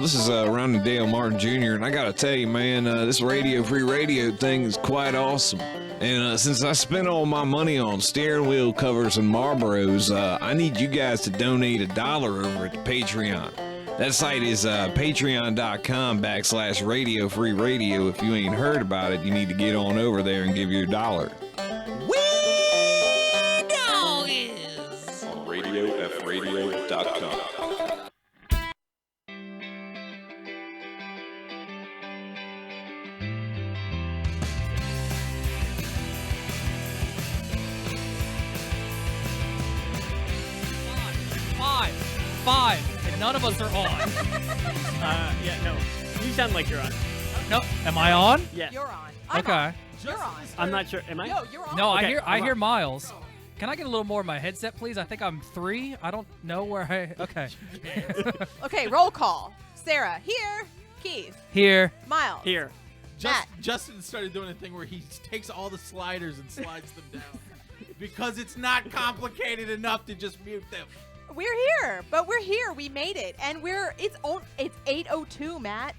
This is Ron Dale Martin Jr., and I gotta tell you, man, this Radio Free Radio thing is quite awesome. And since I spent all my money on steering wheel covers and Marlboros, I need you guys to donate $1 over at Patreon. That site is patreon.com/Radio Free Radio. If you ain't heard about it, you need to get on over there and give your $1. Where dog is On RadioFRadio.com. Five, and none of us are on. Yeah, no. You sound like you're on. No, am I on? Yeah. You're on. I'm Okay. on. You're on. I'm not sure. Am I? No, you're on. No, Okay, I hear on. Miles. Can I get a little more of my headset, please? I think I'm 3. I don't know where I. Okay. Okay, roll call. Sarah, here. Keith, Here. Miles. Here. Matt. Justin started doing a thing where he takes all the sliders and slides them down because it's not complicated enough to just mute them. We're here, but we're here. We made it, and it's 8:02, Matt,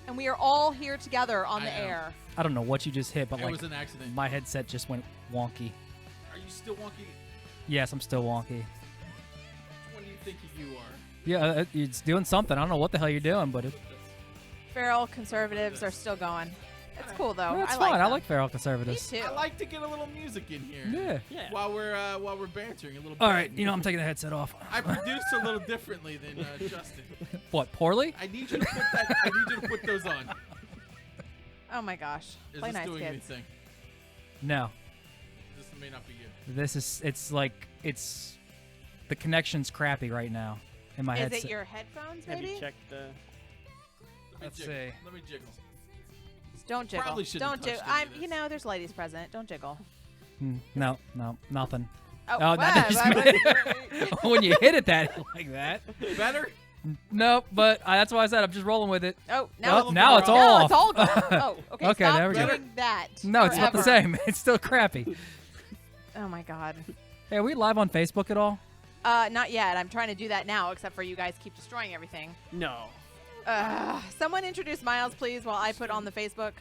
and we are all here together on the I know. air. I don't know what you just hit, but It like was an accident. my headset just went wonky. Are you still wonky? Yes, I'm still wonky. Which one do you think you are? Yeah, it's doing something. I don't know what the hell you're doing, but Feral conservatives are still going. It's cool though. that's I fine. like I them. like feral Me conservatives. too. I like to get a little music in here. Yeah. Yeah. While we're bantering a little. All bit. right, I'm taking the headset off. I produce a little differently than Justin. What, poorly? I need you to put that. I need you to put those on. Oh my gosh. Is Play this nice, doing kids. anything? No. This may not be you. It's the connection's crappy right now in my Is headset. it your headphones, Have maybe? you checked the? Let's jiggle. see. Let me jiggle. Don't jiggle. Probably shouldn't Don't have jiggle. touched any of this. There's ladies present. Don't jiggle. No, nothing. Oh, Oh, that is when you hit it like that. Better? Nope, but that's why I said I'm just rolling with it. Oh, Well, now, now it's no, off. it's all gone. Oh, okay. Okay, Stop there we go. doing that. No, it's not the forever. same. It's still crappy. Oh my God. Hey, are we live on Facebook at all? Not yet. I'm trying to do that now, except for you guys keep destroying everything. No. Someone introduce Miles, please, while I put on the Facebook.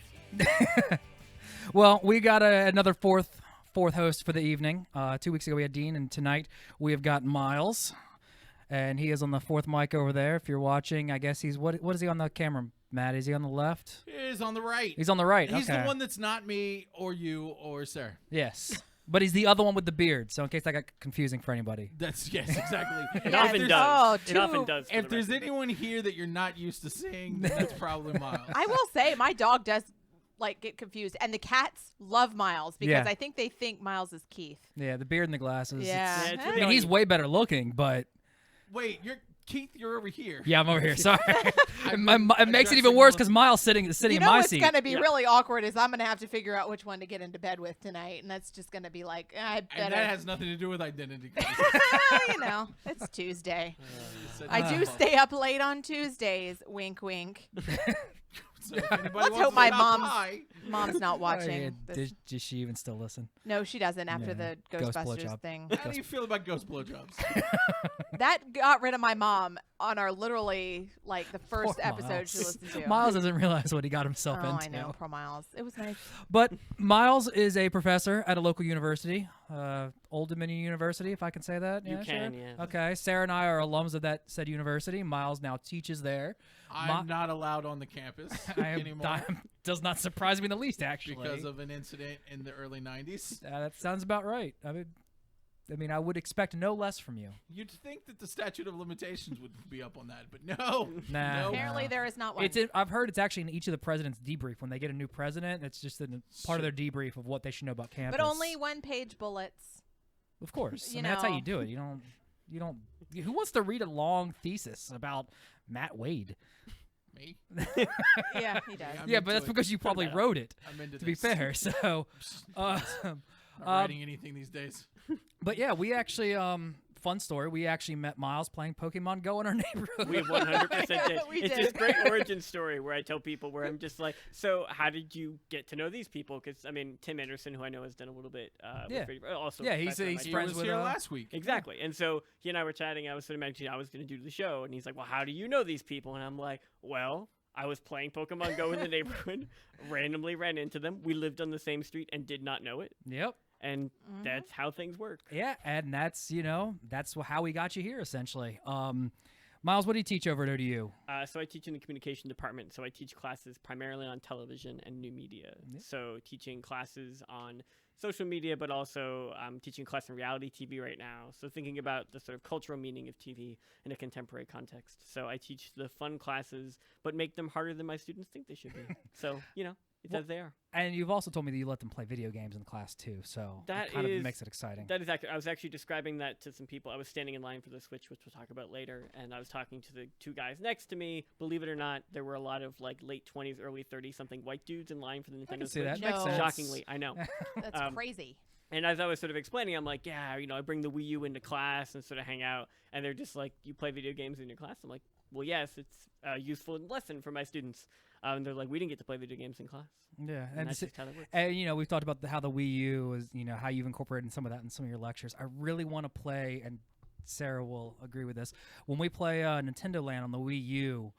Well, we got another fourth host for the evening. 2 weeks ago we had Dean, and tonight we have got Miles, and he is on the fourth mic over there. If you're watching, I guess he's what is he on the camera? Matt, is he on the left? He is on the right. He's on the right. He's okay. the one that's not me or you or Sarah. Yes, but he's the other one with the beard. So in case that got confusing for anybody. That's yes, exactly. It Yeah, often there's- does. oh, It often two- does. for If the there's record. anyone here that you're not used to seeing, then that's probably Miles. I will say my dog does get confused, and the cats love Miles because Yeah. I think they think Miles is Keith. Yeah, the beard and the glasses. Yeah. Yeah, it's I really mean, he's all way better looking, but Wait, you're Keith. You're over here. yeah, I'm over here. Sorry. I've it been makes it even addressing worse all because Miles sitting You in know my what's seat. going to be Yeah. really awkward is I'm going to have to figure out which one to get into bed with tonight, and that's just going to be like, I And better. that has nothing to do with identity crisis. You know, it's Tuesday. It's such I a do fun. stay up late on Tuesdays. Wink, wink. So if anybody Let's wants hope to my stop mom's by, mom's not Oh, watching. yeah, this. does she even still listen? No, she doesn't after Yeah. the Ghost Ghostbusters blowjob. thing. how do you feel about ghost blowjobs? That got rid of my mom on our literally like the first Poor episode she Miles. listened to. Miles doesn't realize what he got himself Oh, into. I know, poor Miles. It was nice. But Miles is a professor at a local university, Old Dominion University, if I can say that. You yeah, can, sure. yeah. Okay, Sarah and I are alums of that said university. Miles now teaches there. I'm not allowed on the campus anymore Does not surprise me in the least, actually. because of an incident in the early 90s. That sounds about right. I mean, I would expect no less from you. You'd think that the statute of limitations would be up on that, but no. Nah. No. Apparently, there is not one. I've heard it's actually in each of the president's debrief. When they get a new president, it's just part of their debrief of what they should know about campus. but only one-page bullets. Of course. You I mean, that's how know. you do it. You don't. Who wants to read a long thesis about Matt Wade? Me? Yeah, he does. I'm Yeah, into but that's it. because you probably wrote it. I'm into To be this. fair, so. Not writing anything these days. But yeah, we actually fun story. We actually met Miles playing Pokemon Go in our neighborhood. We 100% did. We It's did. this great origin story where I tell people where I'm just like, so how did you get to know these people? Because I mean, Tim Anderson, who I know has done a little bit. Yeah. Also, Yeah, he's- professor at he's my He friends was with, here uh, last week. Exactly. And so he and I were chatting. I was sort of mentioning I was going to do the show, and he's like, "Well, how do you know these people?" And I'm like, "Well, I was playing Pokemon Go in the neighborhood, randomly ran into them. We lived on the same street and did not know it, Yep. and that's how things work." Yeah, and that's how we got you here essentially. Miles, what do you teach over at ODU? So I teach in the communication department. So I teach classes primarily on television and new media. So teaching classes on social media, but also I'm teaching a class in reality TV right now. So thinking about the sort of cultural meaning of TV in a contemporary context. So I teach the fun classes, but make them harder than my students think they should be. So, it's as they are. And you've also told me that you let them play video games in class too, so That it kind is- of makes it exciting. That is accurate. I was actually describing that to some people. I was standing in line for the Switch, which we'll talk about later, and I was talking to the two guys next to me. Believe it or not, there were a lot of like late 20s, early 30s something white dudes in line for the Nintendo can see Switch. that. Makes Makes sense. sense. Shockingly, I know. That's crazy. And as I was sort of explaining, I'm like, yeah, I bring the Wii U into class and sort of hang out. And they're just like, you play video games in your class? I'm like, well, yes, it's a useful lesson for my students. And they're like, we didn't get to play video games in class. Yeah, And that's just how that works. and we've talked about how the Wii U is, how you've incorporated some of that in some of your lectures. I really want to play, and Sarah will agree with this. When we play Nintendo Land on the Wii U,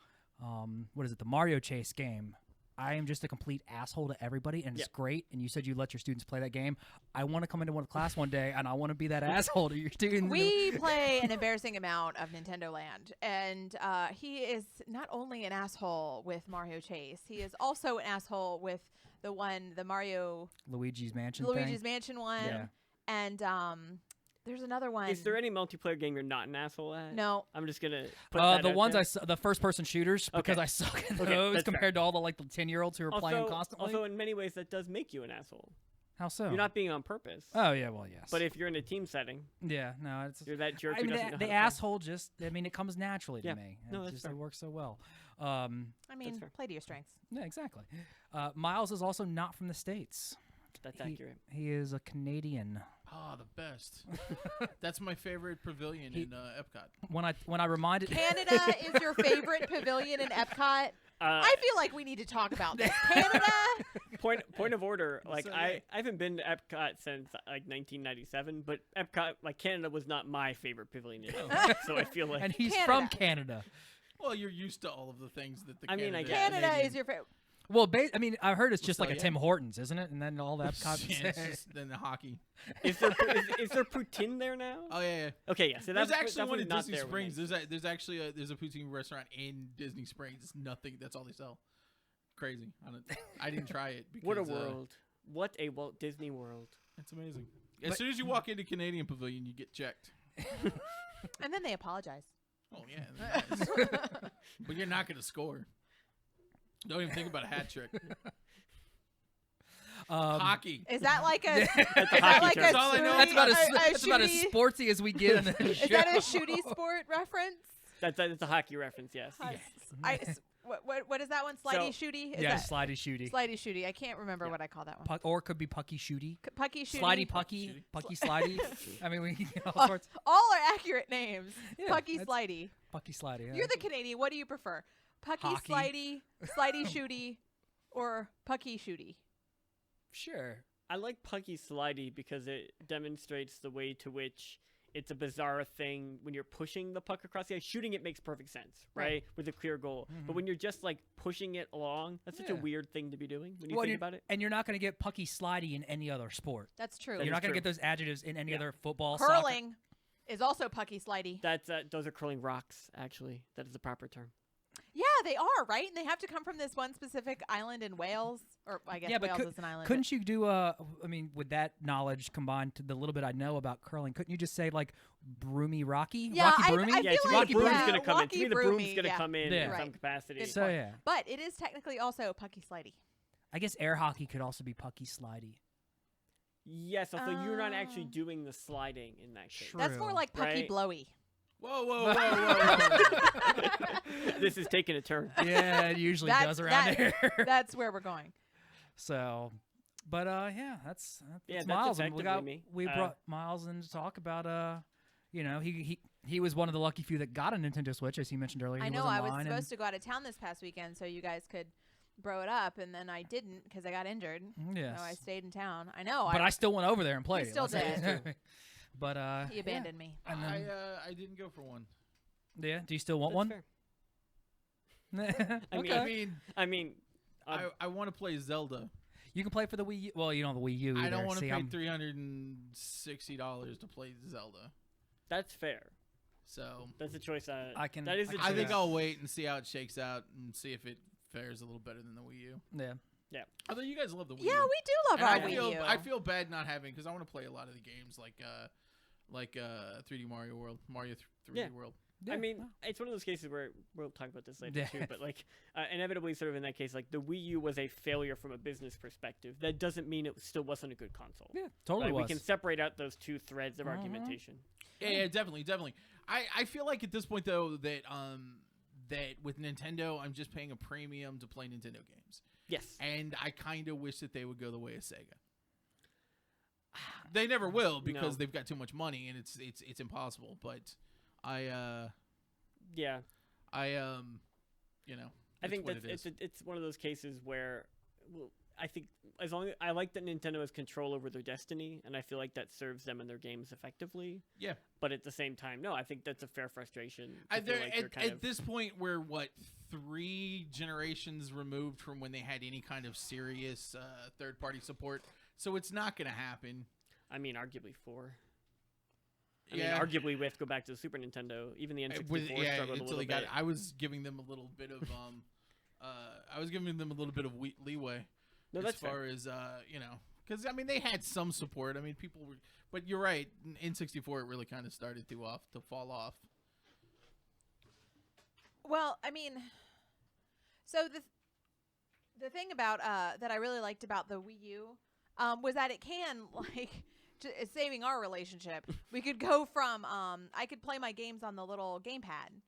what is it, the Mario Chase game? I am just a complete asshole to everybody, and it's Yeah. great. And you said you let your students play that game. I want to come into one class one day, and I want to be that asshole to your students. We play an embarrassing amount of Nintendo Land, and he is not only an asshole with Mario Chase, he is also an asshole with the Mario Luigi's Mansion. Luigi's thing. Mansion one, Yeah. and there's another one. Is there any multiplayer game you're not an asshole at? No. I'm just going to put that The out ones there. the first-person shooters, because Okay. I suck at Okay, those that's fair. compared to all the 10-year-olds who are playing constantly. Also, in many ways, that does make you an asshole. How so? You're not being on purpose. Oh yeah, well yes. But if you're in a team setting, yeah, no, it's you're that jerk I who mean, doesn't know the how to play. asshole it comes naturally Yeah. to me. No, It that's just fair. it works so well. I mean, fair. play to your strengths. Yeah, exactly. Miles is also not from the States. That's accurate. He is a Canadian. Oh, the best. That's my favorite pavilion in Epcot. When I reminded Canada is your favorite pavilion in Epcot. I feel like we need to talk about this. Canada. Point of order. Like So, I haven't been to Epcot since like 1997, but Epcot, like Canada, was not my favorite pavilion. So I feel like and he's Canada. from Canada. Well, you're used to all of the things that the I mean, I Canada- guess. Canada Canadian- is your favorite. Well, I heard it's just So, like a yeah. Tim Hortons, isn't it? And then all the Epcot. Yeah, it's just then the hockey. is there poutine there now? Oh yeah. Okay, yeah. So There's that's actually one in not Disney there when I- Springs. There's actually there's a poutine restaurant in Disney Springs. It's nothing. That's all they sell. Crazy. I didn't try it. Because, What a world! What a Walt Disney World! It's amazing. As soon as you walk into Canadian Pavilion, you get checked. And then they apologize. Oh yeah. that's nice. But you're not gonna score. Don't even think about a hat trick. Hockey. Is that like a? That's a is that hockey like term. a That's all I know. That's about shooty- that's about as shooty- sportsy as we get in the show. Is that a shooty sport reference? That's a hockey reference. Yes. What is that one? Slidey So- shooty? Is Yeah, that slidey shooty. slidey shooty? I can't remember what I call that one. Or it could be pucky shooty. Pucky shooty. Slidey pucky. Shooty. Pucky slidey. I mean, we all sorts. All are accurate names. Yeah, Pucky that's- slidey. Pucky slidey. Yeah. You're the Canadian. What do you prefer? Pucky Hockey. slidey, slidey shooty, or pucky shooty? Sure. I like Pucky Slidey because it demonstrates the way to which it's a bizarre thing when you're pushing the puck across the ice. Shooting it makes perfect sense, right? Right. With a clear goal. But when you're just like pushing it along, that's such a Yeah. weird thing to be doing when you Well, think you're- about it. And you're not going to get pucky slidey in any other sport. That's true. That You're is not going to true. get those adjectives in any Yeah. other football, soccer. Curling is also pucky slidey. That's those are curling rocks. Actually, that is the proper term. Yeah, they are, right? And they have to come from this one specific island in Wales, or I guess Yeah, but Wales could, is an island. couldn't you do I mean, with that knowledge combined to the little bit I know about curling, couldn't you just say like broomy Rocky? Yeah, Rocky I broomy? feel Yeah, to me like the broom's yeah, gonna come in. To me, the Walkie broom's Broomy, gonna yeah. come in Yeah. some Right. capacity. Good So point. yeah. But it is technically also pucky slidey. I guess air hockey could also be pucky slidey. Yes, although you're not actually Oh. doing the sliding in that case. True. That's more like pucky Right. blowy. Whoa, whoa, whoa, whoa! This is taking a turn. Yeah, it usually That's- does around that- here. That's where we're going. So, but yeah, that's Yeah, that's Miles. And we effectively me. brought Miles in to talk about you know, he was one of the lucky few that got a Nintendo Switch, as he mentioned earlier. I He know. was I was online supposed to go out of town this past weekend so you guys could bro it up, and then I didn't because I got injured. Yes. So I stayed in town. I know. But I still went over there and played. You still Let's say. did. But He abandoned me. And then, I didn't go for one. yeah. Do you still want That's one? fair. I mean, Okay. I mean, I mean, I want to play Zelda. You can play for the Wii U. Well, you don't have the Wii U either. I don't want to See, pay I'm- $360 to play Zelda. that's fair. So That's a choice. I can- That is I a can I choice. think Yeah. I'll wait and see how it shakes out and see if it fares a little better than the Wii U. Yeah. Although you guys love the Wii Yeah, U. we do love And our I Wii feel U. I feel bad not having because I want to play a lot of the games like 3D Mario World, Mario 3D Yeah. World. Yeah. I mean, it's one of those cases where we'll talk about this later Yeah. too. But like, inevitably, sort of in that case, like the Wii U was a failure from a business perspective. That doesn't mean it still wasn't a good console. Yeah, totally Like, was. we can separate out those two threads of Mhm. argumentation. Yeah, definitely. I feel like at this point though that that with Nintendo I'm just paying a premium to play Nintendo games. Yes. And I kind of wish that they would go the way of Sega. They never will because No. they've got too much money and it's impossible. But I Yeah. you know, I think what that's it is. it's one of those cases where, well, I think as long as I like that Nintendo has control over their destiny, and I feel like that serves them and their games effectively. Yeah. But at the same time, no, I think that's a fair frustration. to I, feel they're, like they're at, kind at of- this point, we're 3 generations removed from when they had any kind of serious third-party support, so it's not going to happen. I mean, arguably 4. I Yeah. mean, arguably we have to go back to the Super Nintendo. Even the N64 struggled a until little they got. bit. I was giving them a little bit of leeway No, as that's fair. far as you know, because I mean they had some support. I mean people were, but you're right. In N64, it really kind of started to fall off. Well, I mean, so the thing about that I really liked about the Wii U was that it can like it's saving our relationship. We could go from I could play my games on the little gamepad,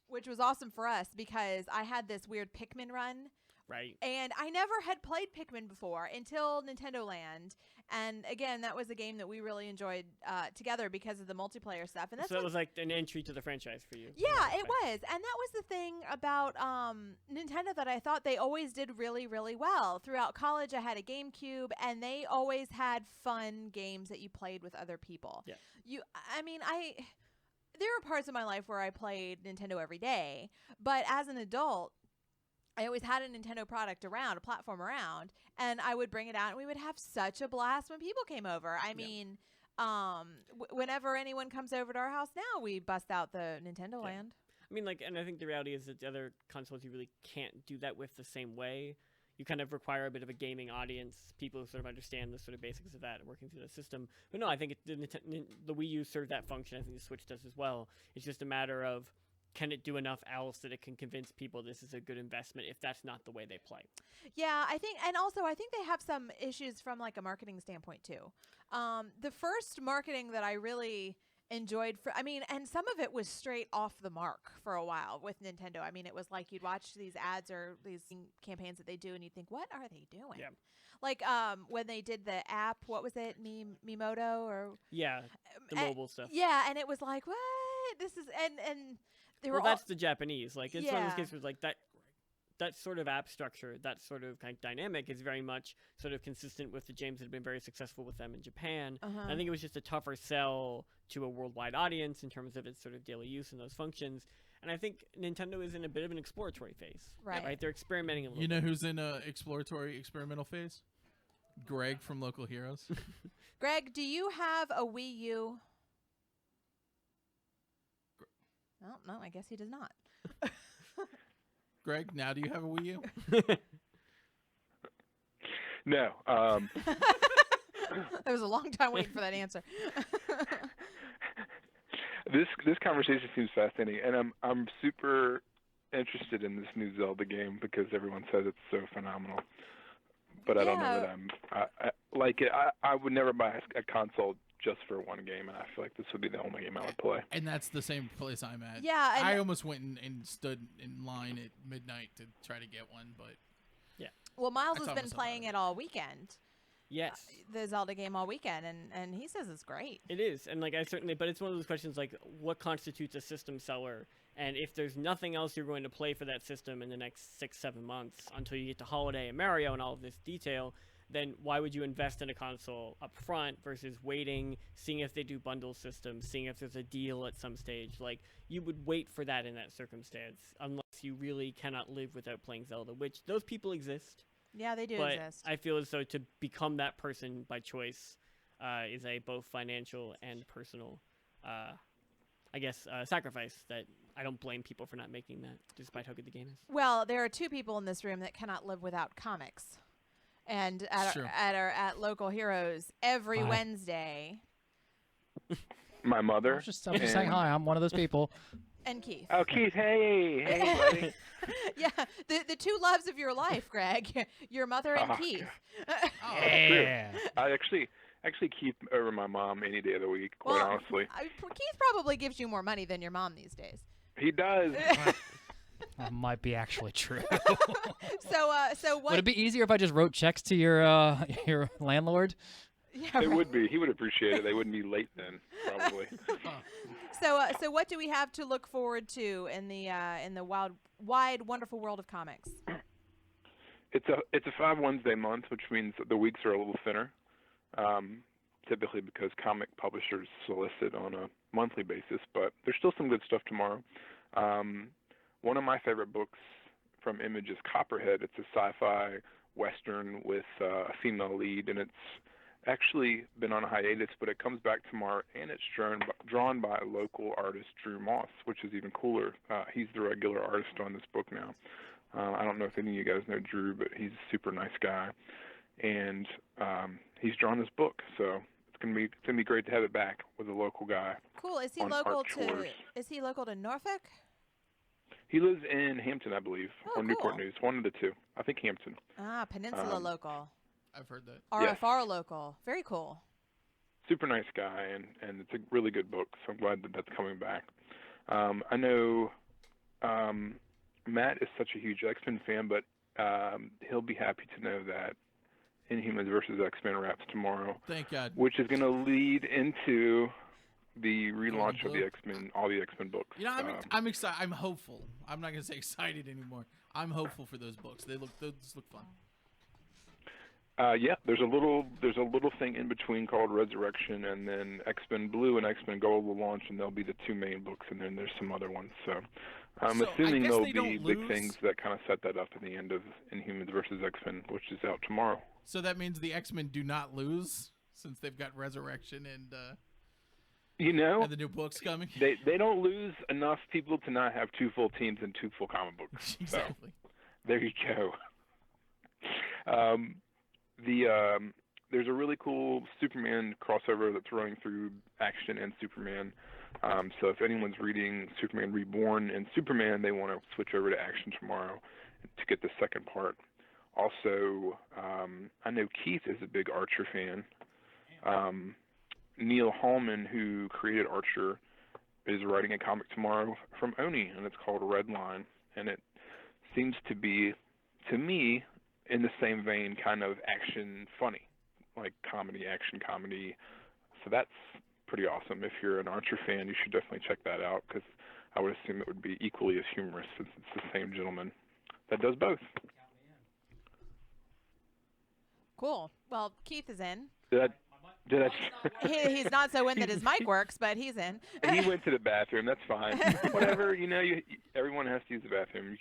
which was awesome for us because I had this weird Pikmin run. Right. And I never had played Pikmin before until Nintendo Land. And again, that was a game that we really enjoyed together because of the multiplayer stuff. And that's So that what- was like an entry to the franchise for you. yeah, in that it respect. was. And that was the thing about Nintendo that I thought they always did really, really well. Throughout college, I had a GameCube, and they always had fun games that you played with other people. Yeah. There were parts of my life where I played Nintendo every day, but as an adult, I always had a Nintendo product around, a platform around, and I would bring it out, and we would have such a blast when people came over. I mean, whenever anyone comes over to our house now, we bust out the Nintendo Land. I mean, like, and I think the reality is that the other consoles you really can't do that with the same way. You kind of require a bit of a gaming audience, people who sort of understand the sort of basics of that, working through the system. But no, I think the Wii U served that function. I think the Switch does as well. It's just a matter of, can it do enough else that it can convince people this is a good investment if that's not the way they play? Yeah, I think, and also I think they have some issues from like a marketing standpoint too. The first marketing that I really enjoyed and some of it was straight off the mark for a while with Nintendo. I mean, it was like you'd watch these ads or these campaigns that they do and you'd think, what are they doing? Yeah. Like when they did the app, what was it, Miimoto or Yeah, the and- mobile stuff. yeah, and it was like, what? This is and they were Well, all, that's the Japanese. Like, it's one of Yeah. those cases where, like, that sort of app structure, that sort of kind of dynamic is very much sort of consistent with the games that have been very successful with them in Japan. Uh-huh. I think it was just a tougher sell to a worldwide audience in terms of its sort of daily use and those functions. And I think Nintendo is in a bit of an exploratory phase. Right. They're experimenting a little You know bit. who's in a experimental phase? Greg from Local Heroes. Greg, do you have a Wii U? No, I guess he does not. Greg, now do you have a Wii U? No. It was a long time waiting for that answer. This conversation seems fascinating, and I'm super interested in this new Zelda game because everyone says it's so phenomenal. But I don't know that I like it. I would never buy a console just for one game, and I feel like this would be the only game I would play. And that's the same place I'm at. Yeah, and- I almost went and stood in line at midnight to try to get one, but Well, Miles I has taught been myself playing how it all weekend. Yes. the Zelda game all weekend, and he says it's great. It is, and like I certainly, but it's one of those questions like what constitutes a system seller, and if there's nothing else you're going to play for that system in the next 6-7 months until you get to Holiday and Mario and all of this detail, then why would you invest in a console up front versus waiting, seeing if they do bundle systems, seeing if there's a deal at some stage? Like you would wait for that in that circumstance, unless you really cannot live without playing Zelda, which those people exist. Yeah, they do But exist. I feel as though to become that person by choice is a both financial and personal, sacrifice that I don't blame people for not making that, despite how good the game is. Well, there are two people in this room that cannot live without comics, and True. at Local Heroes every Hi. Wednesday. My I mother. was just saying and- hi. I'm one of those people. And Keith. Oh, Keith, hey, buddy. Yeah, the two loves of your life, Greg. Your mother and Oh, Keith. Oh, Yeah. I actually keep over my mom any day of the week, quite Well, honestly. Keith probably gives you more money than your mom these days. He does. That might be actually true. So what? Would it be easier if I just wrote checks to your landlord? Yeah, It right. would be. He would appreciate it. They wouldn't be late then, probably. So what do we have to look forward to in the wide, wonderful world of comics? It's a 5 Wednesday month, which means the weeks are a little thinner. Typically because comic publishers solicit on a monthly basis, but there's still some good stuff tomorrow. One of my favorite books from Image is Copperhead. It's a sci-fi western with a female lead, and it's actually been on a hiatus, but it comes back tomorrow, and it's drawn by local artist Drew Moss, which is even cooler. He's the regular artist on this book now. I don't know if any of you guys know Drew, but he's a super nice guy, and he's drawn this book, so it's gonna be great to have it back with a local guy. Cool. Is he On local Art to? Tours. Is he local to Norfolk? He lives in Hampton, I believe, Oh, or Newport cool. News, one of the two. I think Hampton. Ah, Peninsula Um, local. I've heard that. RFR local. Very cool. Super nice guy, and it's a really good book, so I'm glad that that's coming back. I know Matt is such a huge X-Men fan, but he'll be happy to know that Inhumans versus X-Men wraps tomorrow, Thank God. which is going to lead into the relaunch of Blue. the X-Men, all the X-Men books. You know, I'm excited. I'm hopeful. I'm not gonna say excited anymore. I'm hopeful for those books. Those look fun. Yeah, there's a little thing in between called Resurrection, and then X-Men Blue and X-Men Gold will launch, and they'll be the two main books, and then there's some other ones. So I'm So, I assuming guess there'll they be don't big lose? things that kind of set that up at the end of Inhumans versus X-Men, which is out tomorrow. So that means the X-Men do not lose since they've got Resurrection and You know, the new books coming. they don't lose enough people to not have two full teams and two full comic books. So Exactly. there you go. There's a really cool Superman crossover that's running through Action and Superman. So if anyone's reading Superman Reborn and Superman, they want to switch over to Action tomorrow to get the second part. Also, I know Keith is a big Archer fan. Neil Hallman, who created Archer, is writing a comic tomorrow from Oni, and it's called Red Line. And it seems to be, to me, in the same vein, kind of action funny, like action comedy. So that's pretty awesome. If you're an Archer fan, you should definitely check that out, because I would assume it would be equally as humorous since it's the same gentleman that does both. Cool. Well, Keith is in. Did I He's not so in that his mic works, but he's in. He went to the bathroom. That's fine. Whatever. You know, everyone has to use the bathroom.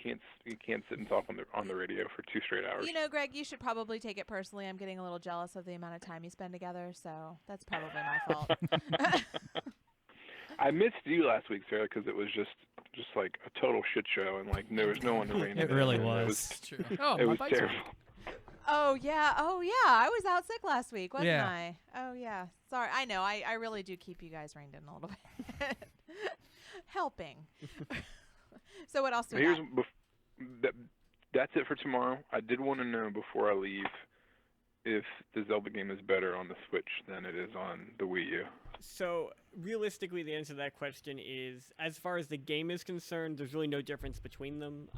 You can't sit and talk on the radio for 2 straight hours. You know, Greg, you should probably take it personally. I'm getting a little jealous of the amount of time you spend together, so that's probably my fault. I missed you last week, Sarah, because it was just like a total shit show, and like there was no one to rein It in. really and was. It's true. Oh, It my was bike's terrible. Oh yeah. I was out sick last week, wasn't Yeah. I? Oh yeah. Sorry. I know. I really do keep you guys reined in a little bit. Helping. So what else do we Here's got? that's it for tomorrow. I did want to know before I leave if the Zelda game is better on the Switch than it is on the Wii U. So realistically, the answer to that question is, as far as the game is concerned, there's really no difference between them.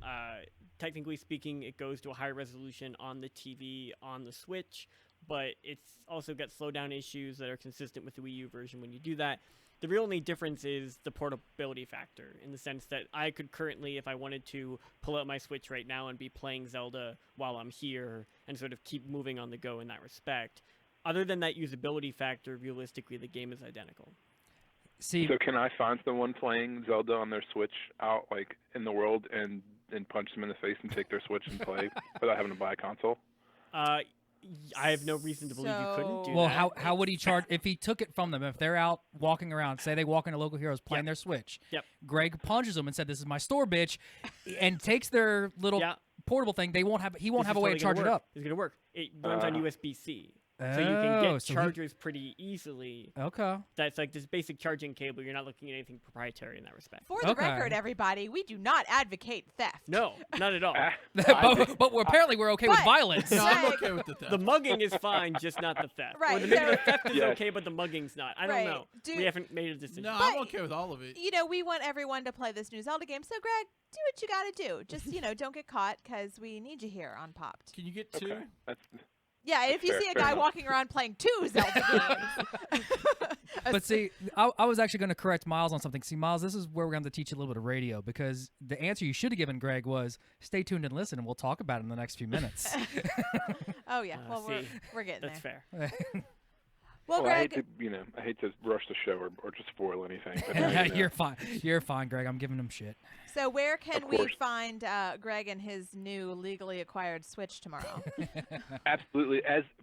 Technically speaking, it goes to a higher resolution on the TV on the Switch, but it's also got slowdown issues that are consistent with the Wii U version when you do that. The real only difference is the portability factor, in the sense that I could currently, if I wanted to, pull out my Switch right now and be playing Zelda while I'm here and sort of keep moving on the go in that respect. Other than that usability factor, realistically, the game is identical. See, So can I find someone playing Zelda on their Switch out like in the world and punch them in the face and take their Switch and play without having to buy a console? I have no reason to believe you couldn't do well, that. how would he charge if he took it from them? If they're out walking around, say they walk into Local Heroes playing their Switch. Yep. Greg punches them and said, "This is my store, bitch," and takes their little Yeah. portable thing. He won't This have is a way to totally charge gonna it work. up. It's going to work. It runs on USB-C. So you Oh, can get so he- chargers pretty easily. Okay. That's like this basic charging cable. You're not looking at anything proprietary in that respect. For the Okay. record, everybody, we do not advocate theft. No, not at all. but apparently we're okay with But- violence. No, I'm Greg, okay with the theft. The mugging is fine, just not the theft. Or Right, maybe so- the theft is Yes. okay, but the mugging's not. I don't Right. know. Do- We haven't made a decision. no, But- I'm okay with all of it. You know, we want everyone to play this new Zelda game. So, Greg, do what you got to do. Just, don't get caught because we need you here on Popped. Can you get two? Okay. That's Yeah, if you fair- see a fair guy enough. walking around playing 2 Zelda games. But see, I was actually going to correct Miles on something. See, Miles, this is where we're going to have to teach you a little bit of radio, because the answer you should have given Greg was, stay tuned and listen, and we'll talk about it in the next few minutes. Oh, yeah. Well, see, we're getting That's there. fair. Well, I hate Greg, to, I hate to rush the show or just spoil anything. But You're fine. You're fine, Greg. I'm giving him shit. so where can Of we course. find Greg and his new legally acquired Switch tomorrow? Absolutely.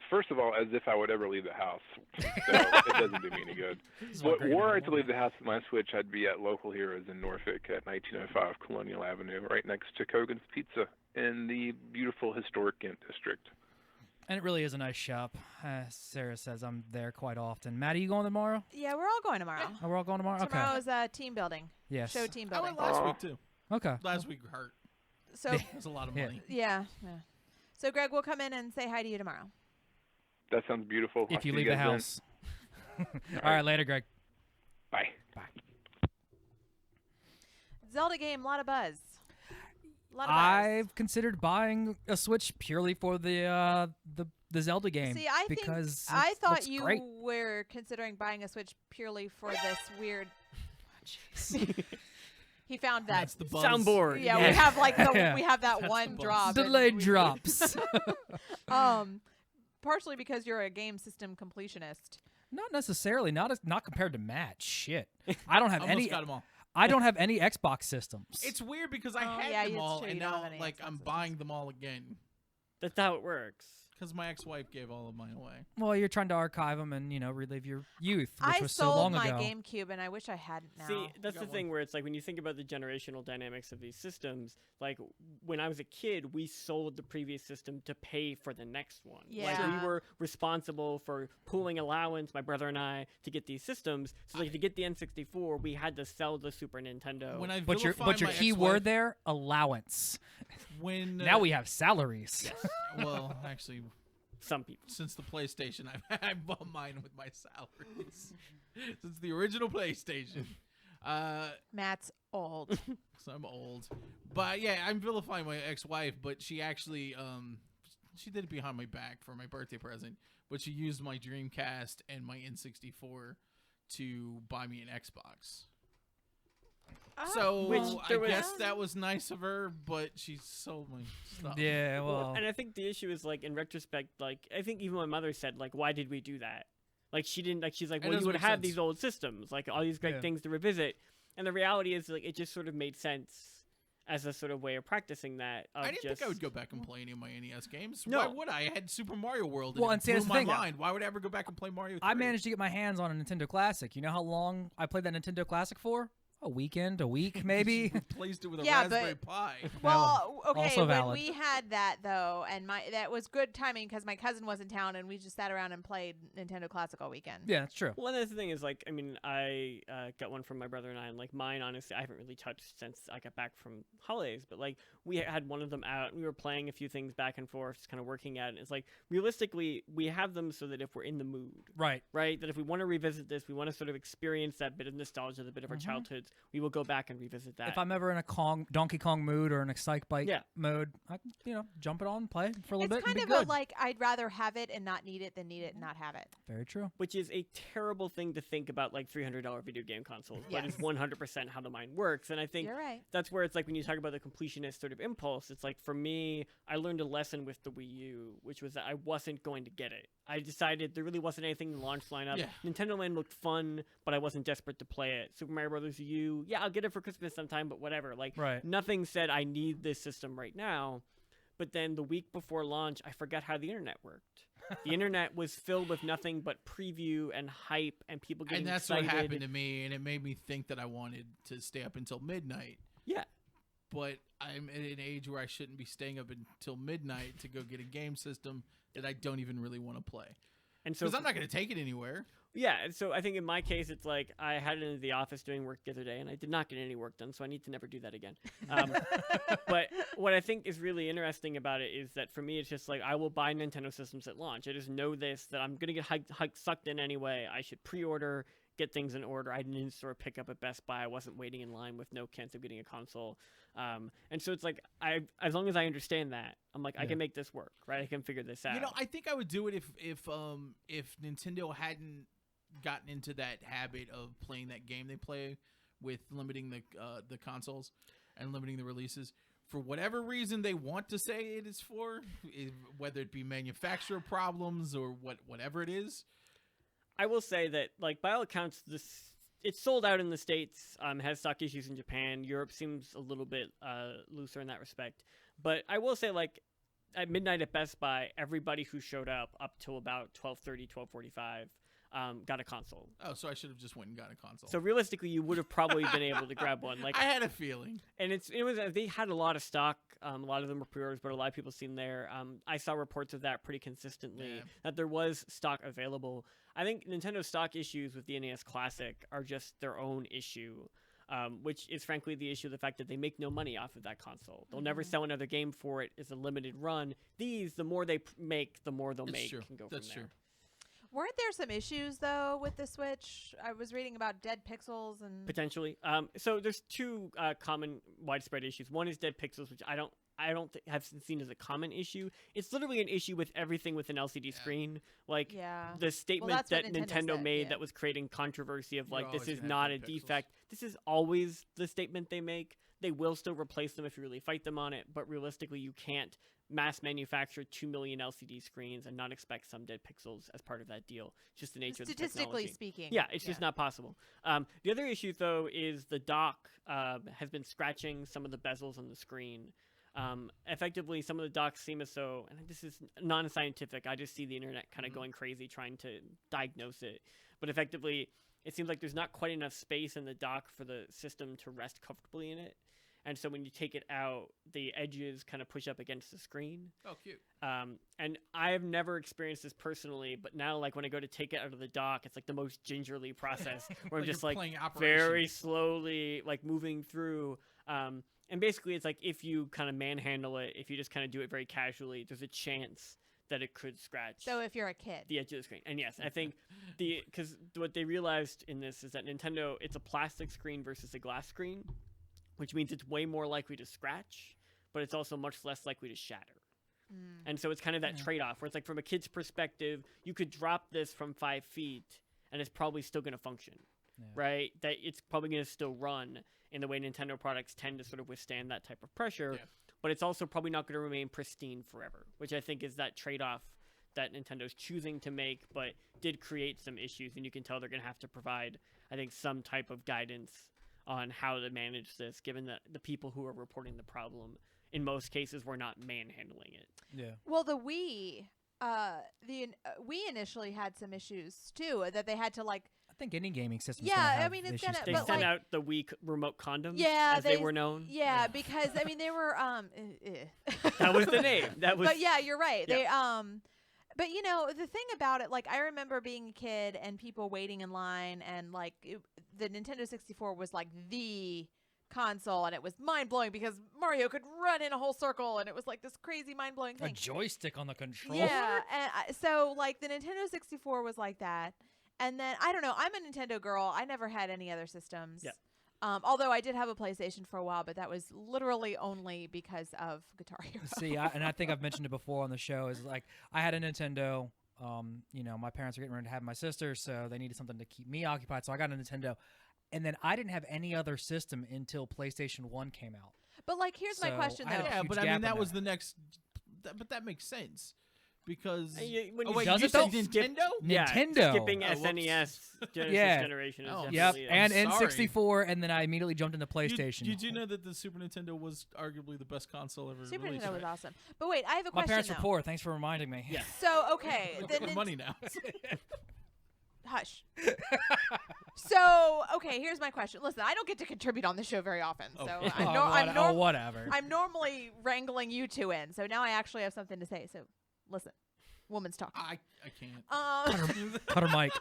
First of all, as if I would ever leave the house. So it doesn't do me any good. is what But Greg and were I I to leave the house with my Switch, I'd be at Local Heroes in Norfolk at 1905 Colonial Avenue, right next to Kogan's Pizza in the beautiful historic Ghent district. And it really is a nice shop. Sarah says I'm there quite often. Matt, are you going tomorrow? Yeah, we're all going tomorrow. Oh, we're all going tomorrow? Okay. Tomorrow's team building. Yes. Show team I building. went last Aw. week too. Okay. Last week hurt. So, Yeah. It was a lot of Yeah. money. yeah. So, Greg, we'll come in and say hi to you tomorrow. That sounds beautiful. I'll If you see leave the guys then. house. All right, later, Greg. Bye. Zelda game, a lot of buzz. A lot of buzz. I've considered buying a Switch purely for the Zelda game. See, I because think I it thought looks you great. were considering buying a Switch purely for this weird. He found that. That's the buzz. Soundboard. Yeah, Yeah. we have like Yeah. we have that That's one the buzz. drop. and Delayed we- drops. Partially because you're a game system completionist. Not necessarily. Not compared to Matt. Shit. I don't have Almost any. got them all. I don't have any Xbox systems. It's weird because I Oh, had yeah, them it's all, true, and you don't have now any like Xbox I'm systems. buying them all again That's how it works. because my ex-wife gave all of mine away. well, you're trying to archive them and relive your youth, which I was so sold long my ago. GameCube, and I wish I hadn't now. See, that's got the one. thing where it's like when you think about the generational dynamics of these systems, like when I was a kid, we sold the previous system to pay for the next one. Like Yeah. we were responsible for pooling allowance, my brother and I, to get these systems. So like to get the N64, we had to sell the Super Nintendo. When I But your vilified my key ex-wife- word there, allowance. When Now we have salaries. well, actually, Some people. since the PlayStation, I bought mine with my salaries. Since the original PlayStation. Matt's old. So I'm old. But yeah, I'm vilifying my ex-wife, but she actually she did it behind my back for my birthday present, but she used my Dreamcast and my N64 to buy me an Xbox. So Which I there was- guess that was nice of her, but she sold my stuff. Yeah, well, And I think the issue is like in retrospect, like I think even my mother said, like, why did we do that? Like she didn't like she's like, It well, you doesn't would make have sense. these old systems, like all these great Yeah. things to revisit. And the reality is like it just sort of made sense as a sort of way of practicing that. Of I didn't just, think I would go back and play any of my NES games. No. Why would I? I had Super Mario World. Well, and and it see, blew that's the my thing. mind. Why would I ever go back and play Mario 3? I managed to get my hands on a Nintendo Classic. You know how long I played that Nintendo Classic for? A weekend, a week, maybe. Replaced it with a Yeah, Raspberry but- Pi. Well, okay, also when valid. we had that though, and that was good timing because my cousin was in town, and we just sat around and played Nintendo Classic all weekend. Yeah, that's true. Well, another thing is like, I mean, I got one from my brother and I, and like mine, honestly, I haven't really touched since I got back from holidays. But like, we had one of them out, and we were playing a few things back and forth, just kind of working at it. It's like realistically, we have them so that if we're in the mood, Right. right, that if we want to revisit this, we want to sort of experience that bit of nostalgia, the bit of our childhood, episodes, we will go back and revisit that. If I'm ever in a Donkey Kong mood or in a Psych Bike Yeah. mode, I can, jump it on, play for a little It's bit. kind and of be good. like I'd rather have it and not need it than need it and not have it. Very true. Which is a terrible thing to think about, like $300 video game consoles, but Yes. it's 100% how the mind works. And I think You're right. that's where it's like when you talk about the completionist sort of impulse, it's like for me, I learned a lesson with the Wii U, which was that I wasn't going to get it. I decided there really wasn't anything in the launch lineup. Yeah. Nintendo Land looked fun, but I wasn't desperate to play it. Super Mario Brothers U, yeah, I'll get it for Christmas sometime, but whatever. Like, Right. nothing said I need this system right now. But then the week before launch, I forgot how the internet worked. The internet was filled with nothing but preview and hype and people getting And that's excited. what happened to me, and it made me think that I wanted to stay up until midnight. Yeah. But I'm at an age where I shouldn't be staying up until midnight to go get a game system that I don't even really want to play. And so Because I'm not going to take it anywhere. yeah, and so I think in my case, it's like I had it in the office doing work the other day, and I did not get any work done, so I need to never do that again. But what I think is really interesting about it is that for me, it's just like I will buy Nintendo systems at launch. I just know this, that I'm going to get sucked in anyway. I should pre-order, get things in order. I didn't sort of pick up at Best Buy. I wasn't waiting in line with no chance of getting a console. And so it's like, as long as I understand that, I'm like, I Yeah. can make this work, right? I can figure this out. You know, I think I would do it if Nintendo hadn't gotten into that habit of playing that game they play with limiting the consoles and limiting the releases. For whatever reason they want to say it is for, whether it be manufacturer problems or whatever it is. I will say that, like, by all accounts, it's sold out in the States, has stock issues in Japan. Europe seems a little bit looser in that respect. But I will say, like, at midnight at Best Buy, everybody who showed up till about 12:30, 12:45 got a console. Oh, so I should have just went and got a console. So realistically, you would have probably been able to grab one. Like, I had a feeling. and they had a lot of stock. A lot of them were pre-orders, but a lot of people seen there. I saw reports of that pretty consistently, Yeah. that there was stock available. I think Nintendo's stock issues with the NES Classic are just their own issue, which is frankly the issue of the fact that they make no money off of that console. They'll never sell another game for it. It's a limited run. The more they make, the more they'll It's make true. and go That's from there. true. Weren't there some issues though with the Switch? I was reading about dead pixels and Potentially. So there's two common widespread issues. One is dead pixels, which I don't have seen as a common issue. It's literally an issue with everything with an LCD screen. Like yeah. the statement that's what that Nintendo Nintendo said, made yeah. that was creating controversy of You're like, this always is gonna have not a dead pixels. defect. This is always the statement they make. They will still replace them if you really fight them on it, but realistically you can't mass manufacture 2 million LCD screens and not expect some dead pixels as part of that deal. It's just the nature of the Statistically technology. speaking. Yeah, it's just not possible. The other issue, though, is the dock has been scratching some of the bezels on the screen. Effectively, some of the docks seem as though, and this is non-scientific, I just see the internet kind of going crazy trying to diagnose it. But effectively, it seems like there's not quite enough space in the dock for the system to rest comfortably in it. And so when you take it out, the edges kind of push up against the screen. Oh, cute. And I've never experienced this personally, but now, like, when I go to take it out of the dock, it's like the most gingerly process where I'm Like just you're like playing Operation. very slowly, like, moving through. And basically, it's like if you kind of manhandle it, if you just kind of do it very casually, there's a chance that it could scratch So if you're a kid. the edge of the screen. And yes, I think because what they realized in this is that Nintendo, it's a plastic screen versus a glass screen, which means it's way more likely to scratch, but it's also much less likely to shatter. And so it's kind of that trade-off where it's like from a kid's perspective, you could drop this from 5 feet and it's probably still going to function, right? That it's probably going to still run in the way Nintendo products tend to sort of withstand that type of pressure, Yeah. but it's also probably not going to remain pristine forever, which I think is that trade-off that Nintendo's choosing to make, but did create some issues, and you can tell they're going to have to provide, I think, some type of guidance on how to manage this, given that the people who are reporting the problem, in most cases, were not manhandling it. Yeah. Well, the Wii, Wii initially had some issues too that they had to like. I think any gaming system. Yeah, I mean, it's gonna- They But, sent like- out the Wii remote condoms, Yeah, as they were known. Yeah, because I mean they were That was the name. That was. But yeah, you're right. Yeah. They but you know, the thing about it, like I remember being a kid and people waiting in line and like the Nintendo 64 was like the console and it was mind-blowing because Mario could run in a whole circle and it was like this crazy mind-blowing A thing. joystick on the controller. Yeah, and so like the Nintendo 64 was like that. And then I don't know, I'm a Nintendo girl. I never had any other systems. Yeah. Although I did have a PlayStation for a while, but that was literally only because of Guitar Hero. See, I think I've mentioned it before on the show. Is like I had a Nintendo. My parents were getting ready to have my sister, so they needed something to keep me occupied. So I got a Nintendo, and then I didn't have any other system until PlayStation 1 came out. But like, here's my So, question I had a though. Yeah, huge but I gap mean in that was there. the next. But that makes sense because. When Oh, you wait, Does you it said though? Nintendo? Yeah, Nintendo. skipping Oh, whoops. SNES Genesis Yeah. generation is Oh, Yep, definitely and I'm sorry. N64, and then I immediately jumped into PlayStation. Did you know that the Super Nintendo was arguably the best console ever Super released? Nintendo was awesome. But wait, I have a My question parents though. were poor. Thanks for reminding me. Yeah. So okay, Look the at my money now. Hush. So okay, here's my question. Listen, I don't get to contribute on the show very often, so Okay. Whatever. I'm normally wrangling you two in. So now I actually have something to say. So listen, woman's talking. I can't. Cut her mic.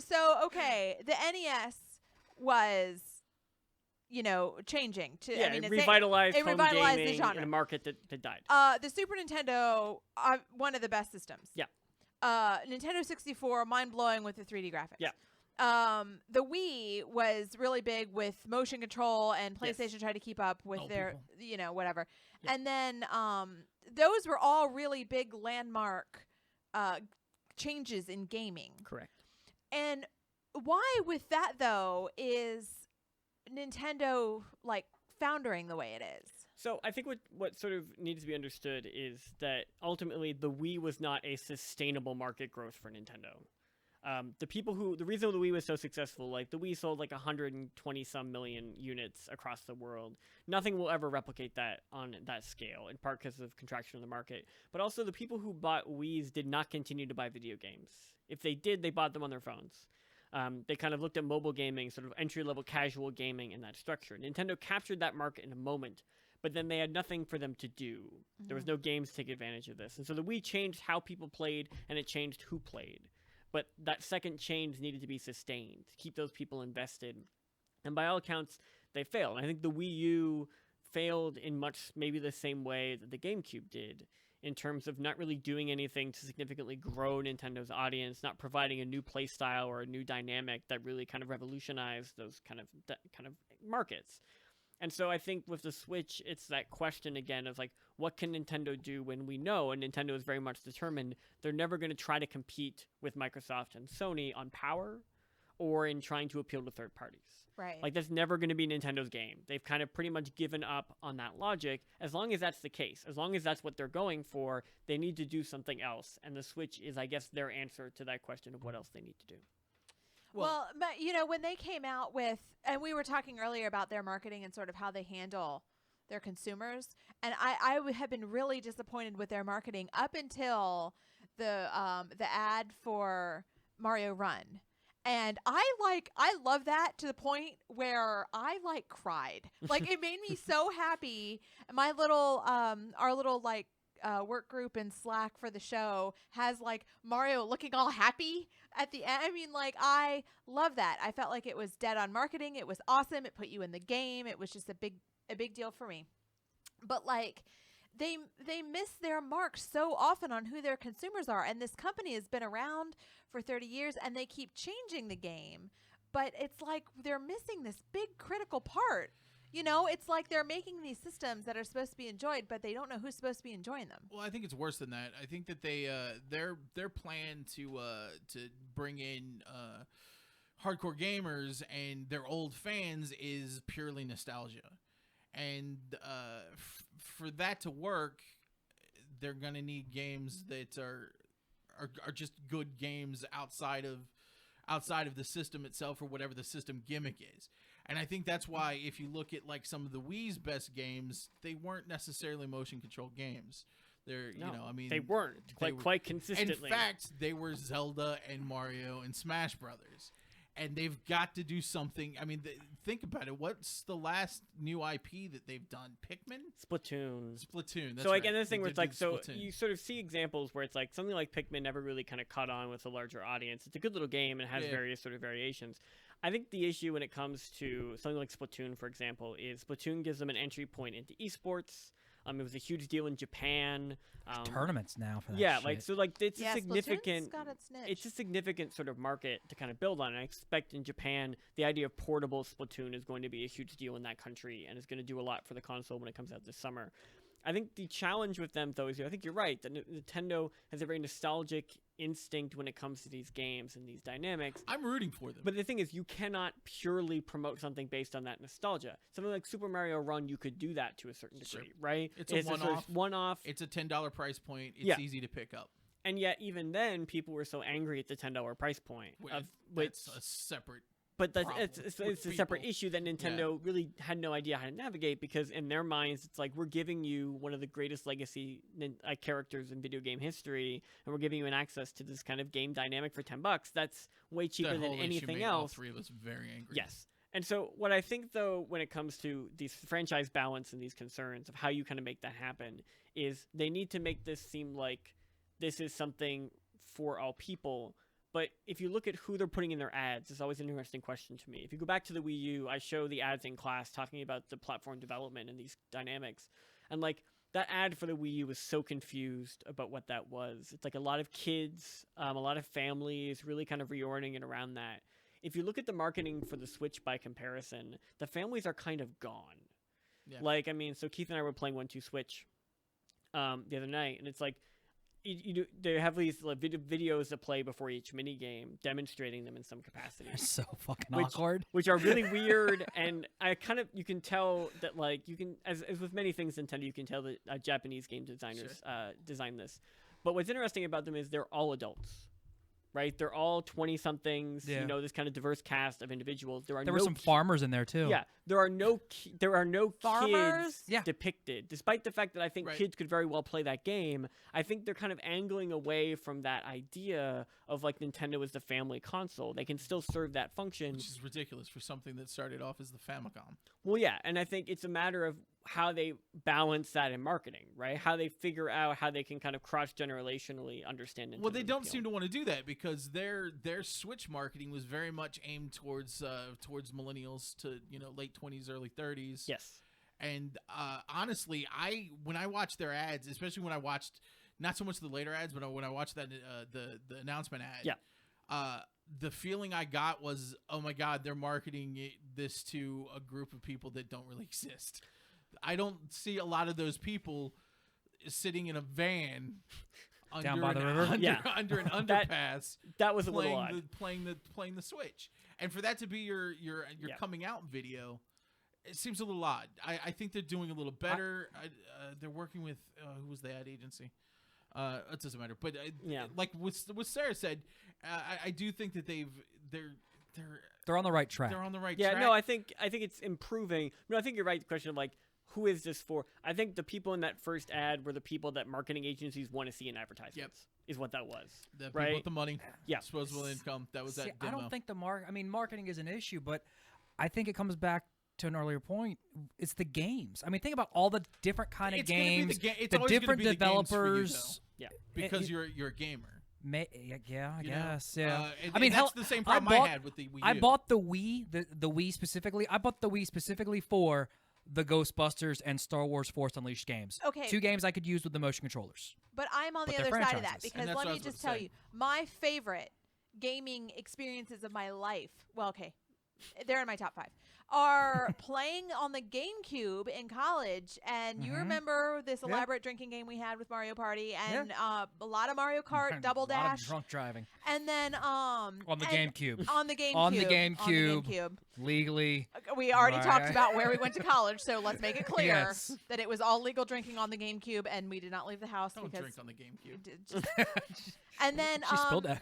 So okay, the NES was, changing to. Yeah, I mean, it revitalized it home revitalized the gaming genre. in a market that died. The Super Nintendo, one of the best systems. Yeah. Nintendo 64, mind blowing with the 3D graphics. Yeah. The Wii was really big with motion control, and Yes. PlayStation tried to keep up with Oh, their, whatever. Yeah. And then those were all really big landmark changes in gaming. Correct. And why with that though is Nintendo like foundering the way it is? So I think what sort of needs to be understood is that ultimately the Wii was not a sustainable market growth for Nintendo. The reason the Wii was so successful, like the Wii sold like 120 some million units across the world. Nothing will ever replicate that on that scale, in part because of contraction of the market. But also the people who bought Wiis did not continue to buy video games. If they did, they bought them on their phones. They kind of looked at mobile gaming, sort of entry-level casual gaming in that structure. Nintendo captured that market in a moment, but then they had nothing for them to do. There was no games to take advantage of this. And so the Wii changed how people played, and it changed who played. But that second change needed to be sustained to keep those people invested. And by all accounts, they failed. And I think the Wii U failed in much maybe the same way that the GameCube did, in terms of not really doing anything to significantly grow Nintendo's audience, not providing a new play style or a new dynamic that really kind of revolutionized those kind of markets. And so I think with the Switch, it's that question again of like, what can Nintendo do when we know, and Nintendo is very much determined, they're never going to try to compete with Microsoft and Sony on power or in trying to appeal to third parties. Right. Like, that's never going to be Nintendo's game. They've kind of pretty much given up on that logic. As long as that's the case, as long as that's what they're going for, they need to do something else. And the Switch is, I guess, their answer to that question of what else they need to do. Well, but when they came out with, and we were talking earlier about their marketing and sort of how they handle their consumers, and I have been really disappointed with their marketing up until the ad for Mario Run. And I love that to the point where I cried. Like, it made me so happy. My little our little work group in Slack for the show has Mario looking all happy at the end. I mean, I love that. I felt like it was dead on marketing. It was awesome. It put you in the game. It was just a big deal for me. But they miss their mark so often on who their consumers are. And this company has been around for 30 years and they keep changing the game. But it's like they're missing this big critical part. It's like they're making these systems that are supposed to be enjoyed, but they don't know who's supposed to be enjoying them. Well, I think it's worse than that. I think that they their plan to bring in hardcore gamers and their old fans is purely nostalgia, and for that to work, they're gonna need games that are just good games outside of the system itself or whatever the system gimmick is. And I think that's why if you look at some of the Wii's best games, they weren't necessarily motion control games. They're they weren't quite consistently. In fact, they were Zelda and Mario and Smash Brothers. And they've got to do something. I mean, think about it. What's the last new IP that they've done? Pikmin? Splatoon. That's so right. again, this thing where it's They did so Splatoon. you sort of see examples where it's something like Pikmin never really kind of caught on with a larger audience. It's a good little game and has various sort of variations. I think the issue when it comes to something like Splatoon, for example, is Splatoon gives them an entry point into esports. It was a huge deal in Japan. Tournaments now for that Yeah, shit. like so, like it's Yeah, a significant. Splatoon's got its niche. It's a significant sort of market to kind of build on. And I expect in Japan, the idea of portable Splatoon is going to be a huge deal in that country, and is going to do a lot for the console when it comes out this summer. I think the challenge with them, though, is I think you're right that Nintendo has a very nostalgic instinct when it comes to these games and these dynamics. I'm rooting for them. But the thing is, you cannot purely promote something based on that nostalgia. Something like Super Mario Run, you could do that to a certain degree, Sure. right? It's a sort of one-off. one-off. It's a $10 price point. It's Yeah. easy to pick up. And yet, even then, people were so angry at the $10 price point. That's a separate. But that's, problem it's with a separate people. issue that Nintendo really had no idea how to navigate, because in their minds, it's like, we're giving you one of the greatest legacy characters in video game history, and we're giving you an access to this kind of game dynamic for $10. That's way cheaper That than whole issue anything made all else. three of us very angry. Yes. And so what I think, though, when it comes to these franchise balance and these concerns of how you kind of make that happen, is they need to make this seem like this is something for all people. But if you look at who they're putting in their ads, it's always an interesting question to me. If you go back to the Wii U, I show the ads in class talking about the platform development and these dynamics. And like that ad for the Wii U was so confused about what that was. It's like a lot of kids, a lot of families really kind of reorienting it around that. If you look at the marketing for the Switch by comparison, the families are kind of gone. Yeah. Like, I mean, so Keith and I were playing 1-2 Switch the other night, and it's like, they have these like, videos that play before each mini game, demonstrating them in some capacity, so fucking Which- awkward. which are really weird. And I kind of, you can tell that, like, you can, as with many things Nintendo, you can tell that Japanese game designers designed this. But what's interesting about them is they're all adults, right? They're all 20-somethings. Yeah. You know, this kind of diverse cast of individuals. There There were some ki- farmers in there too. Yeah, there are no Farmers? kids Yeah. depicted. Despite the fact that I think Right. kids could very well play that game, I think they're kind of angling away from that idea of like Nintendo as the family console. They can still serve that function. Which is ridiculous for something that started off as the Famicom. Well, yeah, and I think it's a matter of how they balance that in marketing, right? How they figure out how they can kind of cross-generationally understand Nintendo's Well, they don't appeal. seem to want to do that because their Switch marketing was very much aimed towards millennials to late 20s, early 30s. Yes. And honestly, when I watched their ads, especially when I watched not so much the later ads, but when I watched that the announcement ad, Yeah. The feeling I got was, oh my God, they're marketing this to a group of people that don't really exist. I don't see a lot of those people sitting in a van Down under by the an, river? under, Yeah. under an That- underpass That was a little odd. playing the Switch, and for that to be your Yeah. coming out video, it seems a little odd. I think they're doing a little better. They're working with who was the ad agency? It doesn't matter. But Yeah. like what Sarah said, I do think that They're on the right track. they're on the right Yeah, track. no, I think it's improving. No, I think you're right. The question of like, who is this for? I think the people in that first ad were the people that marketing agencies want to see in advertisements. Is what that was. the people right? with the money, Yeah. disposable income. That was See, that I demo. don't think marketing is an issue, but I think it comes back to an earlier point. It's the games. I mean, think about all the different kind of It's gonna be the games, it's the always gonna different be the games for you, developers. Yeah. because it- you're a gamer. Yeah, I You know? guess. Yeah. And- I mean, and hell, that's the same I problem I bought- had with the Wii I U. bought the Wii, the Wii specifically. I bought the Wii specifically for the Ghostbusters and Star Wars Force Unleashed games. Okay. Two games I could use with the motion controllers. But I'm on But the they're other side of that franchises. because And that's let what I me was about just to tell say. you, my favorite gaming experiences of my life, well, okay, they're in my top 5, are playing on the GameCube in college. And you Mhm. remember this Yeah. elaborate drinking game we had with Mario Party and a lot of Mario Kart, Double A lot of Dash. drunk driving And then on the GameCube. On the GameCube. On the On the GameCube. GameCube. Legally. We already talked Right. about where we went to college, so let's make it clear Yes. that it was all legal drinking on the GameCube, and we did not leave the house Don't because drink on the GameCube. and then She spilled a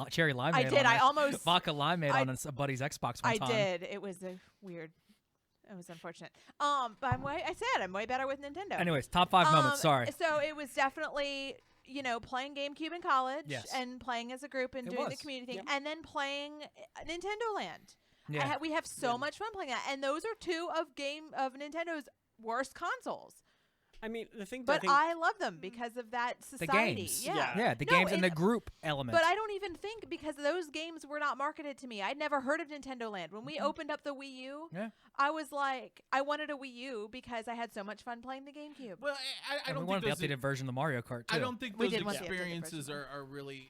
cherry limeade. I did. On I a- almost. vodka limeade I- on a buddy's Xbox one I time. did. It was weird. It was unfortunate. But I'm way better with Nintendo. Anyways, top 5 moments. Sorry. So it was definitely playing GameCube in college Yes. and playing as a group and It doing the was. community thing, Yep. and then playing Nintendo Land. Yeah. We have so much fun playing that, and those are two of Nintendo's worst consoles. I mean, the thing that But I love them because of that The society. games. Yeah. Yeah, the No, games and the group element. But I don't even think because those games were not marketed to me. I'd never heard of Nintendo Land. When we opened up the Wii U, Yeah. I was like, I wanted a Wii U because I had so much fun playing the GameCube. Well, I And we don't wanted think the those updated version of the Mario Kart too. I don't think We those did want the updated experiences version. are really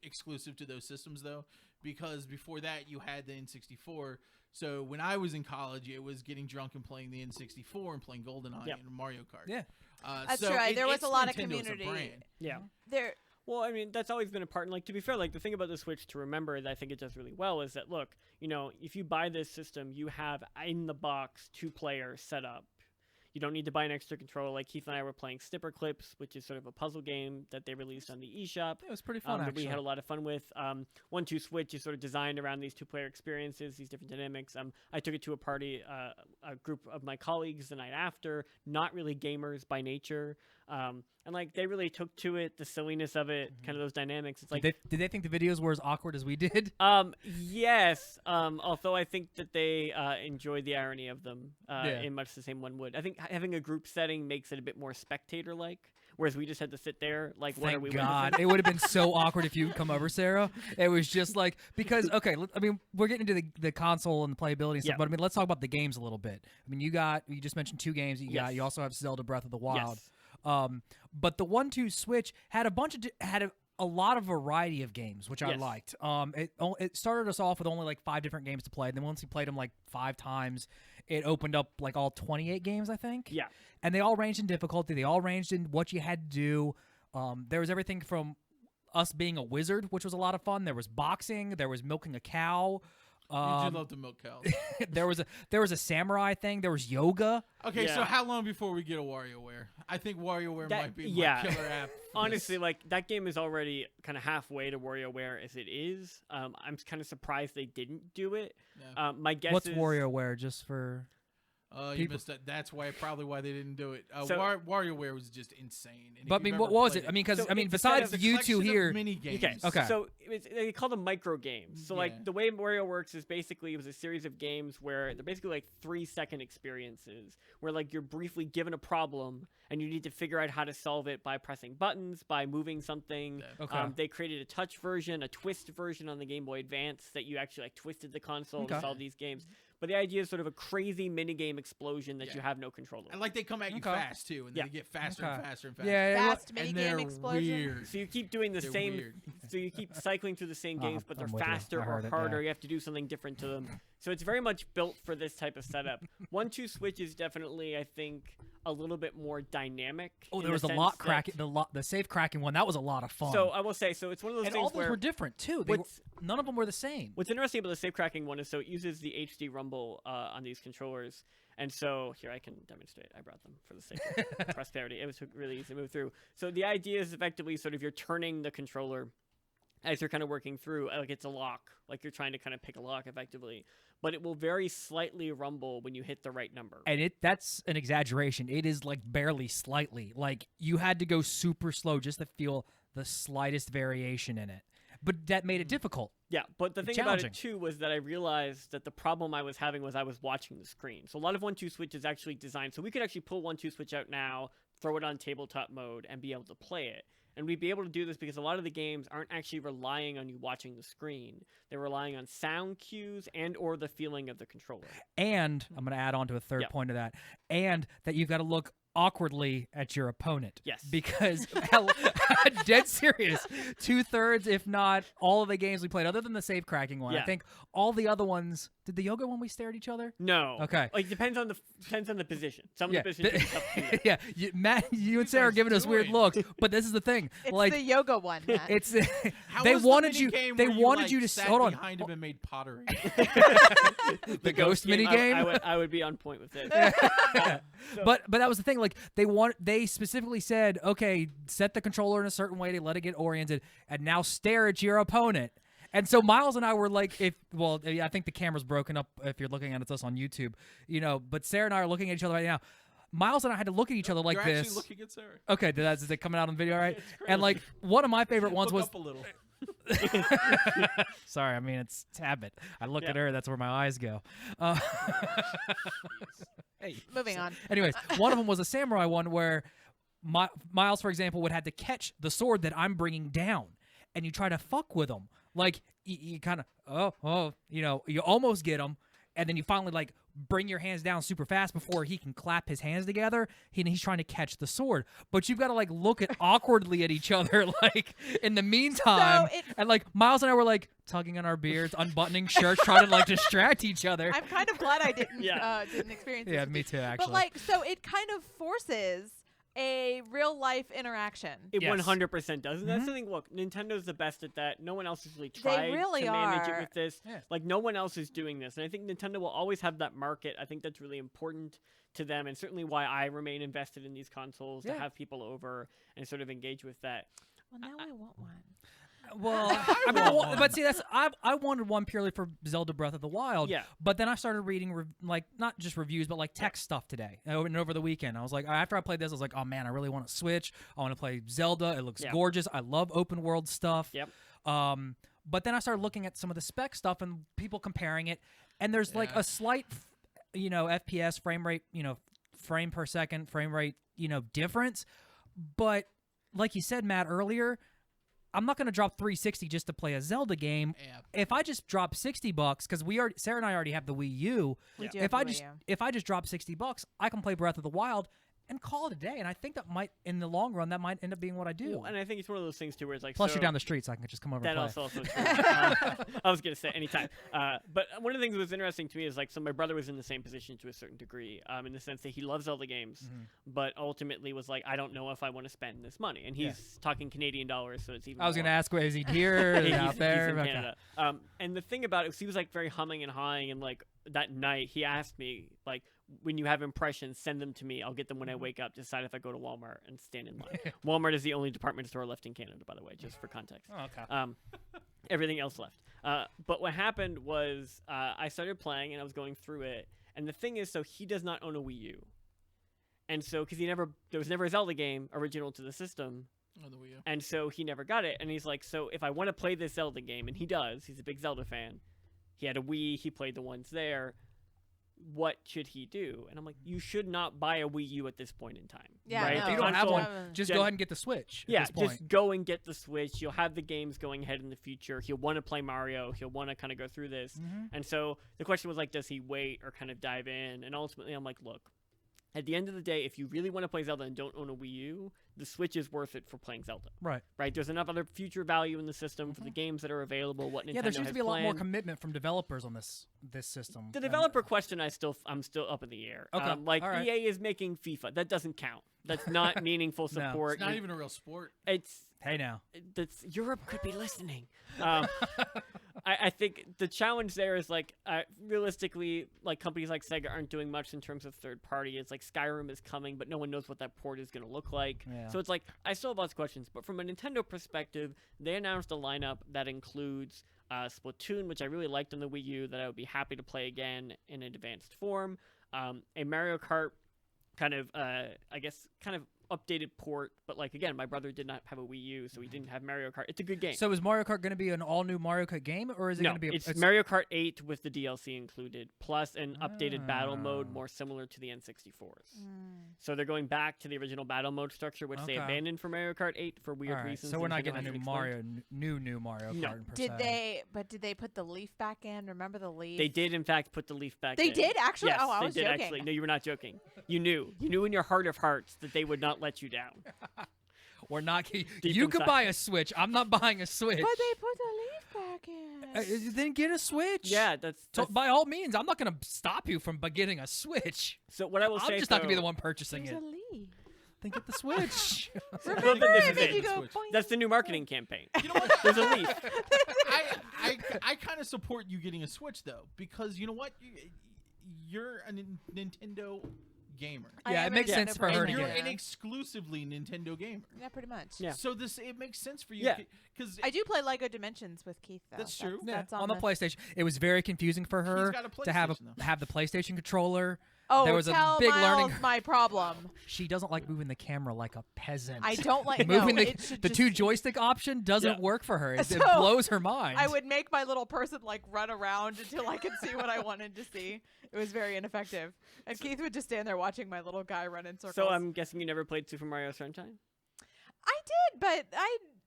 exclusive to those systems, though, because before that you had the N64. So when I was in college, it was getting drunk and playing the N64 and playing GoldenEye Yep. and Mario Kart. Yeah. That's so right. There was it's a lot of Nintendo as a community. brand. yeah. There, Well, I mean, that's always been a part. And, like, to be fair, like, the thing about the Switch to remember that I think it does really well is that, look, you know, if you buy this system, you have in the box 2-player setup. You don't need to buy an extra controller. Like, Keith and I were playing Snipper Clips, which is sort of a puzzle game that they released on the eShop. It was pretty fun, That actually. we had a lot of fun with. 1-2 Switch is sort of designed around these 2-player experiences, these different dynamics. I took it to a party, a group of my colleagues the night after, not really gamers by nature. And like they really took to it, the silliness of it, kind of those dynamics. It's like, did they think the videos were as awkward as we did? yes. Although I think that they enjoyed the irony of them Yeah. in much the same one would. I think having a group setting makes it a bit more spectator-like, whereas we just had to sit there like, what are Thank we? God. It would have been so awkward if you come over, Sarah. It was just like, because, okay, I mean, we're getting into the console and the playability and stuff, Yeah. but I mean, let's talk about the games a little bit. I mean, you just mentioned 2 games that you got. Yes. You also have Zelda Breath of the Wild. Yes. But the 1-2 Switch had a lot of variety of games, which I Yes. liked. It started us off with only like 5 different games to play. And then once you played them like 5 times, it opened up like all 28 games, I think. Yeah. And they all ranged in difficulty. They all ranged in what you had to do. There was everything from us being a wizard, which was a lot of fun. There was boxing. There was milking a cow. You do love the milk cows. there was a samurai thing. There was yoga. Okay, so Yeah. how long before we get a WarioWare? I think WarioWare That- might be yeah. my killer app. for Honestly, this. like that game is already kind of halfway to WarioWare as it is. I'm kind of surprised they didn't do it. Yeah. My guess What's is WarioWare, just for? You people- missed that. That's probably why they didn't do it. So- WarioWare was just insane. And if But I you've mean, ever what was played it? I mean, because So I mean, it's kind besides of a you two collection of here, mini games. Okay. Okay. So they call them micro games. So Yeah. like the way Wario works is basically it was a series of games where they're basically like 3-second experiences where like you're briefly given a problem and you need to figure out how to solve it by pressing buttons, by moving something. Yeah. Okay. They created a touch version, a twist version on the Game Boy Advance that you actually like twisted the console Okay. to solve these games. But the idea is sort of a crazy minigame explosion that Yeah. you have no control over. And like they come at you Okay. fast too, and Yeah. they get faster Okay. and faster and faster. yeah, fast and minigame they're explosion. weird. So you keep doing the They're same. weird. So you keep cycling through the same games, but they're I'm with you. faster I or heard it, harder. yeah. You have to do something different to them. So it's very much built for this type of setup. 1-2 Switch is definitely, I think, a little bit more dynamic. Oh, in there the was a sense lot that- cracking. The safe cracking one, that was a lot of fun. So I will say, so it's one of those and things all those where were different too. They were, what's- none of them were the same. what's interesting about the safe cracking one is so it uses the HD Rumble on these controllers. And so here I can demonstrate. I brought them for the sake of prosperity. It was really easy to move through. So the idea is effectively sort of you're turning the controller as you're kind of working through, like it's a lock, like you're trying to kind of pick a lock effectively, but it will very slightly rumble when you hit the right number. And that's an exaggeration. It is like barely slightly. Like you had to go super slow just to feel the slightest variation in it. But that made it difficult. Yeah, but the thing about Challenging. it too was that I realized that the problem I was having was I was watching the screen. So a lot of 1-2 Switch is actually designed so we could actually pull 1-2 Switch out now, throw it on tabletop mode, and be able to play it. And we'd be able to do this because a lot of the games aren't actually relying on you watching the screen. They're relying on sound cues and or the feeling of the controller. And I'm going to add on to a third Yep. point of that. And that you've got to look awkwardly at your opponent. Yes. Because, dead serious, 2/3, if not all of the games we played, other than the safe cracking one, I Yeah. think all the other ones, did the yoga one we stare at each other? No. Okay. Like depends on the position. Some Yeah. of the positions are tough to do. Yeah. Matt, you and Sarah are guys giving us weird doing? looks, but this is the thing. It's like, the yoga one, Matt. it's How they was the wanted you. minigame They where you, wanted like, you to sat hold on. behind him and made pottery. The ghost mini game. I would be on point with this. But that was the thing. Like they specifically said, okay, set the controller in a certain way to let it get oriented, and now stare at your opponent. And so Miles and I were like, I think the camera's broken up if you're looking at us on YouTube, But Sarah and I are looking at each other right now. Miles and I had to look at each other like You're this. actually looking at Sarah. Okay, is it coming out on video, right? And like one of my favorite ones Look was. up a little. Sorry, I mean it's habit. I look Yeah. at her, that's where my eyes go. Moving on. Anyways, one of them was a samurai one where Miles, for example, would have to catch the sword that I'm bringing down, and you try to fuck with him. Like, you kind of, you almost get him, and then you finally, like, bring your hands down super fast before he can clap his hands together. He's trying to catch the sword. But you've got to, like, look awkwardly at each other, like, in the meantime. And, like, Miles and I were, like, tugging on our beards, unbuttoning shirts, trying to, like, distract each other. I'm kind of glad I didn't Yeah. didn't experience this. Yeah, with me you. too, actually. But, like, so it kind of forces a real life interaction. It Yes. 100% does. And that's the thing. Look, Nintendo's the best at that. No one else has really They tried really to manage are. it with this. Yeah. Like, no one else is doing this. And I think Nintendo will always have that market. I think that's really important to them, and certainly why I remain invested in these consoles, to Yeah. have people over and sort of engage with that. Well, now I want one. Well, I mean, but see, I wanted one purely for Zelda Breath of the Wild. Yeah. But then I started reading like not just reviews, but like tech stuff today and over the weekend. I was like, after I played this, I was like, oh man, I really want to Switch. I want to play Zelda. It looks Yeah. gorgeous. I love open world stuff. Yep. But then I started looking at some of the spec stuff and people comparing it, and there's like Yeah. a slight, FPS frame rate, frame per second frame rate, difference. But like you said, Matt, earlier, I'm not going to drop $360 just to play a Zelda game. Yeah. If I just drop $60, because Sarah and I already have the Wii U. We do If have I the just Wii U. if I just drop $60, I can play Breath of the Wild and call it a day. And I think that might, in the long run, that might end up being what I do. Well, and I think it's one of those things too, where it's like, Plus, so you're down the street, so I can just come over that and play. also true. I was gonna say anytime. But one of the things that was interesting to me is like, so my brother was in the same position to a certain degree, in the sense that he loves Zelda games, but ultimately was like, I don't know if I want to spend this money, and he's talking Canadian dollars, so it's even. I was going to more. ask, is he here or He's- out there? He's in Okay. Canada. And the thing about it was he was like very humming and hawing, and like that night he asked me like, when you have impressions, send them to me. I'll get them when I wake up. Decide if I go to Walmart and stand in line. Walmart is the only department store left in Canada, by the way, just for context. Oh, okay. Everything else left. But what happened was I started playing and I was going through it. And the thing is, so he does not own a Wii U. And so, because there was never a Zelda game original to the system. On the Wii U. And so he never got it. And he's like, so if I want to play this Zelda game, and he does, he's a big Zelda fan. He had a Wii, he played the ones there. What should he do? And I'm like, you should not buy a Wii U at this point in time. Yeah, right? no. If you don't have Console- one, just go ahead and get the Switch. At yeah, this point. just go and get the Switch. You'll have the games going ahead in the future. He'll want to play Mario. He'll want to kind of go through this. And so the question was like, does he wait or kind of dive in? And ultimately, I'm like, look, at the end of the day, if you really want to play Zelda and don't own a Wii U, the Switch is worth it for playing Zelda. Right. Right? There's enough other future value in the system for the games that are available. What Nintendo Yeah, there seems has to be a lot more planned. commitment from developers on this system. The And- developer question, I'm still up in the air. Okay, Like all right. EA is making FIFA. That doesn't count. That's not meaningful No. support. It's not even a real sport. It's Hey now. that's Europe could be listening. I think the challenge there is like realistically, like companies like Sega aren't doing much in terms of third party. It's like Skyrim is coming, but no one knows what that port is going to look like. Yeah. So it's like I still have lots of questions. But from a Nintendo perspective, they announced a lineup that includes Splatoon, which I really liked on the Wii U, that I would be happy to play again in an advanced form. A Mario Kart kind of updated port, but like again, my brother did not have a Wii U, so he didn't have Mario Kart. It's a good game. So is Mario Kart going to be an all-new Mario Kart game, or is it No, going to be? it's Mario Kart 8 with the DLC included, plus an updated battle mode Ah. more similar to the N64's. So they're going back to the original battle mode structure, which they Okay. abandoned for Mario Kart 8 for weird All right, reasons. so we're not Nintendo getting a hasn't new explained. Mario, new Mario No. Kart per Did se. did they put the leaf back in? Remember the leaf? They did, in fact, put the leaf back They in. did actually. Yes, Oh, I they was did joking. actually. No, you were not joking. You knew in your heart of hearts that they would not let you down. We're not. You Deep could inside. buy a Switch. I'm not buying a Switch. But they put the leaf back in. Then get a Switch. Yeah, that's So by all means, I'm not going to stop you from getting a Switch. so. What I will I'm say, just not going to be though- the one purchasing There's it. a leaf. Then get the Switch. Remember, this and is then it. you go. Switch. boing. That's the new marketing campaign. You know what? There's a leaf. I kind of support you getting a Switch though, because you know what? You're a Nintendo gamer. I Yeah, am it makes a sense Nintendo for her And to you're get an it. exclusively Nintendo gamer. Yeah, pretty much. Yeah. So it makes sense for you. Yeah. Because I do play Lego Dimensions with Keith though. That's true. Yeah, That's on the PlayStation. It was very confusing for her got a to have PlayStation, though. have the PlayStation controller Oh, there was a tell big Miles learning. my problem. She doesn't like moving the camera like a peasant. I don't like moving no, the it should the just, two joystick option doesn't Yeah. work for her. It So, blows her mind. I would make my little person like run around until I could see what I wanted to see. It was very ineffective. And Keith would just stand there watching my little guy run in circles. So I'm guessing you never played Super Mario Sunshine? I did, but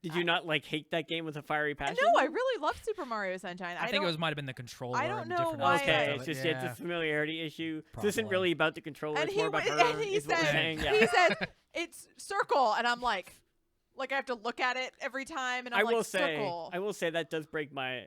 Did you not like hate that game with a fiery passion? no, I really loved Super Mario Sunshine. I think don't, it was might have been the controller. I don't and know different why aspects Okay, of it's it. just yeah. it's a familiarity issue. So this isn't Probably. really about the controller. And It's he more about w- her. and he is what we're said saying. Yeah. he said it's circle, and I'm like I have to look at it every time, and I'm I will like say, circle. I will say that does break my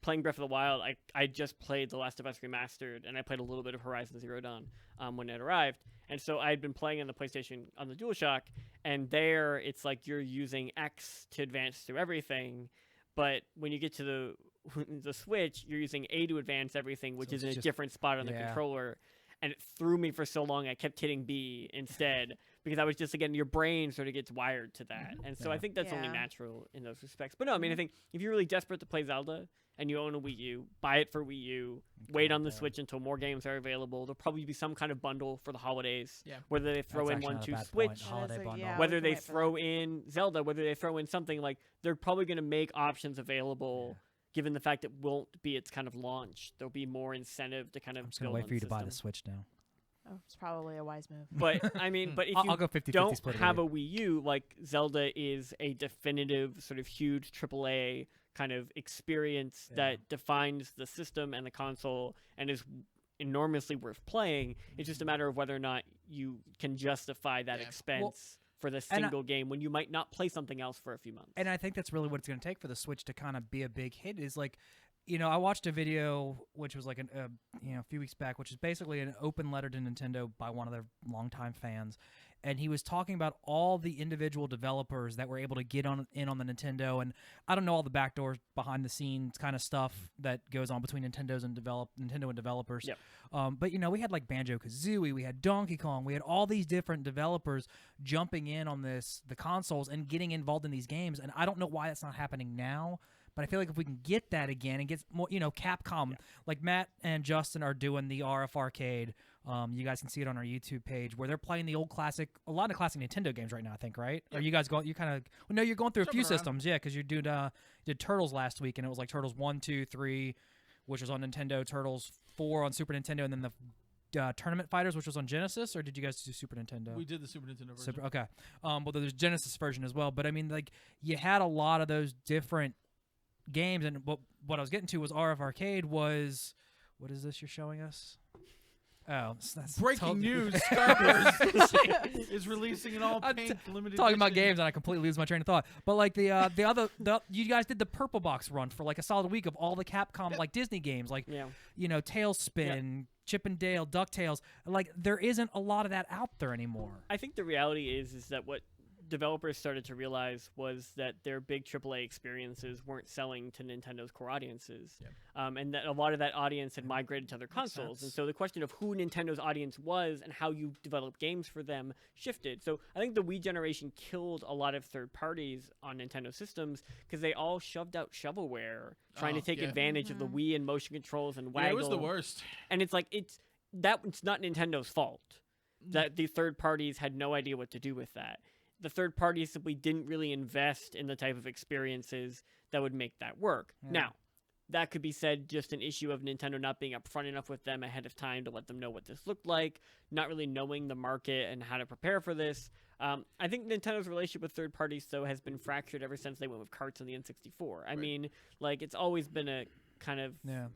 playing Breath of the Wild. I just played The Last of Us Remastered, and I played a little bit of Horizon Zero Dawn when it arrived. And so I had been playing on the PlayStation on the DualShock, and there it's like you're using X to advance through everything, but when you get to the Switch, you're using A to advance everything, which So is it's in a just- different spot on the yeah. controller. And it threw me for so long. I kept hitting B instead because I was just, again, your brain sort of gets wired to that. And so I Yeah. think that's only Yeah. natural in those respects. But no, I mean, I think if you're really desperate to play Zelda and you own a Wii U, buy it for Wii U, wait on the Switch until more games are available. There'll probably be some kind of bundle for the holidays. Yeah. Whether they throw That's in actually one, not a two bad Switch, point. Holiday That's a- bundle. yeah. whether we they can wait for that. throw in Zelda, whether they throw in something like they're probably going to make options available. Given the fact it won't be its kind of launch, there'll be more incentive to kind of I'm just gonna build wait on for you to buy the system. Switch now. Oh, it's probably a wise move. But I mean, but if I'll you go 50-50 don't split it have with a Wii U, like Zelda is a definitive sort of huge AAA kind of experience Yeah. that defines the system and the console and is enormously worth playing. It's just a matter of whether or not you can justify that Yeah. expense for the and I- single game when you might not play something else for a few months. And I think that's really what it's going to take for the Switch to kind of be a big hit. Is like, I watched a video which was like a few weeks back, which is basically an open letter to Nintendo by one of their longtime fans, and he was talking about all the individual developers that were able to get in on the Nintendo. And I don't know all the backdoors behind the scenes kind of stuff that goes on between Nintendo and developers. Yep. But we had like Banjo-Kazooie, we had Donkey Kong, we had all these different developers jumping in on the consoles and getting involved in these games. And I don't know why that's not happening now. But I feel like if we can get that again and get more, Capcom, like Matt and Justin are doing the RF Arcade. You guys can see it on our YouTube page where they're playing the old classic, a lot of classic Nintendo games right now, I think, right? Or you guys you're going through a few Jumping around. systems, yeah, because you did Turtles last week, and it was like Turtles 1, 2, 3, which was on Nintendo, Turtles 4 on Super Nintendo, and then the Tournament Fighters, which was on Genesis, or did you guys do Super Nintendo? We did the Super Nintendo version. Okay. Well, there's Genesis version as well, but I mean, like, you had a lot of those different games, and what I was getting to was RF Arcade was, what is this you're showing us? Oh, that's Breaking news: Star Wars is releasing an all I'm pink limited. talking about edition. games, and I completely lose my train of thought. But like you guys did the Purple Box run for like a solid week of all the Capcom like Disney games, like Yeah. Tailspin, Chip and Dale, DuckTales. Like there isn't a lot of that out there anymore. I think the reality is that what developers started to realize was that their big AAA experiences weren't selling to Nintendo's core audiences, and that a lot of that audience had migrated to other consoles. And so the question of who Nintendo's audience was and how you develop games for them shifted. So I think the Wii generation killed a lot of third parties on Nintendo systems because they all shoved out shovelware trying to take advantage of the Wii and motion controls and waggle. Yeah, it was the worst. And it's like it's not Nintendo's fault that the third parties had no idea what to do with that. The third parties simply didn't really invest in the type of experiences that would make that work. Yeah. Now, that could be said just an issue of Nintendo not being upfront enough with them ahead of time to let them know what this looked like, not really knowing the market and how to prepare for this. I think Nintendo's relationship with third parties, though, has been fractured ever since they went with carts on the N64. I mean, like, it's always been a kind of... Yeah.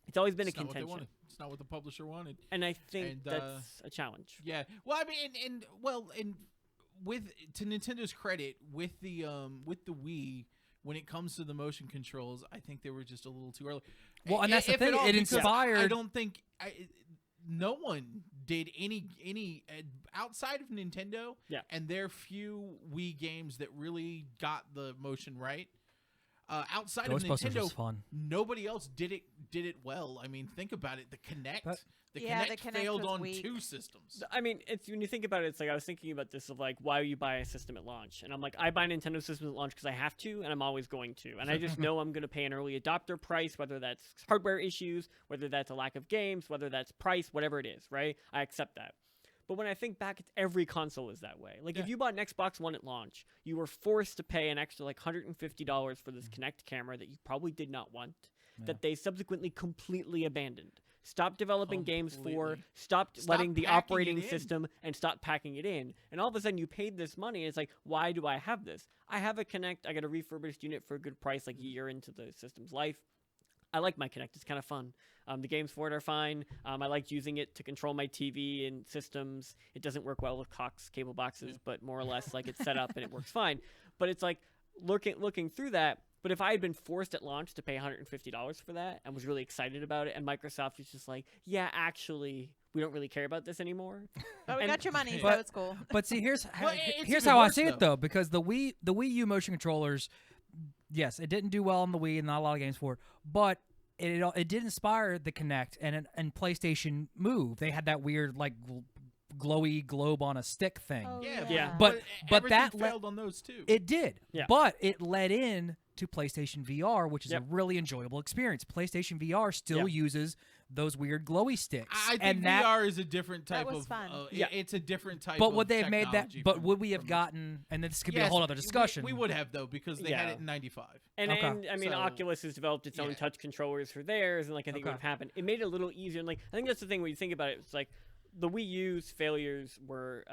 It's always been It's a not what they contention. wanted. It's not what the publisher wanted. And I think And, that's a challenge. Yeah. Well, I mean, and to Nintendo's credit, with the Wii, when it comes to the motion controls, I think they were just a little too early. Well, and that's the If at thing, all, it because inspired- I don't think no one did any outside of Nintendo. Yeah. And their few Wii games that really got the motion right. outside of Ghostbusters Nintendo, was fun. nobody else did it well. I mean, think about it. The Kinect, But- the Yeah, Kinect the Kinect failed was on weak. 2 systems. I mean, it's when you think about it, it's like I was thinking about this of like why you buy a system at launch, and I'm like I buy Nintendo systems at launch because I have to, and I'm always going to, and I just know I'm going to pay an early adopter price, whether that's hardware issues, whether that's a lack of games, whether that's price, whatever it is, right? I accept that. But when I think back, it's every console is that way. Like if you bought an Xbox One at launch, you were forced to pay an extra like $150 for this Kinect camera that you probably did not want, that they subsequently completely abandoned. Stopped developing games for, Completely. stopped letting the packing it operating in. system and stopped packing it in. And all of a sudden you paid this money and it's like, why do I have this? I have a Kinect, I got a refurbished unit for a good price like a year into the system's life. I like my Kinect. It's kind of fun. The games for it are fine. I like using it to control my TV and systems. It doesn't work well with Cox cable boxes, but more or less like it's set up and it works fine. But it's like looking through that. But if I had been forced at launch to pay $150 for that and was really excited about it, and Microsoft was just like, yeah, actually, we don't really care about this anymore. But we And- got your money, so But- it's cool. But see, here's Well, it's here's even how I worse, see it though. though, because the Wii U motion controllers, yes, it didn't do well on the Wii, and not a lot of games for it, but it did inspire the Kinect and PlayStation Move. They had that weird like glowy globe on a stick thing. Oh, Yeah, Yeah. But everything that failed on those too. It did. Yeah. But it led in to PlayStation VR, which is Yep. a really enjoyable experience. PlayStation VR still Yeah. uses those weird glowy sticks. I think and that, VR is a different type was of. fun. Yeah. It's a different type. but of would they have made that? technology But from- would we have from- gotten? And this could be a Yes, whole other discussion. We would have though because they had Yeah. it in '95. And, Okay. and I mean, So, Oculus has developed its own yeah. touch controllers for theirs, and like I think it would have Okay. happened. It made it a little easier. And like I think that's the thing when you think about it. It's like the Wii U's failures were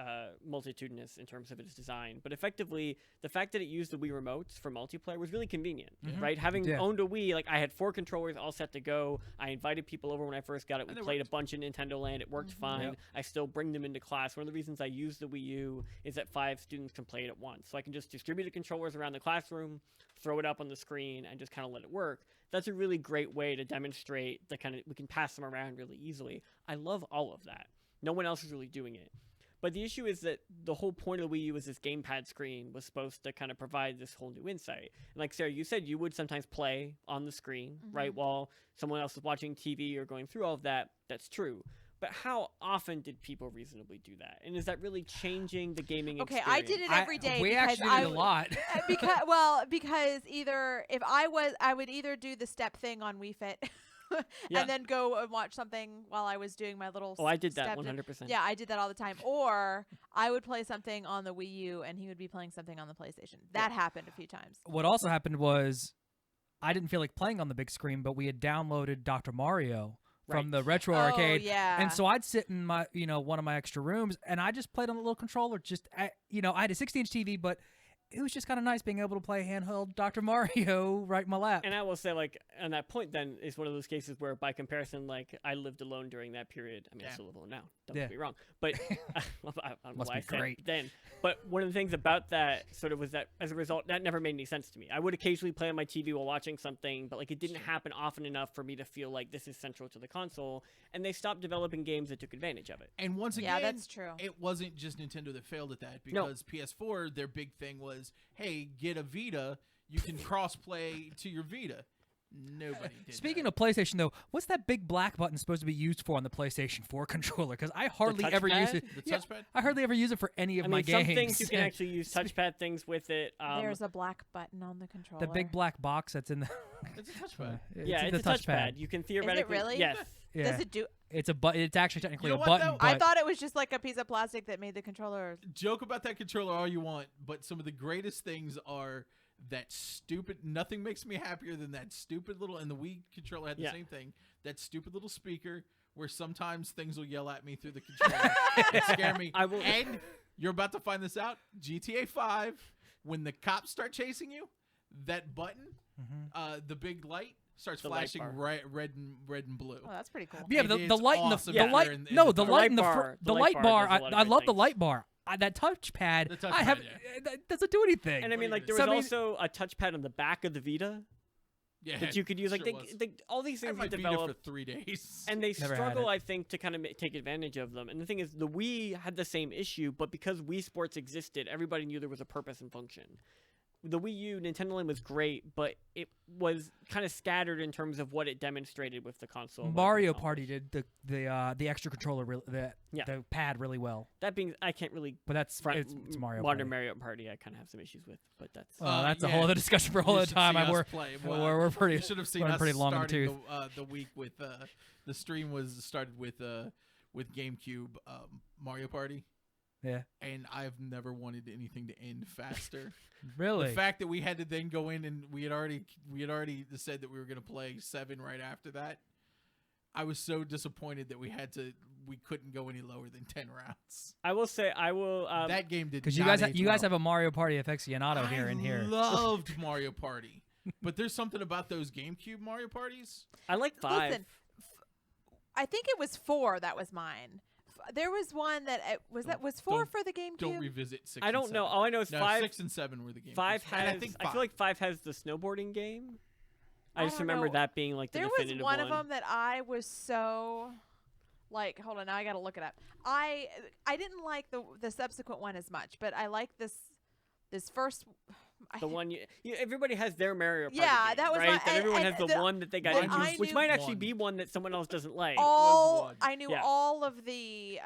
multitudinous in terms of its design, but effectively the fact that it used the Wii remotes for multiplayer was really convenient, right? Having Yeah. owned a Wii, like I had 4 controllers all set to go. I invited people over when I first got it. We And it played worked. a bunch of Nintendo Land. It worked fine. Yep. I still bring them into class. One of the reasons I use the Wii U is that 5 students can play it at once, so I can just distribute the controllers around the classroom, throw it up on the screen, and just kind of let it work. That's a really great way to demonstrate the kind of we can pass them around really easily. I love all of that. No one else is really doing it. But the issue is that the whole point of the Wii U was this gamepad screen was supposed to kind of provide this whole new insight. And like Sarah, you said you would sometimes play on the screen, right, while someone else is watching TV or going through all of that. That's true. But how often did people reasonably do that? And is that really changing the gaming Okay, experience? I did it every day. We because actually I did a w- lot. because either if I would either do the step thing on Wii Fit Yeah. and then go and watch something while I was doing my little Oh, I did that steps. 100%. Yeah, I did that all the time. Or I would play something on the Wii U and he would be playing something on the PlayStation. That happened a few times. What also happened was I didn't feel like playing on the big screen, but we had downloaded Dr. Mario from the retro Oh, arcade. yeah. And so I'd sit in my, one of my extra rooms and I just played on the little controller. I had a 16-inch TV, but it was just kind of nice being able to play handheld Dr. Mario right in my lap. And I will say, like, on that point, then, is one of those cases where, by comparison, like, I lived alone during that period. I mean, I Yeah. still live alone now. Don't Yeah. get me wrong. But I don't know Must why be I said great. then. But one of the things about that sort of was that, as a result, that never made any sense to me. I would occasionally play on my TV while watching something, but, like, it didn't happen often enough for me to feel like this is central to the console. And they stopped developing games that took advantage of it. And once Yeah, again, that's true. it wasn't just Nintendo that failed at that No. because PS4, their big thing was, hey, get a Vita, you can cross-play to your Vita. Nobody did Speaking that. of PlayStation, though, what's that big black button supposed to be used for on the PlayStation 4 controller? Because I hardly ever use touchpad? it. The Yeah, touchpad? I hardly ever use it for any of I my mean, games. some things you can actually use touchpad things with it. There's a black button on the controller. the big black box that's in the. It's a touchpad. yeah, it's the a touchpad. You can theoretically. really? Yes. Yeah. Does it do? It's It's actually technically You know a what, button. though? But I thought it was just like a piece of plastic that made the controller. Joke about that controller all you want, but some of the greatest things are that stupid. Nothing makes me happier than that stupid little. And the Wii controller had the Yeah. same thing. That stupid little speaker where sometimes things will yell at me through the controller and scare me. I will- And you're about to find this out. GTA 5, when the cops start chasing you, that button, the big light starts The light flashing bar. red and blue. Oh, that's pretty cool. yeah, but It the is light in the awesome the if light. you're in No, the the dark. light in The the light light bar bar. does a lot of I great love the things. light bar. That touchpad. The I have. touchpad, That doesn't do anything. And I mean, What are like, you there gonna was say? also a touchpad on the back of the Vita Yeah, that you could use. Like, sure was. all these I had things my were Vita developed. for 3 days. And they Never had struggle, it. I think, to kind of take advantage of them. And the thing is, the Wii had the same issue, but because Wii Sports existed, everybody knew there was a purpose and function. the Wii U, Nintendo Land was great, but it was kind of scattered in terms of what it demonstrated with the console. and what it could Mario accomplish. Party did the extra controller, the pad really well. That being, I can't really. But that's Front, it's Mario modern Party. Mario Party, I kind of have some issues with, but that's. That's a yeah. whole other discussion for a whole You other should time. see us We're play. we're pretty. You should have seen running us pretty long in the starting tooth. the week with the stream was started with GameCube Mario Party, Yeah, and I've never wanted anything to end faster. really. The fact that we had to then go in and we had already said that we were going to play 7 right after that. I was so disappointed that we couldn't go any lower than 10 rounds. I will say, I will. That game did Because not you guys age have a Mario Party aficionado here and here. I loved Mario Party, but there's something about those GameCube Mario Parties. I like 5. Listen, I think it was 4 that was mine. There was one that was 4 don't- for the GameCube. Don't revisit 6. I don't and know. 7. All I know is No, 5. 6 and 7 were the games. 5 And has. I think I feel like 5 has the snowboarding game. I just don't remember know. that being like the There was definitive one of them that I was so like. Hold on, now I got to look it up. I didn't like the subsequent one as much, but I like this first. The one everybody has their Mario Party Yeah, game, that was right? my- That everyone and has the the- one that they got that into, I which knew- might actually One. be one that someone else doesn't like. all one. I knew Yeah. all of the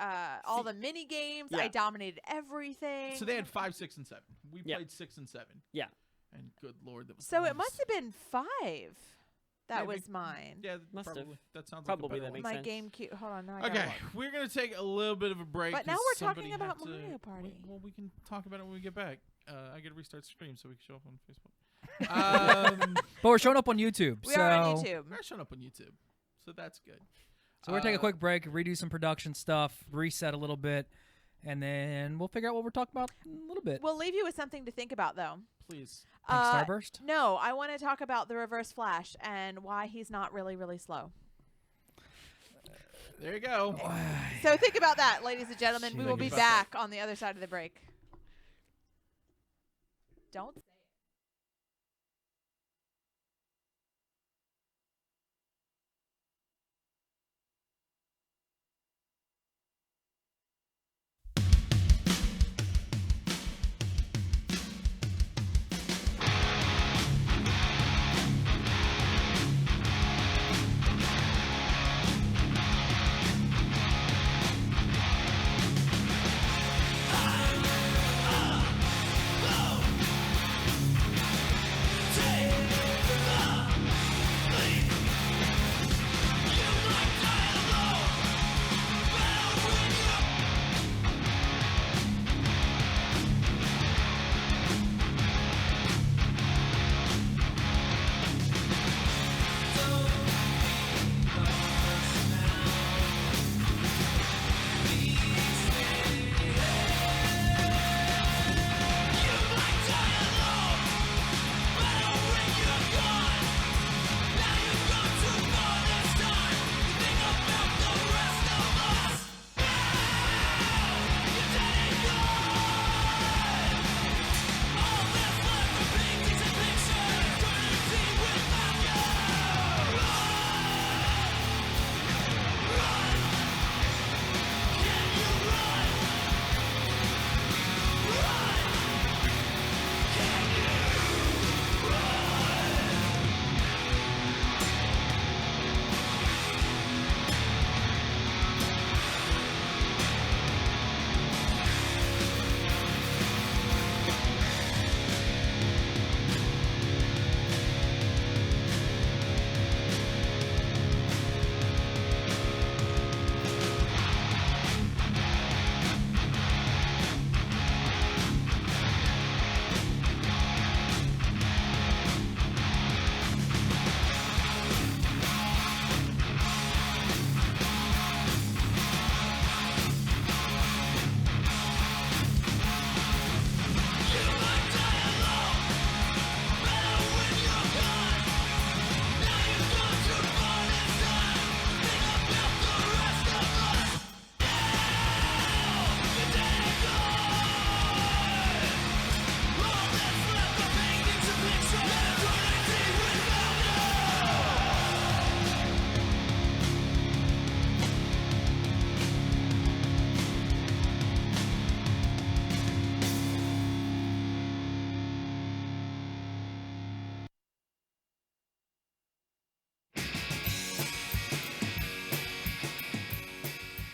mini games. Yeah. I dominated everything. So they had 5, 6, and 7. We Yeah. played 6 and 7. Yeah. And good lord, that was. So it close. must have been 5. That Yeah, was mine. Yeah, Must have. probably. That sounds Probably, like a that better makes My sense. GameCube. Hold on, now I gotta Okay, look. we're gonna take a little bit of a break. But now 'cause we're talking somebody about had to- Mario Party. Well, we can talk about it when we get back. I gotta restart the stream so we can show up on Facebook. But we're showing up on YouTube. We so are on YouTube. We're showing up on YouTube, so that's good. So we're gonna take a quick break, redo some production stuff, reset a little bit, and then we'll figure out what we're talking about in a little bit. We'll leave you with something to think about, though. Please. Pink Starburst? No, I want to talk about the Reverse Flash and why he's not really, really slow. There you go. So think about that, ladies and gentlemen. We Think will be about back on the other side of the break. Don't say it.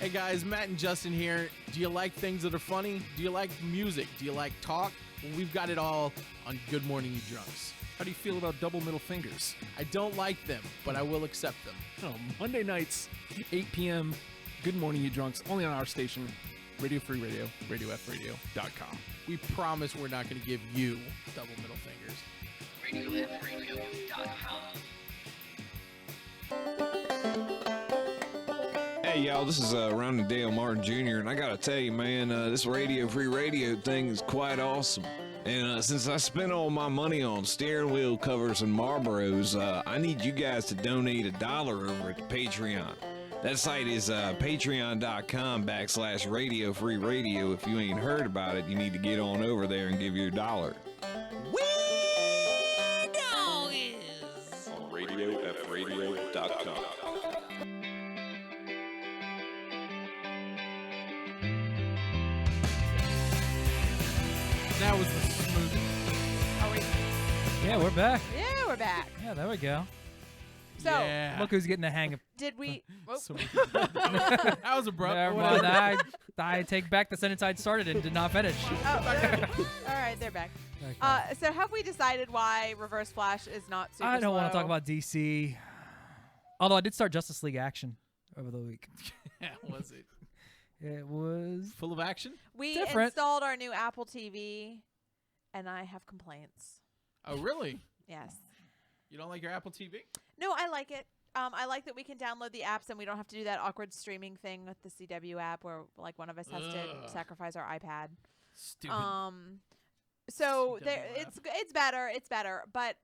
Hey guys, Matt and Justin here. Do you like things that are funny? Do you like music? Do you like talk? Well, we've got it all on Good Morning You Drunks. How do you feel about double middle fingers? I don't like them, but I will accept them. Oh, Monday nights, 8 p.m. Good Morning You Drunks, only on our station, Radio Free Radio, RadioFradio.com. We promise we're not going to give you double middle fingers. Hey y'all, this is Ron and Dale Martin Jr. and I gotta tell you, man, this Radio Free Radio thing is quite awesome. And since I spent all my money on steering wheel covers and Marlboros, I need you guys to donate $1 over at Patreon. That site is patreon.com/Radio Free Radio. If you ain't heard about it, you need to get on over there and give your $1. Dog is. On RadioFradio.com. That was the smoothest. Are we? Yeah, we're back. Yeah, we're back. Yeah, there we go. So, Yeah. Look who's getting the hang of. did we? Oh. So- that was abrupt. Never but mind. whatever. I take back the sentence I'd started and did not finish. All right, they're back. So have we decided why Reverse Flash is not super I don't want to slow? talk about DC. Although I did start Justice League Action over the week. Yeah, was it It was full of action? We different. installed our new Apple TV, and I have complaints. Oh, really? Yes. You don't like your Apple TV? No, I like it. I like that we can download the apps and we don't have to do that awkward streaming thing with the CW app where like one of us has to Ugh. sacrifice our iPad. Stupid. So CW there, app. it's better, but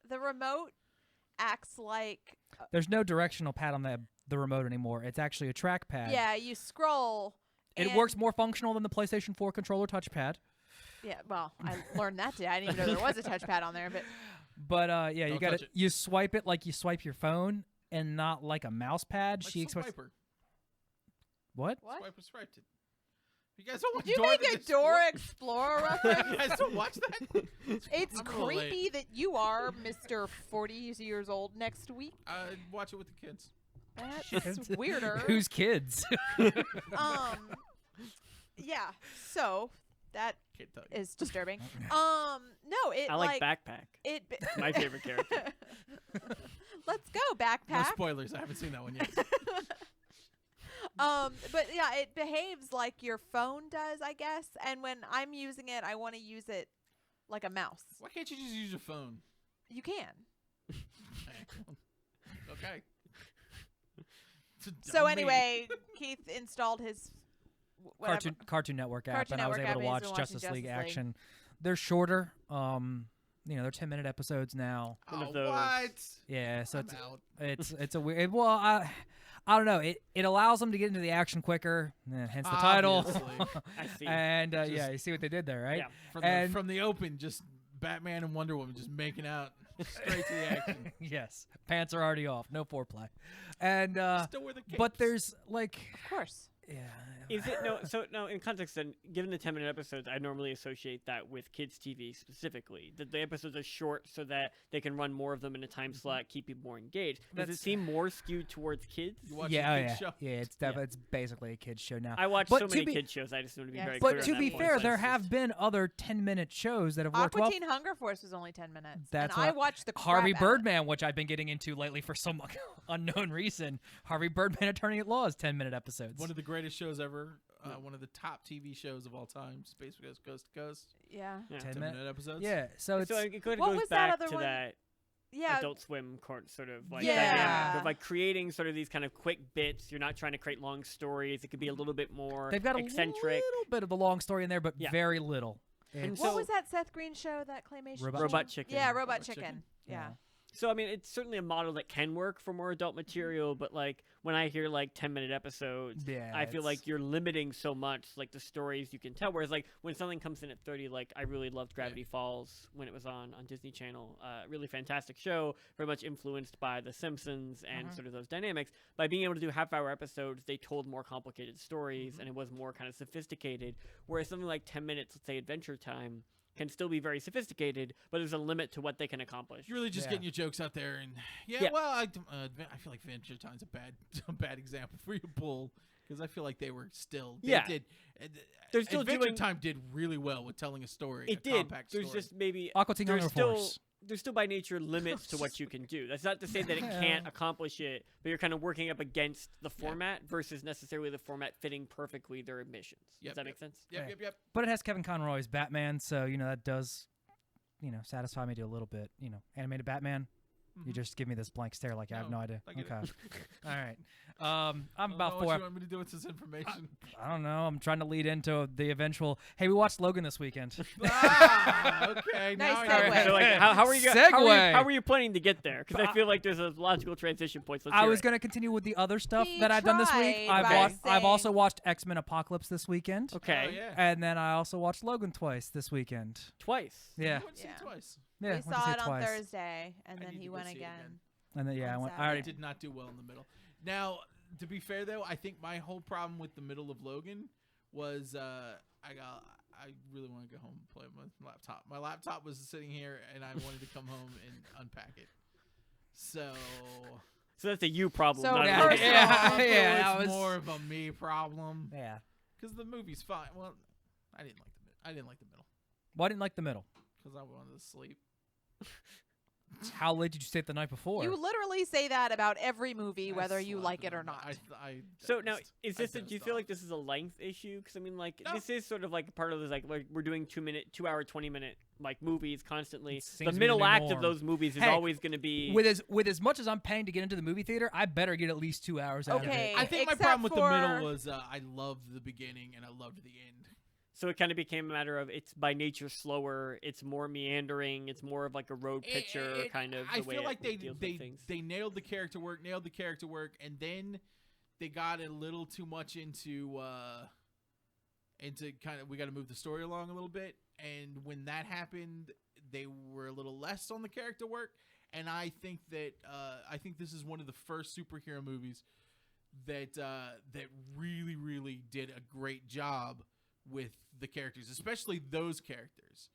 the remote acts like There's no directional pad on the remote anymore. It's actually a trackpad. yeah, you scroll. It and- works more functional than the PlayStation 4 controller touchpad. Yeah, well, I learned that today. I didn't even know there was a touchpad on there, but But yeah, you Don't got touch to it. you swipe it like you swipe your phone and not like a mouse pad. Like She expects Swiper. what? what? Swiper swiped it. You guys don't watch Did you Dora make the a Explorer? Dora Explorer reference? You guys don't watch that? It's I'm a little late. creepy that you are Mr. 40 years old next week. Watch it with the kids. That's weirder. Who's kids? Yeah. So that Can't tell you. is disturbing. No, it I like Backpack. it. My favorite character. Let's go No backpack. spoilers. I haven't seen that one yet. But yeah, it behaves like your phone does, I guess. And when I'm using it, I want to use it like a mouse. Why can't you just use your phone? You can. Okay. It's a So dumb meme. anyway, Keith installed his whatever. Cartoon Network app, Cartoon and I was Network able to app, watch he's been watching Justice League Justice League. Action. They're shorter. They're 10-minute episodes now. One of Oh, those. what? Yeah, so I'm out. it's a weird. Well, I don't know. It allows them to get into the action quicker. Hence the title. Obviously. I see. And yeah, Just- you see what they did there, right? Yeah. And- From the open, just Batman and Wonder Woman just making out straight to the action. Yes, pants are already off. No foreplay. And Still wear the capes. but there's like, Of course. yeah. Is it no? So no. In context, then, given the 10-minute episodes, I normally associate that with kids' TV specifically. That the episodes are short so that they can run more of them in a time slot, keep people more engaged. Does it That's- seem more skewed towards kids? You watch Yeah, the oh, kids yeah, show. yeah. It's definitely it's basically a kids show now. I watch But so to many be- kids shows. I just want to be Yes. very But clear. to on be that point. fair, So there it's have just- been other 10-minute shows that have worked Aqua well. Teen Hunger Force was only 10 minutes. That's and I what- watched the crap Harvey out of it. Birdman, which I've been getting into lately for some unknown reason. Harvey Birdman, Attorney at Law, is 10-minute episodes. One of the greatest shows ever. One of the top TV shows of all time. Space Coast to Coast. Yeah. Yeah. 10-minute. Episodes. Yeah, so it's So it kind of What goes was that back other to one? that Yeah. Adult Swim sort of like Yeah. dynamic of like creating sort of these kind of quick bits. You're not trying to create long stories. It could be a little bit more they've got a eccentric. little bit of the long story in there, but Yeah. very little. And It's- What so- was that Seth Green show, that claymation Robot show? Robot Chicken. Yeah, Robot Robot Chicken. Chicken? Yeah. So I mean, it's certainly a model that can work for more adult material, but like when I hear like 10-minute episodes, Yeah, I feel it's- like you're limiting so much like the stories you can tell. Whereas like when something comes in at 30, like I really loved Gravity Falls when it was on Disney Channel. Really fantastic show, very much influenced by The Simpsons and sort of those dynamics. By being able to do half-hour episodes, they told more complicated stories and it was more kind of sophisticated. Whereas something like 10 minutes, let's say Adventure Time, can still be very sophisticated, but there's a limit to what they can accomplish. You're really just Yeah. getting your jokes out there, and Yeah. well, I feel like Adventure Time's a bad example for you to pull because I feel like they were still Yeah. did. They're still Adventure doing- Time did really well with telling a story. It a did. compact There's story. just maybe Aqua Teen there's Hunger still Force. there's still by nature limits to what you can do. That's not to say that it can't accomplish it, but you're kind of working up against the format versus necessarily the format fitting perfectly their missions. Yep, Does that yep. make sense? Yep. But it has Kevin Conroy's Batman, so that does, satisfy me to a little bit. Animated Batman. You just give me this blank stare like I have No, no idea. I get it. Okay. All right. I'm I don't about know four. what you want me to do with this information. I don't know. I'm trying to lead into the eventual. Hey, we watched Logan this weekend. Okay. Nice now I segue. know. So like, how are you? Segue. How are you planning to get there? Because I feel like there's a logical transition point. So let's I hear was it. going to continue with the other stuff He that I've done this week. tried by I've saying- also watched X-Men Apocalypse this weekend. Okay. Oh, yeah. And then I also watched Logan twice this weekend. Twice. Yeah. I went to see it Yeah. twice. Yeah. we went to saw see it on twice. Thursday, and I then need he to go went see it again. And then I on went. I I already did not do well in the middle. Now, to be fair though, I think my whole problem with the middle of Logan was I really want to go home and play with my laptop. My laptop was sitting here, and I wanted to come home and unpack it. So So that's a you problem, So not Yeah, a me personal. problem. yeah, it's that was more of a me problem Yeah. because the movie's fine. Well, I didn't like the middle Well, I didn't like the middle. because I wanted to sleep. How late did you stay the night before? You literally say that about every movie, I whether you slept like in it or the- not. So now, dozed. is I this? Do you dozed feel off. like this is a length issue? Because I mean, like No. this is sort of like part of this, like we're doing 2 hour, 20-minute like movies constantly. It seems The to be the middle new act norm. of those movies is Hey, always going to be. with as much as I'm paying to get into the movie theater, I better get at least 2 hours out Okay. of I it. think my except problem with the middle for- was I loved the beginning and I loved the end. So it kind of became a matter of it's by nature slower. It's more meandering. It's more of like a road picture kind of. I the way feel like it deals with things. they nailed the character work, and then they got a little too much into kind of we got to move the story along a little bit. And when that happened, they were a little less on the character work. And I think that this is one of the first superhero movies that really, really did a great job with the characters, especially those characters,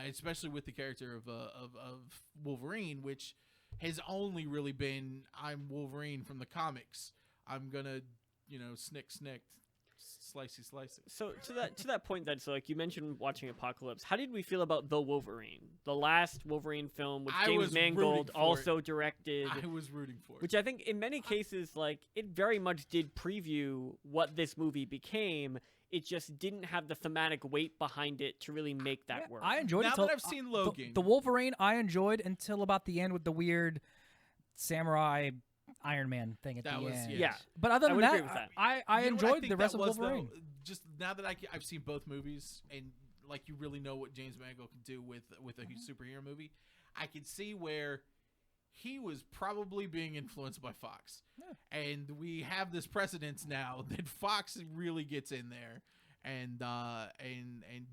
especially with the character of Wolverine, which has only really been I'm Wolverine from the comics. I'm gonna, snick, slicey. So to that point then, so like you mentioned watching Apocalypse, how did we feel about The Wolverine, the last Wolverine film, which I James was rooting Mangold for also directed, I was rooting for it. which I think in many cases like it very much did preview what this movie became. It just didn't have the thematic weight behind it to really make that work. I enjoyed Now it. Till, that I've seen Logan, the Wolverine, I enjoyed until about the end with the weird samurai Iron Man thing at That the was- end. yeah. But other I than would agree that, with that. I You know what I enjoyed think the rest that of was, Wolverine. though? Just now that I've seen both movies, and like you really know what James Mangold can do with a superhero movie, I can see where he was probably being influenced by Fox, and we have this precedence now that Fox really gets in there and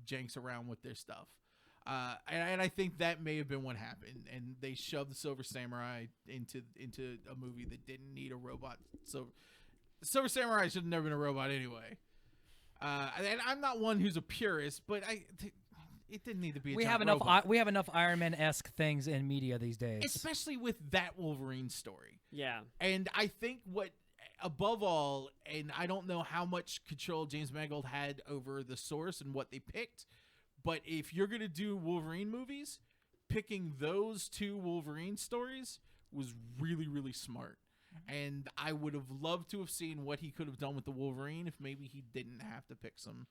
janks around with their stuff. And I think that may have been what happened, and they shoved the Silver Samurai into a movie that didn't need a robot. So Silver Samurai should have never been a robot anyway. And I'm not one who's a purist, but it didn't need to be. We have enough. We have enough Iron Man-esque things in media these days. especially with that Wolverine story. Yeah. And I think what, above all, and I don't know how much control James Mangold had over the source and what they picked, but if you're going to do Wolverine movies, picking those two Wolverine stories was really, really smart. And I would have loved to have seen what he could have done with the Wolverine if maybe he didn't have to pick some.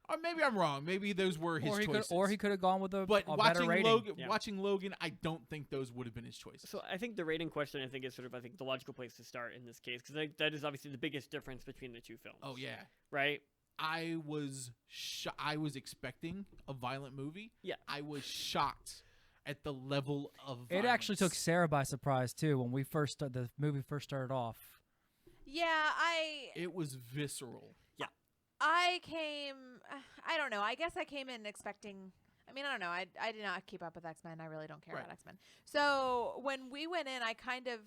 Or maybe I'm wrong. Maybe those were his choices. Or he could have gone with a But better watching rating. Logan, Yeah. watching Logan, I don't think those would have been his choices. So I think the rating question, I think, is sort of, the logical place to start in this case, because that is obviously the biggest difference between the two films. Oh yeah, Right? I was expecting a violent movie. Yeah. I was shocked at the level of It violence. actually took Sarah by surprise too when the movie first started off. Yeah, It was visceral. I came. I don't know. I guess I came in expecting. I mean, I don't know. I did not keep up with X-Men. I really don't care Right. about X-Men. So when we went in, I kind of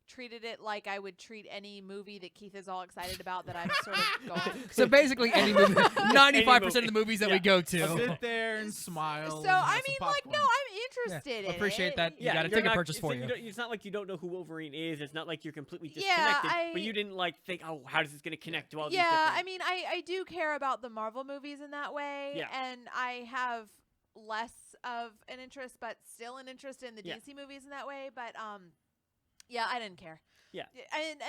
treated it like I would treat any movie that Keith is all excited about that I'm sort of going. So basically, any movie, 95% of the movies that we go to. Sit there and smile. So and I have some mean, like, no, popcorn. I'm interested in Appreciate it. that. You Yeah, got a you're ticket not- purchase it's for like you. don't- It's not like you don't know who Wolverine is. It's not like you're completely Yeah, disconnected. But you didn't like think, oh, how is this going to connect to all these Yeah, different... I mean, I do care about the Marvel movies in that way, Yeah. and I have less of an interest, but still an interest in the Yeah. DC movies in that way. But yeah, I didn't care. Yeah.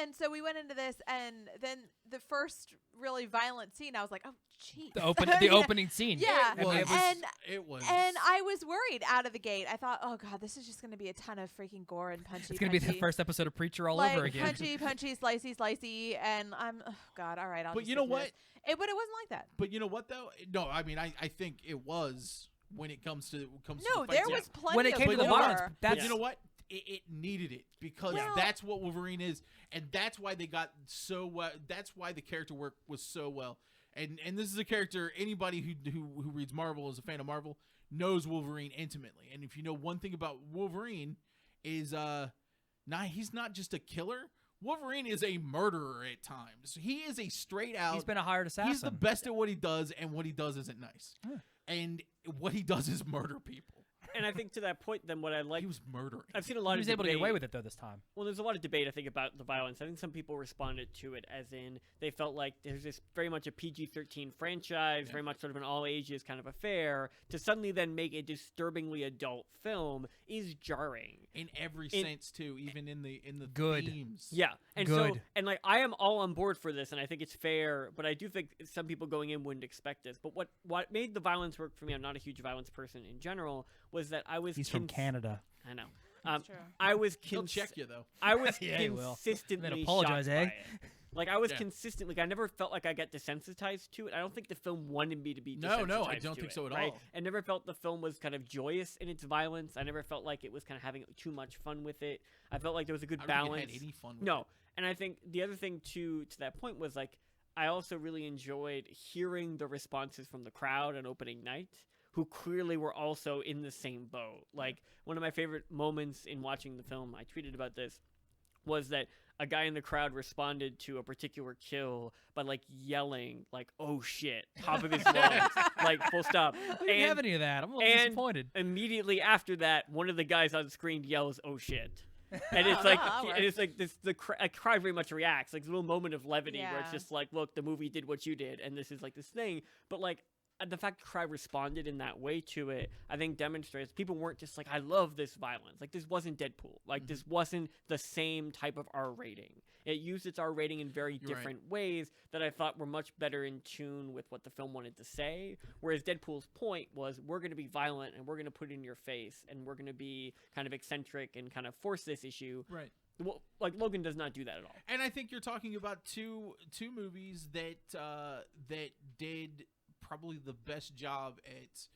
And so we went into this, and then the first really violent scene, I was like, oh, jeez. The Yeah. opening scene. Yeah, And Well, we it have- was. It was. And I was worried out of the gate. I thought, oh god, this is just going to be a ton of freaking gore and punchy. it's gonna be the punchy. first episode of Preacher all like, over again. punchy, slicey, and I'm, oh god, all right. I'll But just you stick know to this. what? But it wasn't like that. But you know what though? No, I mean I think it was when it comes to No, the fight there scene. was plenty When it of came to the gore. violence, But that's you know what? It needed it because Well- that's what Wolverine is, and that's why they got so well. That's why the character work was so well. And this is a character anybody who reads Marvel, is a fan of Marvel, knows Wolverine intimately. And if you know one thing about Wolverine is he's not just a killer. Wolverine is a murderer at times. He is a straight out. he's been a hired assassin. He's the best at what he does, and what he does isn't nice. And what he does is murder people. And I think to that point, then what I like... He was murdering. I've seen a lot He of was able to get debate- away with it though this time. Well, there's a lot of debate, I think, about the violence. I think some people responded to it as in they felt like there's this very much a PG-13 franchise, very much sort of an all-ages kind of affair, to suddenly then make a disturbingly adult film is jarring. In every In- sense, too, even in the Good. themes. Yeah, and so Good. and like I am all on board for this, and I think it's fair. But I do think some people going in wouldn't expect this. But what made the violence work for me? I'm not a huge violence person in general. Was that I was He's from Canada. I know. That's true. I was He'll check you though. I was Yeah, he will. consistently Then apologize, shocked eh? by it. Like I was Yeah. consistently, like, I never felt like I got desensitized to it. I don't think the film wanted me to be. No, no, I desensitized don't to think it, so at right? all. I never felt the film was kind of joyous in its violence. I never felt like it was kind of having too much fun with it. I felt like there was a good I don't balance. think it had any fun with No, it. and I think the other thing to that point was like I also really enjoyed hearing the responses from the crowd on opening night, who clearly were also in the same boat. Like one of my favorite moments in watching the film, I tweeted about this, was that a guy in the crowd responded to a particular kill by like yelling like "oh shit" top of his lungs, like full stop. I didn't have any of that. I'm a little and disappointed. immediately after that, one of the guys on screen yells "oh shit." And it's like, that and it's like this. The crowd very much reacts, like a little moment of levity where it's Yeah. just like, look, the movie did what you did, and this is like this thing. But like the fact the crowd responded in that way to it, I think demonstrates people weren't just like, I love this violence. Like this wasn't Deadpool. Like this wasn't the same type of R rating. It used its R rating in very You're right. different ways that I thought were much better in tune with what the film wanted to say. Whereas Deadpool's point was, we're going to be violent and we're going to put it in your face and we're going to be kind of eccentric and kind of force this issue. Right. Well, like Logan does not do that at all. And I think you're talking about two movies that that did probably the best job at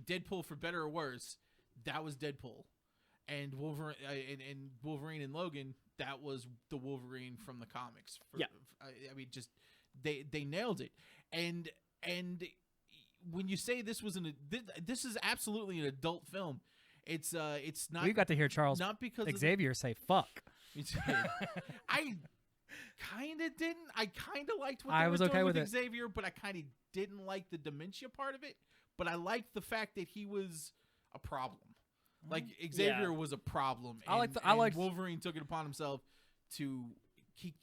Deadpool, for better or worse. That was Deadpool, and Wolverine and Wolverine and Logan. That was the Wolverine from the comics. Yeah. I mean, just they nailed it. And when you say this was this is absolutely an adult film. It's not. We got to hear Charles not because of Xavier say "fuck." I kind of didn't. I kind of liked what I they was were okay doing with with it. Xavier, but I kind of didn't like the dementia part of it. But I liked the fact that he was a problem. Like Xavier was a problem. I like and- the- I and liked- Wolverine took it upon himself to. He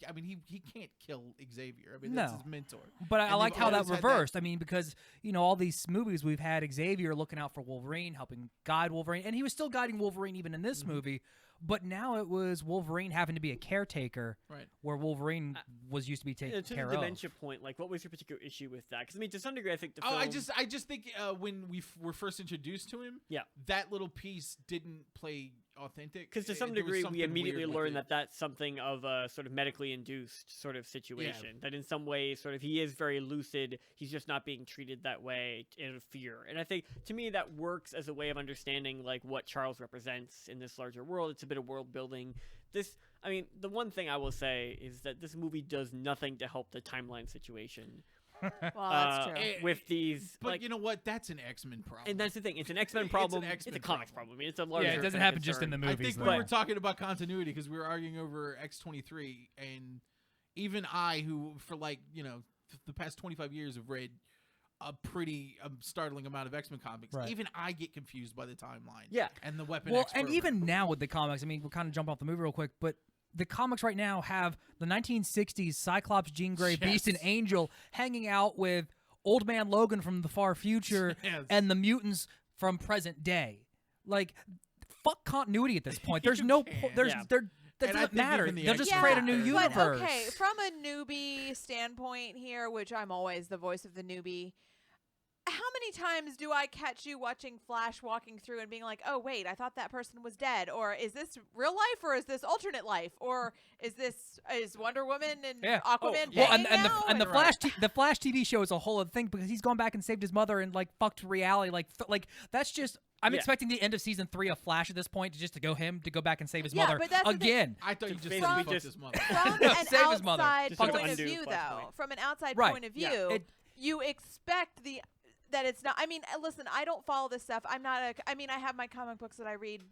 can't kill Xavier. I mean, that's No. his mentor. But I And like they've how that always had that- reversed. I mean, because all these movies we've had Xavier looking out for Wolverine, helping guide Wolverine, and he was still guiding Wolverine even in this movie. But now it was Wolverine having to be a caretaker, Right. where Wolverine was used to be taken To care the of. dementia point, like, what was your particular issue with that? Because I mean, to some degree, I think the Oh, film. I just think when we were first introduced to him, Yeah. that little piece didn't play authentic. Because to some There was degree, we something immediately weird with learn it. that that's something of a sort of medically induced sort of situation. That in some ways, sort of, he is very lucid. He's just not being treated that way in fear. And I think, to me, that works as a way of understanding, like, what Charles represents in this larger world. It's a bit of world building. I mean, the one thing I will say is that this movie does nothing to help the timeline situation. Well, that's true. With these, But like, you know what? That's an X-Men problem. and that's the thing. It's an X-Men It's an problem. X-Men It's a comics problem. problem. I mean, it's a larger. Yeah, it doesn't kind of happen just in the concern. I movies. think though. we were talking about continuity because we were arguing over X-23, and even I, who for the past 25 years have read a pretty startling amount of X-Men comics. Right. Even I get confused by the timeline. Yeah. And the Weapon Well, X and program. even now with the comics, I mean, we'll kind of jump off the movie real quick, but the comics right now have the 1960s Cyclops, Jean Grey, Beast, and Yes. Angel hanging out with Old Man Logan from the far future Yes. and the mutants from present day. Like, fuck continuity at this point. There's no, can't. there's Yeah. there. That And I doesn't think matter. even the They'll just X-Men create a new characters- universe. But okay, from a newbie standpoint here, which I'm always the voice of the newbie, how many times do I catch you watching Flash walking through and being like, oh, wait, I thought that person was dead? Or is this real life or is this alternate life? Or is Wonder Woman and Yeah. Aquaman Well, banging and now? the Flash TV show is a whole other thing because he's gone back and saved his mother and like fucked reality. Like that's just. I'm Yeah. expecting the end of season 3 of Flash at this point to go back and save his Yeah, mother but that's the thing. again. I thought you Just just said basically he fucked just- his mother. From an Save his mother. outside Just sort of point of undo view, Flashpoint. though, from an outside Right. point of Yeah. view, It- you expect that it's not. I mean, listen, I don't follow this stuff. I'm not a. I mean, I have my comic books that I read,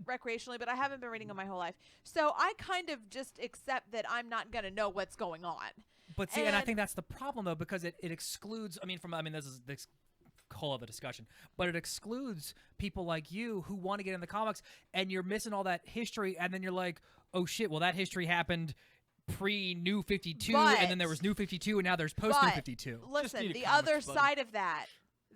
recreationally, but I haven't been reading them my whole life. So I kind of just accept that I'm not gonna know what's going on. But see, and I And- think that's the problem though, because it excludes. This is this whole other discussion, but it excludes people like you who want to get in the comics, and you're missing all that history, and then you're like, oh shit, well that history happened pre-New 52, and then there was New 52, and now there's post-New But 52. Listen, need a the comics other buddy. side of that,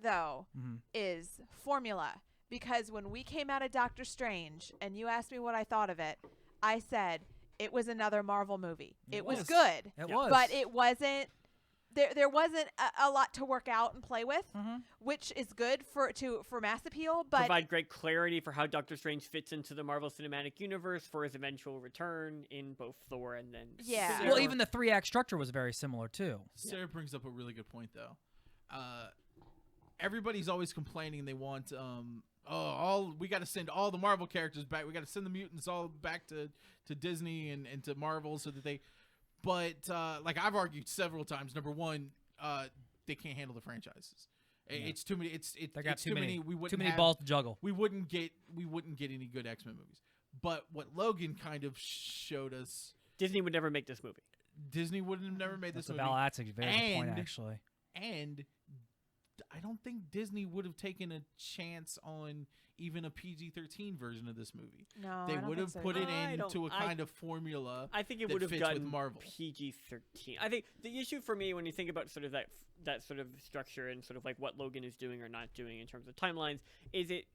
though, Mhm. is formula. Because when we came out of Doctor Strange, and you asked me what I thought of it, I said it was another Marvel movie. It was was. good, It Yeah. was, but it wasn't. There wasn't a lot to work out and play with, Mhm. which is good for mass appeal. But Provide great clarity for how Doctor Strange fits into the Marvel Cinematic Universe for his eventual return in both Thor and then. Yeah. Civil well, War. even the 3-act structure was very similar too. Sarah brings up a really good point, though. Everybody's always complaining they want we got to send all the Marvel characters back. We got to send the mutants all back to Disney and to Marvel so that they. But like I've argued several times, number one, they can't handle the franchises. It's too many. They got it's too many. We wouldn't Too many have- balls to juggle. We wouldn't get any good X-Men movies. But what Logan kind of showed us, Disney would never make this movie. Disney would have never made this movie. That's a very good point, And- actually. And I don't think Disney would have taken a chance on even a PG-13 version of this movie. no, They I don't would think have so put it either. I don't- into a I- kind of formula. I think it that would have fits with gotten Marvel. PG-13. I think the issue for me when you think about sort of that sort of structure and sort of like what Logan is doing or not doing in terms of timelines is it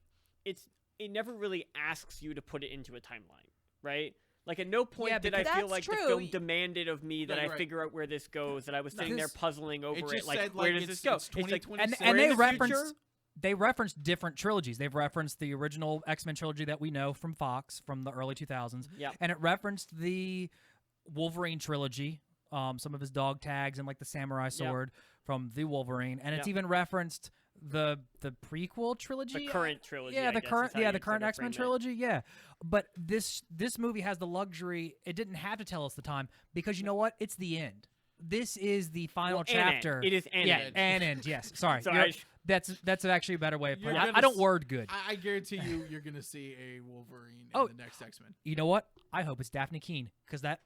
never really asks you to put it into a timeline, right? Like at no point Yeah, did I because feel that's like the true. film demanded of me that No, I you're right. figure out where this goes. That I was sitting there This- puzzling over it. just Like said, where like, does this it's go? It's like 2026. And we're they in the referenced future. they referenced different trilogies. They've referenced the original X-Men trilogy that we know from Fox from the early 2000s. Yeah. And it referenced the Wolverine trilogy, some of his dog tags and like the samurai sword from the Wolverine, and it's Yeah. even referenced the prequel trilogy. The current trilogy. Yeah, I the guess, current is how the you'd current sort of X-Men frame it. trilogy, yeah. But this movie has the luxury. It didn't have to tell us the time because you know what? It's the end. This is the final Well, an end. chapter. It is an yeah, end. an end. Yes. Sorry. Sorry, You're- I sh- that's actually a better way of You're putting it. gonna I don't s- word good. I guarantee you're gonna see a Wolverine in Oh. the next X-Men. You know what? I hope it's Daphne Keene because that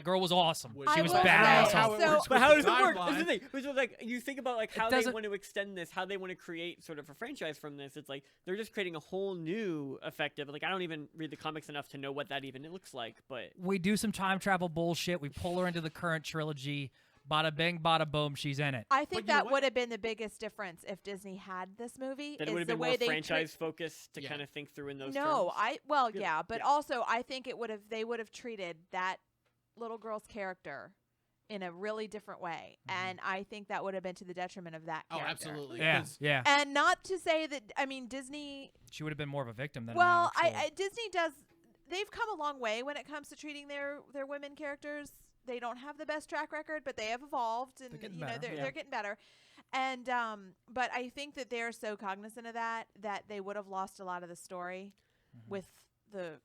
girl was awesome. Which She I was will badass. say, How it so- works But with how the does it work? timeline. That's the thing. Which is like you think about like how they doesn't- want to extend this, how they want to create sort of a franchise from this. It's like they're just creating a whole new effective. Like I don't even read the comics enough to know what that even looks like. But We do some time travel bullshit. We pull her into the current trilogy. Bada bing, bada boom. She's in it. I think But you know that what? would have been the biggest difference if Disney had this movie. then it is would have the been way more they franchise focused to Yeah. kind of think through in those No, terms. Good. yeah, but Yeah. also I think they would have treated that little girl's character in a really different way, and I think that would have been to the detriment of that Oh, character. absolutely. Yeah, 'cause yeah. And not to say that Disney. She would have been more of a victim than. Well, an actual- Disney does. They've come a long way when it comes to treating their women characters. They don't have the best track record, but they have evolved, and They're getting you know better. they're getting better. And but I think that they're so cognizant of that they would have lost a lot of the story with the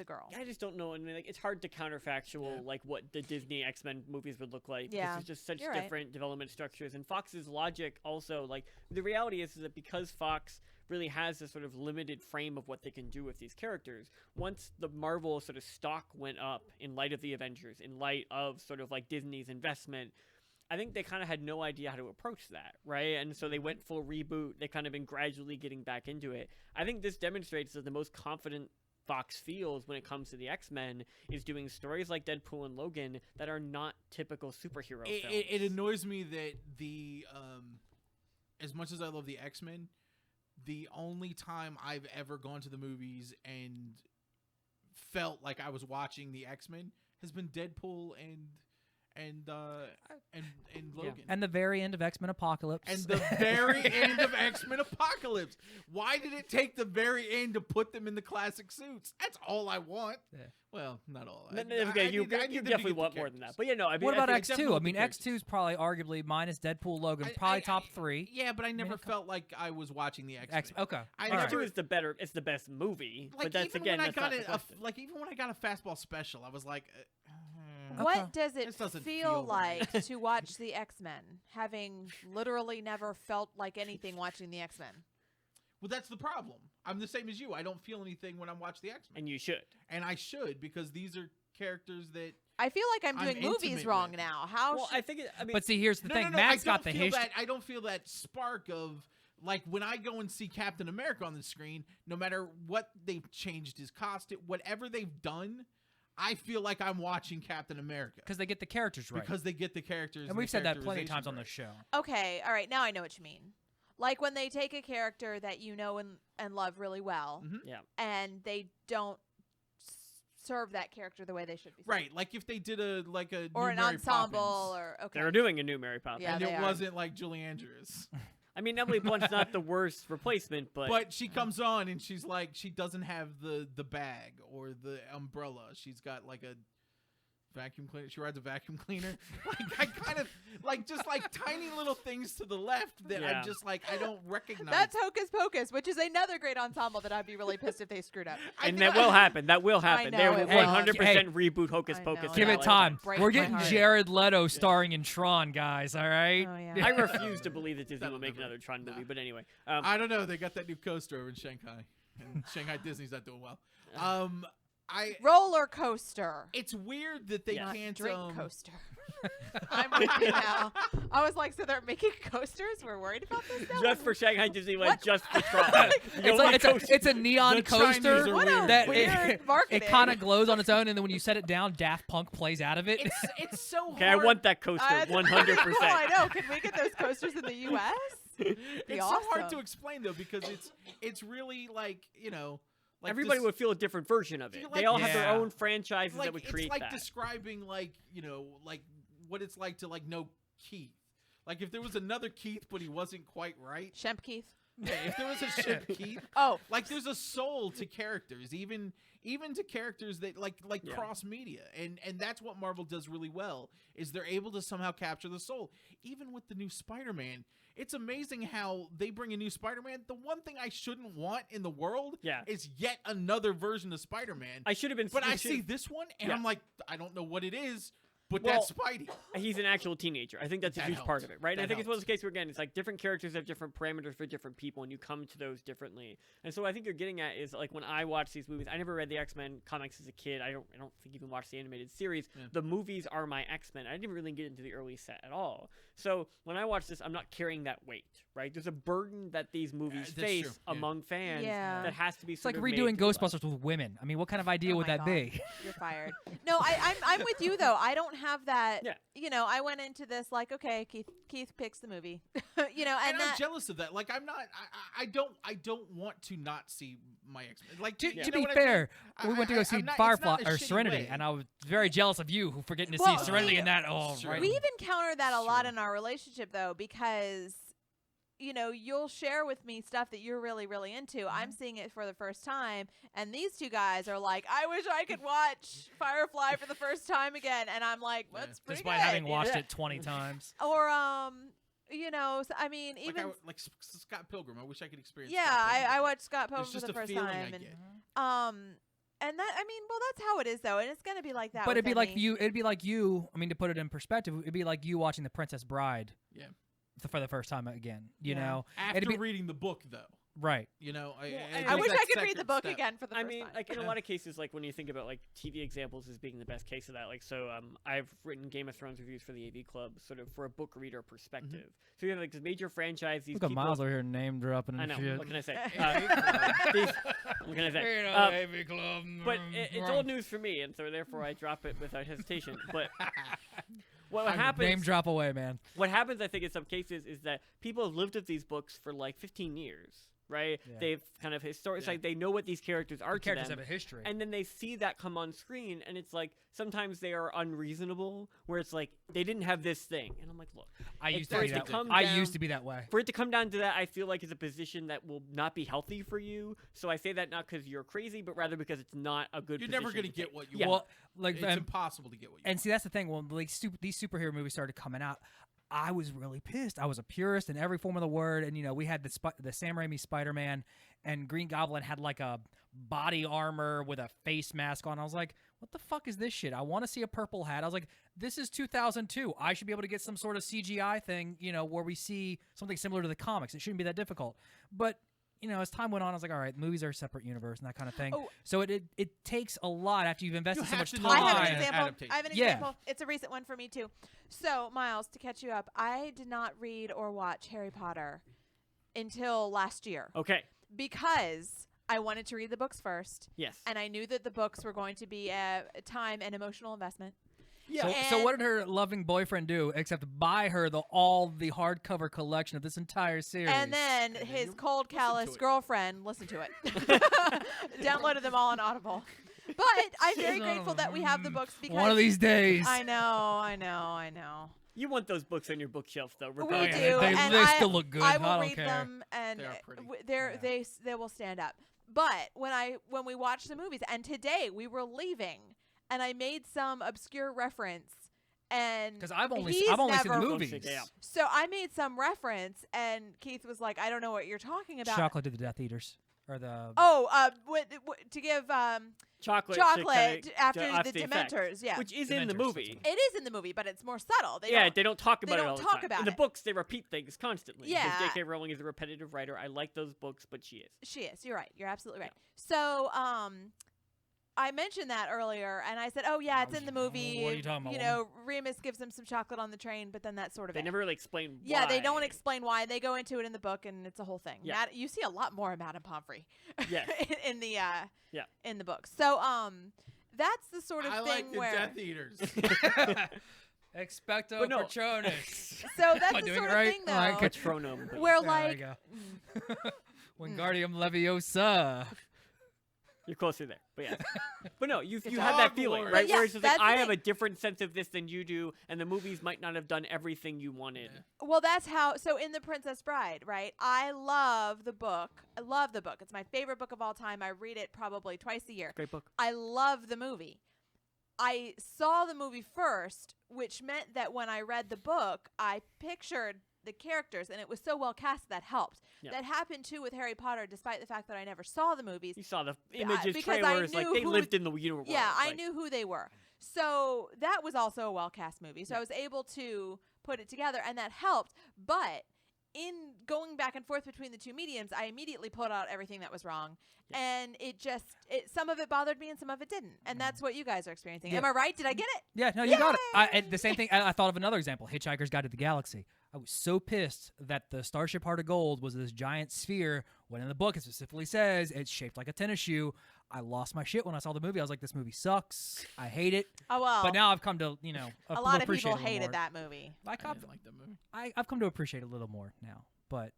girl. I just don't know. I mean, like, it's hard to counterfactual like what the Disney X-Men movies would look like. Yeah, This is just such you're right. different development structures. And Fox's logic also, like, the reality is that because Fox really has this sort of limited frame of what they can do with these characters, once the Marvel sort of stock went up in light of the Avengers, in light of sort of like Disney's investment, I think they kind of had no idea how to approach that, right? And so they went full reboot. They kind of been gradually getting back into it. I think this demonstrates that the most confident Fox feels when it comes to the X-Men is doing stories like Deadpool and Logan that are not typical superhero films. It annoys me that the as much as I love the X-Men, the only time I've ever gone to the movies and felt like I was watching the X-Men has been Deadpool and Logan. And the very end of X-Men Apocalypse. And the very end of X-Men Apocalypse. Why did it take the very end to put them in the classic suits? That's all I want. Yeah. Well, not all. You definitely want more than that. But yeah, no. I mean, what about I think X2? I mean, X2 is probably arguably minus Deadpool, Logan, probably top 3. Yeah, but I never felt like I was watching the X-Men. Okay. I All right. never, X2 is the better. It's the best movie. like, but that's even again. when I That's got not the question. like even when I got a fastball special, I was like, What does it This doesn't feel feel right. like to watch the X-Men, having literally never felt like anything watching the X-Men? well, that's the problem. I'm the same as you. I don't feel anything when I'm watching the X-Men, And you should. and I should because these are characters that. I feel like I'm I'm doing movies intimate wrong with. now. How Well, should I think. I mean, But see, here's the thing. No, Matt's I got don't the feel history. that. I don't feel that spark of like when I go and see Captain America on the screen. No matter what they've changed his costume, whatever they've done, I feel like I'm watching Captain America Because they get the characters right. because they get the characters. And we've said that plenty of characterization times on right. the show. Okay, all right, now I know what you mean. Like when they take a character that you know and love really well, yeah. and they don't serve that character the way they should be. served. Right, like if they did a Or new an Mary ensemble, Poppins, or okay. They're doing a new Mary Poppins. Yeah, and they it are. wasn't like Julie Andrews. I mean, Emily Blunt's not the worst replacement, But she comes on and she's like, she doesn't have the bag or the umbrella. She's got like a vacuum cleaner. She rides a vacuum cleaner. Like I kind of like just like tiny little things to the left that Yeah. I'm just like I don't recognize. That's Hocus Pocus, which is another great ensemble that I'd be really pissed if they screwed up. I and think that will happen. That will happen. know They it will will. 100% reboot Hocus I Pocus. know, in Give I it know. LA. time. Break We're my getting heart. Jared Leto starring in Tron, guys. All right. Oh yeah. I refuse to believe that Disney That'll will make never- another Tron movie. nah. But anyway, I don't know. They got that new coaster over in Shanghai, and Shanghai Disney's not doing well. Roller coaster. It's weird that they Yeah. Not can't drink coaster. I'm with you now. I was like, so they're making coasters? We're worried about this now? just for Shanghai Disneyland, What? just for Tron. It's like it's a neon The Chinese coaster are What a weird. that weird it marketing. kind of glows on its own, and then when you set it down, Daft Punk plays out of it. It's so Okay, I hard. want that coaster, That's 100%. pretty cool, I know. Can we get those coasters in the U.S.? It's so hard to awesome. explain though because it's really like like Everybody this- would feel a different version of it. Feel They like- all have their Yeah. own franchises like that would it's create like that. describing like like what it's like to like know Keith. Like if there was another Keith but he wasn't quite right. Shemp Keith. Yeah, if there was a ship Keith. Oh, Like there's a soul to characters, even to characters that like Yeah. cross media, and that's what Marvel does really well is they're able to somehow capture the soul. Even with the new Spider-Man, it's amazing how they bring a new Spider-Man. The one thing I shouldn't want in the world Yeah. is yet another version of Spider-Man. I should have been. But you I should- see this one, and Yeah. I'm like, I don't know what it is, but Well, that's Spidey. He's an actual teenager. I think that's a That huge part helps. of it, right? And That I think it's one of helps. those cases where, again, it's like different characters have different parameters for different people, and you come to those differently. And so what I think you're getting at is like when I watch these movies, I never read the X-Men comics as a kid. I don't think even watched the animated series. Yeah. The movies are my X-Men. I didn't really get into the early set at all. So when I watch this, I'm not carrying that weight, right? There's a burden that these movies that's face true, yeah. among fans Yeah. that has to be It's like sort of made redoing to life. Ghostbusters with women. I mean, what kind of idea Oh would my that God. be? You're fired. No, I'm with you though. I don't have that. Yeah. I went into this like, okay, Keith picks the movie. and And I'm that. jealous of that. Like I'm not. I don't want to not see my X-Men. Like To, you to know be what I fair, mean? we went to go I'm see not- it's Firefly not in a or shitty Serenity, way. and I was very jealous of you for getting to Well, see Serenity we- in that. Oh, Sure. right. We've encountered that a lot Sure. in our relationship though, because you'll share with me stuff that you're really, really into. Mm-hmm. I'm seeing it for the first time, and these two guys are like, I wish I could watch Firefly for the first time again, and I'm like, Yeah. what's pretty Despite good. having watched Yeah. it 20 times. Or I mean, Like, even like Scott Pilgrim. I wish I could experience. yeah, Scott Pilgrim. I watched Scott Pilgrim It's for just the a first feeling time, I and get. and that well, that's how it is though, and it's gonna be like that. But with it'd be like any- you. It'd be like you. I mean, to put it in perspective, it'd be like you watching The Princess Bride. Yeah. For the first time again. You Yeah. know. After be- reading the book, though. Right. You know, Well, I think wish that I could read the second book step- again for the I first mean, time. like in a lot of cases, like when you think about like TV examples as being the best case of that, like so, I've written Game of Thrones reviews for the AV Club, sort of for a book reader perspective. So you have like this major franchise. These Look at people. Miles over here name dropping and I know. shit. What can I say? Club. What can I say? AV Club. But it's old news for me, and so therefore I drop it without hesitation. But what happens? Name drop away, man. What happens, I think, in some cases, is that people have lived with these books for like 15 years, right? Yeah. They've kind of it's Yeah. like they know what these characters are The characters to them. have a history. And then they see that come on screen, and it's like sometimes they are unreasonable, where it's like they didn't have this thing, and I'm like, look, I it's used to for be it that to way. come I down- used to be that way. For it to come down to that, I feel like is a position that will not be healthy for you. So I say that not because you're crazy, but rather because it's not a good. You're never going gonna to get what you Yeah. want. Well, like It's impossible to get what you and want. see, that's the thing. When like these superhero movies started coming out, I was really pissed. I was a purist in every form of the word, and we had the Sam Raimi Spider-Man, and Green Goblin had like a body armor with a face mask on. I was like, what the fuck is this shit? I want to see a purple hat. I was like, this is 2002. I should be able to get some sort of CGI thing, where we see something similar to the comics. It shouldn't be that difficult. But as time went on, I was like, all right, movies are a separate universe and that kind of thing. Oh. So it takes a lot after you've invested so have much to time. know I have Fine. an example. Adaptation. I have an Yeah. example. It's a recent one for me too. So, Miles, to catch you up, I did not read or watch Harry Potter until last year Okay. because I wanted to read the books first, Yes. and I knew that the books were going to be a time and emotional investment. So what did her loving boyfriend do except buy her all the hardcover collection of this entire series? And then then his you cold, listen to callous it. girlfriend listened to it. Downloaded them all on Audible. But I'm very grateful that we have the books because one of these days. I know. You want those books on your bookshelf, though. We regardless. do. They and still look good. I I will don't read care. them, and They are pretty. they will stand up. But when we watch the movies, and today we were leaving, and I made some obscure reference, and Because I've only he's seen the never- movies. Yeah. So I made some reference, and Keith was like, "I don't know what you're talking about." Chocolate to the Death Eaters, or the Oh, to give Chocolate chocolate after after the effect, Dementors, yeah. which is in the Dementors, movie. that's It is in the movie, but it's more subtle. They don't talk about they it don't all the talk time. about In the it. books, they repeat things constantly. Yeah. Because J.K. Rowling is a repetitive writer. I like those books, but she is. She is. You're right. You're absolutely right. So, I mentioned that earlier, and I said, "Oh yeah, it's in the movie." What are you talking about, Remus gives them some chocolate on the train, but then that's sort of They it. never really explain Yeah, they don't why. explain why. They go into it in the book, and it's a whole thing. Yeah. You see a lot more of Madame Pomfrey Yes. in the Yeah. in the book. So that's the sort of I thing like the where Death Eaters. Expecto But no. Patronus. so that's Am I the doing sort it right? of thing though, All right, good. Patronum. but where There like we go. Wingardium Leviosa. You're closer there, but yeah. But no, you Good have job. that feeling, Hogwarts. right? Yeah, Where it's just like that's the I have thing. a different sense of this than you do, and the movies might not have done everything you wanted. Well, that's how. So in The Princess Bride, right? I love the book. I love the book. It's my favorite book of all time. I read it probably twice a year. Great book. I love the movie. I saw the movie first, which meant that when I read the book, I pictured the characters, and it was so well cast that helped. Yeah. That happened too with Harry Potter, despite the fact that I never saw the movies. You saw the images, because I trailers, like knew they who- lived in the universe. Yeah, I like- knew who they were. So that was also a well cast movie. So I was able to put it together, and that helped. But in going back and forth between the two mediums, I immediately pulled out everything that was wrong. And some of it bothered me and some of it didn't. And that's what you guys are experiencing. Yeah. Am I right? Did I get it? Yeah, no, you got it. And the same thing. I thought of another example. Hitchhiker's Guide to the Galaxy. I was so pissed that the Starship Heart of Gold was this giant sphere, when in the book it specifically says it's shaped like a tennis shoe. I lost my shit when I saw the movie. I was like, this movie sucks. I hate it. Oh, well. But now I've come to, a lot of appreciate people it a little hated more. that movie. Like, I I've, didn't like that movie. I've come to appreciate it a little more now. But,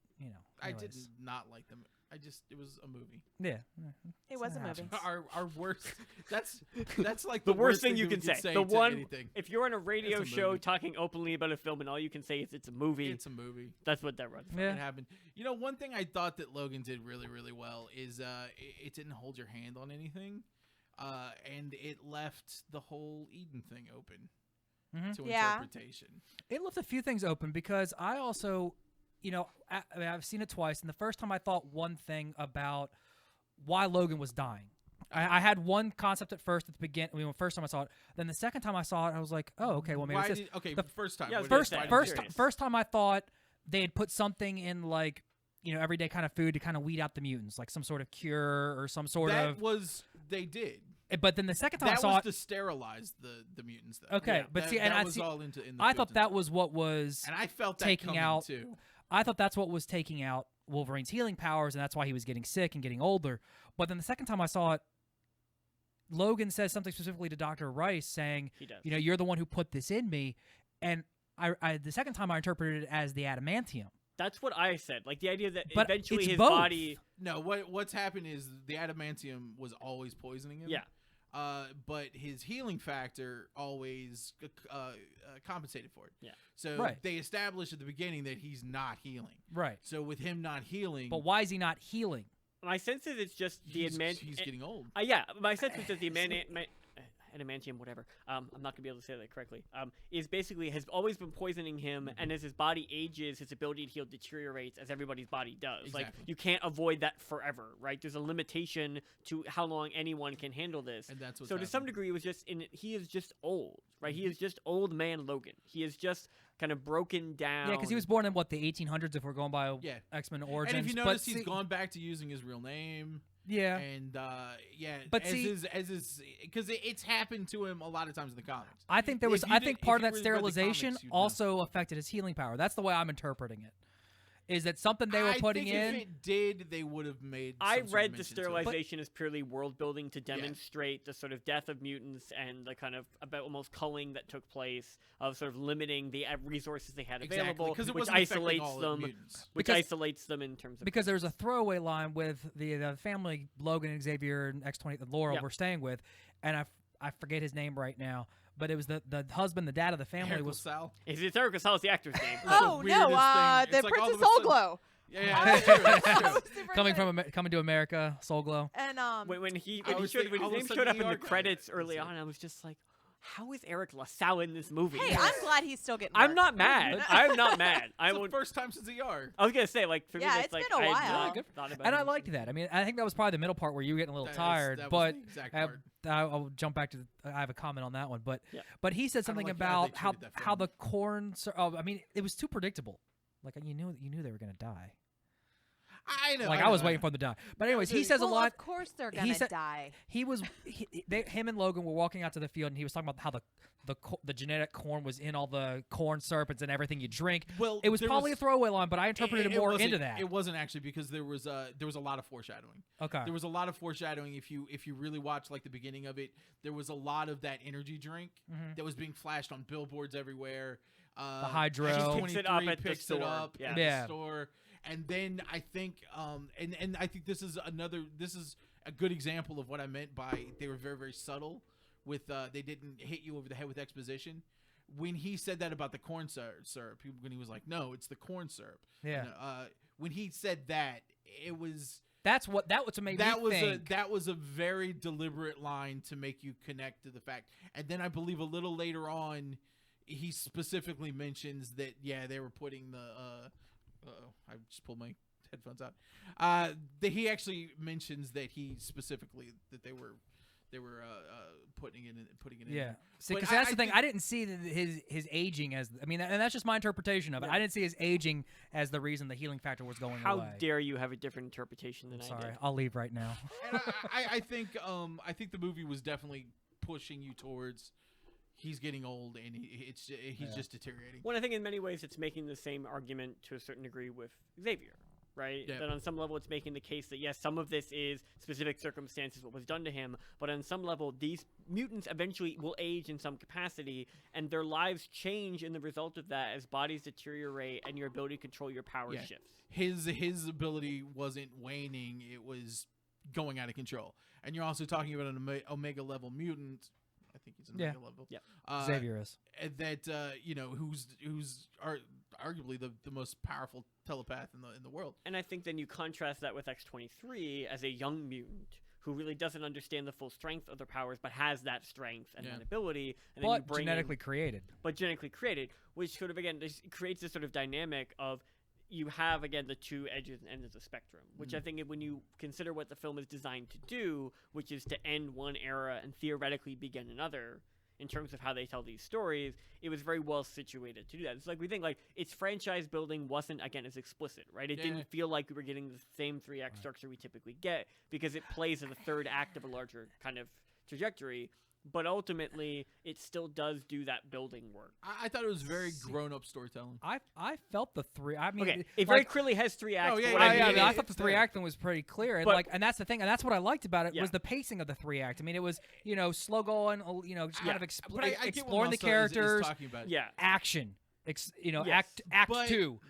I anyways. did not like them. It was a movie. Yeah. It was a that movie. happens. Our worst. That's like The the worst thing you can we say. to The one, anything. if you're on a radio It's a show movie. talking openly about a film and all you can say is it's a movie, It's a movie. that's what that runs. Yeah. It happened. One thing I thought that Logan did really, really well is it didn't hold your hand on anything, and it left the whole Eden thing open Mhm. to Yeah. interpretation. It left a few things open because I also, I've seen it twice, and the first time I thought one thing about why Logan was dying. I had one concept at first at the beginning. The first time I saw it, then the second time I saw it, I was like, oh, okay, well maybe Why it's this. did, okay, the first time. Yeah, I was what gonna is- say, why I'm did you First, do curious. it? first time I thought they had put something in like everyday kind of food to kind of weed out the mutants, like some sort of cure or some sort that of. was they did. But then the second time I That saw was it, to sterilize the mutants. Though. okay, Yeah. but that, see, that and I was see, all in the I thought goods that and was what was stuff. And I felt that taking coming out- too. I thought that's what was taking out Wolverine's healing powers, and that's why he was getting sick and getting older. But then the second time I saw it, Logan says something specifically to Dr. Rice, saying, He does. you're the one who put this in me, and I the second time I interpreted it as the adamantium. That's what I said. Like the idea that But eventually it's his both. body. No, what's happened is the adamantium was always poisoning him. Yeah. But his healing factor always compensated for it. Yeah. So Right. they established at the beginning that he's not healing. Right. So with him not healing, But why is he not healing? My sense is it's just the he's getting old. Yeah, my sense is that the adamantium, whatever. I'm not gonna be able to say that correctly. Is basically has always been poisoning him, and as his body ages, his ability to heal deteriorates as everybody's body does. Like Exactly. you can't avoid that forever, right? There's a limitation to how long anyone can handle this. And that's what's so to some happening. degree, it was just he is just old, right? He is just old man Logan. He is just kind of broken down. Yeah, because he was born in the 1800s. If we're going by Yeah. X-Men origins, And if you but notice, he's see- gone back to using his real name. Yeah, And But as see- his because it's happened to him a lot of times in the comics. I think there was. If you I did- think if part you of that really read the sterilization comics, you'd know. also affected his healing power. That's the way I'm interpreting it. Is that something they were I putting think in? If it did, they would have made. I some sort of read the mention to it. sterilization as purely world building to demonstrate the sort of death of mutants and the kind of about almost culling that took place of sort of limiting the resources they had Exactly, available, 'cause it which wasn't affecting isolates all of them, mutants. which Because- isolates them in terms of Because there's a throwaway line with the family Logan, Xavier, and X-20 that Laurel Yeah. were staying with, and I forget his name right now, but it was the husband, the dad of the family Eric was. LaSalle. It's Eric Gonzalez, the actor's name. That's the Oh no, weirdest thing. the It's like all Princess of a sudden- Soulglow. Yeah, that's true. That's That true. was super Coming good. coming to America, Soul Glow. And when he I when was his thinking- all of a name sudden showed up in the ER guy. credits early That's on, I was just like, how is Eric LaSalle in this movie? hey, I'm glad he's still getting. I'm work. not mad. I'm not mad. I It's the would. first time since ER. I was gonna say like for me, Yeah, that's it's like been a I had while. not Good. thought about And it. I liked that. I mean, I think that was probably the middle part where you were getting a little That was- tired, that was but the exact uh, part. I'll jump back to. I have a comment on that one, but Yeah. but he said something like how about they how treated that how family. the corn. Oh, I mean, it was too predictable. Like you knew they were gonna die. I know. Like I was waiting for them to die. But anyways, he says a Well, lot. Of course they're he gonna said- die. He was him and Logan were walking out to the field, and he was talking about how the genetic corn was in all the corn syrups and everything you drink. Well, It was there probably a throwaway line, but I interpreted it more wasn't- into that. It wasn't actually because there was a lot of foreshadowing. Okay. There was a lot of foreshadowing. If you really watch like the beginning of it, there was a lot of that energy drink Mhm. that was being flashed on billboards everywhere. The Hydro. Picks it up at the picks it store. up Yeah. at Yeah. the store, and then I think and I think this is a good example of what I meant by they were very, very subtle with they didn't hit you over the head with exposition. When he said that about the corn syrup, when he was like, "No, it's the corn syrup." Yeah. When he said that, it was That was made that me was think. that was a very deliberate line to make you connect to the fact. And then I believe a little later on, he specifically mentions that they were putting the. I just pulled my headphones out. That he actually mentions that he specifically that they were putting it in. Yeah. See, But because that's I the thing. think- I didn't see his aging as. I mean, and that's just my interpretation of it. I didn't see his aging as the reason the healing factor was going How away. dare you have a different interpretation than I'm I sorry. did? I'll leave right now. And I think the movie was definitely pushing you towards he's getting old and he's just deteriorating. Well, I think in many ways it's making the same argument to a certain degree with Xavier, right? Yeah. That on some level it's making the case that yes, some of this is specific circumstances, what was done to him, but on some level these mutants eventually will age in some capacity, and their lives change in the result of that as bodies deteriorate and your ability to control your power Yeah. shifts. His ability wasn't waning; it was going out of control. And you're also talking about an Omega level mutant. I think he's an Yeah. Omega level. Yeah. Xavier is. That who's arguably the most powerful telepath in the world. And I think then you contrast that with X-23 as a young mutant who really doesn't understand the full strength of their powers, but has that strength and Yeah. that ability. And then you But bring genetically created. but genetically created, which sort of again creates this sort of dynamic of you have again the two edges and ends of the spectrum, which I think when you consider what the film is designed to do, which is to end one era and theoretically begin another, in terms of how they tell these stories, it was very well situated to do that. It's like we think like its franchise building wasn't again as explicit, right? It didn't feel like we were getting the same 3-act structure we typically get because it plays as a third act of a larger kind of trajectory. But ultimately, it still does do that building work. I thought it was very grown-up storytelling. I felt the three. I mean, Okay, it very clearly has 3 acts. Oh, yeah, but what yeah, I mean I is- thought the 3-act one was pretty clear, and But- and that's the thing, and that's what I liked about it Yeah. was the pacing of the 3-act. I mean, it was slow going, just kind of But I get what exploring the Melsa is characters, talking about. yeah. action, Yes. act But- 2,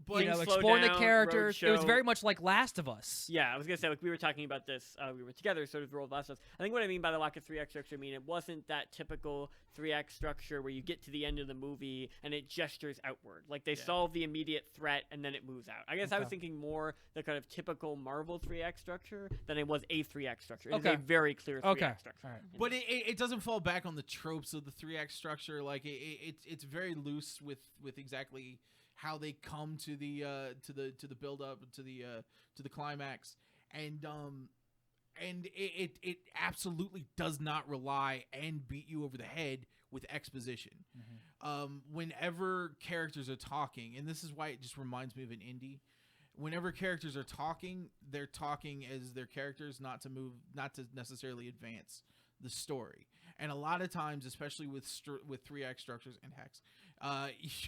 But Slow exploring the down, characters. It was roadshow. very much like Last of Us. Yeah, I was gonna say like we were talking about this. We were together, so does the role of Last of Us. I think what I mean by the lack of 3-act structure, I mean it wasn't that typical 3-act structure where you get to the end of the movie and it gestures outward. Like they solve the immediate threat and then it moves out. I guess I was thinking more the kind of typical Marvel 3-act structure than it was a 3-act structure. It's a very clear 3-act structure. All right. But it doesn't fall back on the tropes of the 3-act structure. Like it's very loose with exactly how they come to the build up to the climax, and it absolutely does not rely and beat you over the head with exposition. Whenever characters are talking, and this is why it just reminds me of an indie. Whenever characters are talking, they're talking as their characters, not to necessarily advance the story. And a lot of times, especially with 3-act structures and Hex,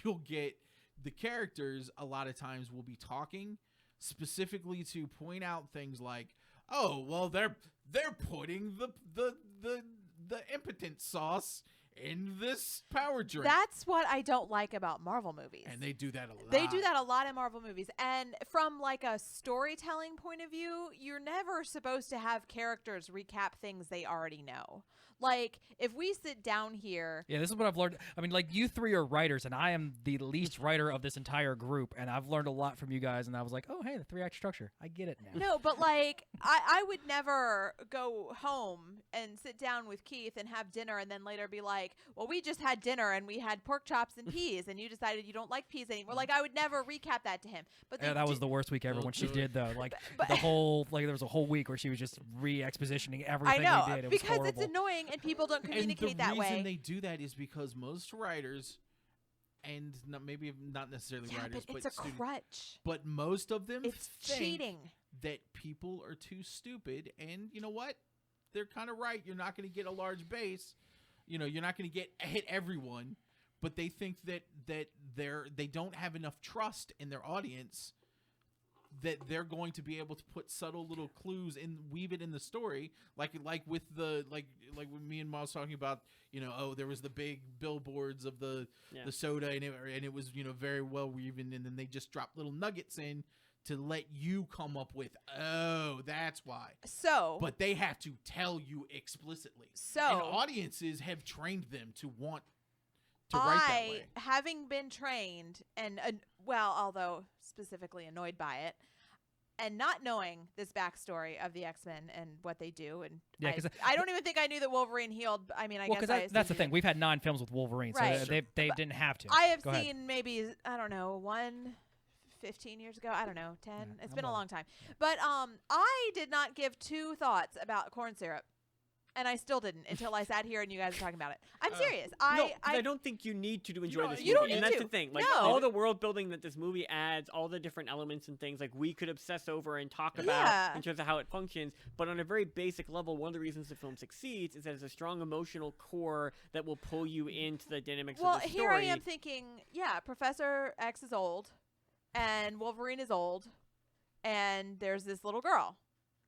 you'll get the characters a lot of times will be talking specifically to point out things like, oh, well, they're putting the impotent sauce in this power drink. That's what I don't like about Marvel movies. And they do that a lot. They do that a lot in Marvel movies. And from like a storytelling point of view, you're never supposed to have characters recap things they already know. Like, if we sit down here... Yeah, this is what I've learned. I mean, like, you three are writers, and I am the least writer of this entire group, and I've learned a lot from you guys, and I was like, oh, hey, the 3-act structure. I get it now. No, but like, I would never go home and sit down with Keith and have dinner and then later be like, well, we just had dinner and we had pork chops and peas, and you decided you don't like peas anymore. Like, I would never recap that to him. But Yeah, they that was do- the worst week ever when she do it. did, though. Like, But- the whole, like, there was a whole week where she was just re-expositioning I everything know, we did. It was because horrible. it's annoying and people don't communicate and that the reason way. they do that is because most writers, and maybe not necessarily Yeah, writers, but it's a students, crutch. but most of them It's think cheating. that people are too stupid, and you know what? They're kind of right. You're not going to get a large base. You're not going to hit everyone, but they think that they don't have enough trust in their audience that they're going to be able to put subtle little clues and weave it in the story, like with the like when me and Miles talking about, oh, there was the big billboards of the soda, and it was very well woven, and then they just drop little nuggets in to let you come up with, oh, that's why. So, But they have to tell you explicitly. So- and audiences have trained them to want to write that way. having been trained and, well, although specifically annoyed by it, and not knowing this backstory of the X-Men and what they do, and Yeah, 'cause I don't even think I knew that Wolverine healed. I mean, I well, guess because that's the assumed thing. We've had 9 films with Wolverine, Right. so they didn't have to. I have Go ahead. seen maybe, I don't know, 15 years ago. I don't know, 10. It's I'm been a old. long time. But I did not give 2 thoughts about corn syrup. And I still didn't until I sat here and you guys were talking about it. I'm serious. No, 'cause I don't think you need to enjoy this movie. you don't and need that's to. the thing. Like No. all the world building that this movie adds, all the different elements and things like we could obsess over and talk about Yeah. in terms of how it functions. But on a very basic level, one of the reasons the film succeeds is that it's a strong emotional core that will pull you into the dynamics Well, of the story. here I am thinking, yeah, Professor X is old, and Wolverine is old, and there's this little girl.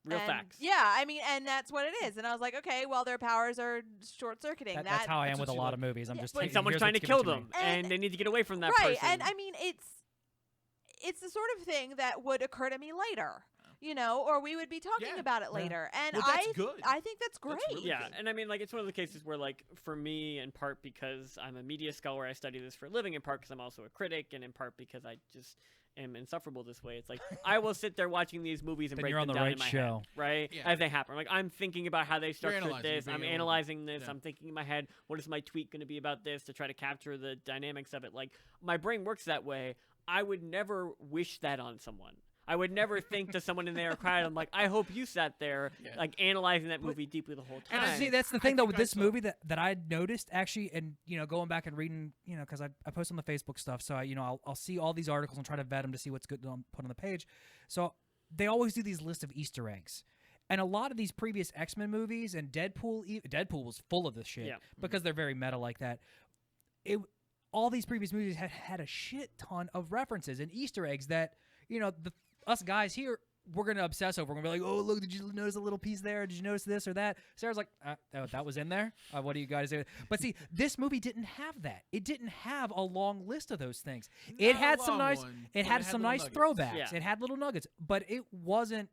Real And- facts. Yeah, I mean, and that's what it is. And I was like, okay, well, their powers are short-circuiting. That's how I am that's with a what you lot like. of movies. I'm Yeah, just But taking- someone's here's trying to what's given kill to me. them, and they need to get away from that right, person. and I mean, it's the sort of thing that would occur to me later, or we would be talking Yeah. about it later. And Well, that's good. I think that's great. really Yeah, good. and I mean, like, it's one of the cases where, like, for me, in part because I'm a media scholar, I study this for a living, in part because I'm also a critic, and in part because I just am insufferable this way. It's like, I will sit there watching these movies and Then break you're on them the down right in my show. head, right? Yeah. As they happen. Like, I'm thinking about how they structured analyzing, this, you're I'm being analyzing this, yeah. I'm thinking in my head, what is my tweet going to be about this to try to capture the dynamics of it? Like, my brain works that way. I would never wish that on someone. I would never think to someone in there cried. I'm like, I hope you sat there, like analyzing that movie deeply the whole time. And see, that's the thing though with this movie that I noticed actually, and going back and reading, because I post on the Facebook stuff, so I'll see all these articles and try to vet them to see what's good to put on the page. So they always do these lists of Easter eggs. And a lot of these previous X-Men movies and Deadpool was full of this shit because they're very meta like that. All these previous movies had a shit ton of references and Easter eggs that, us guys here, we're going to obsess over. We're going to be like, oh, look, did you notice a little piece there? Did you notice this or that? Sarah's like, that was in there? What do you guys do? But see, this movie didn't have that. It didn't have a long list of those things. It had some nice throwbacks. Yeah. It had little nuggets, but it wasn't,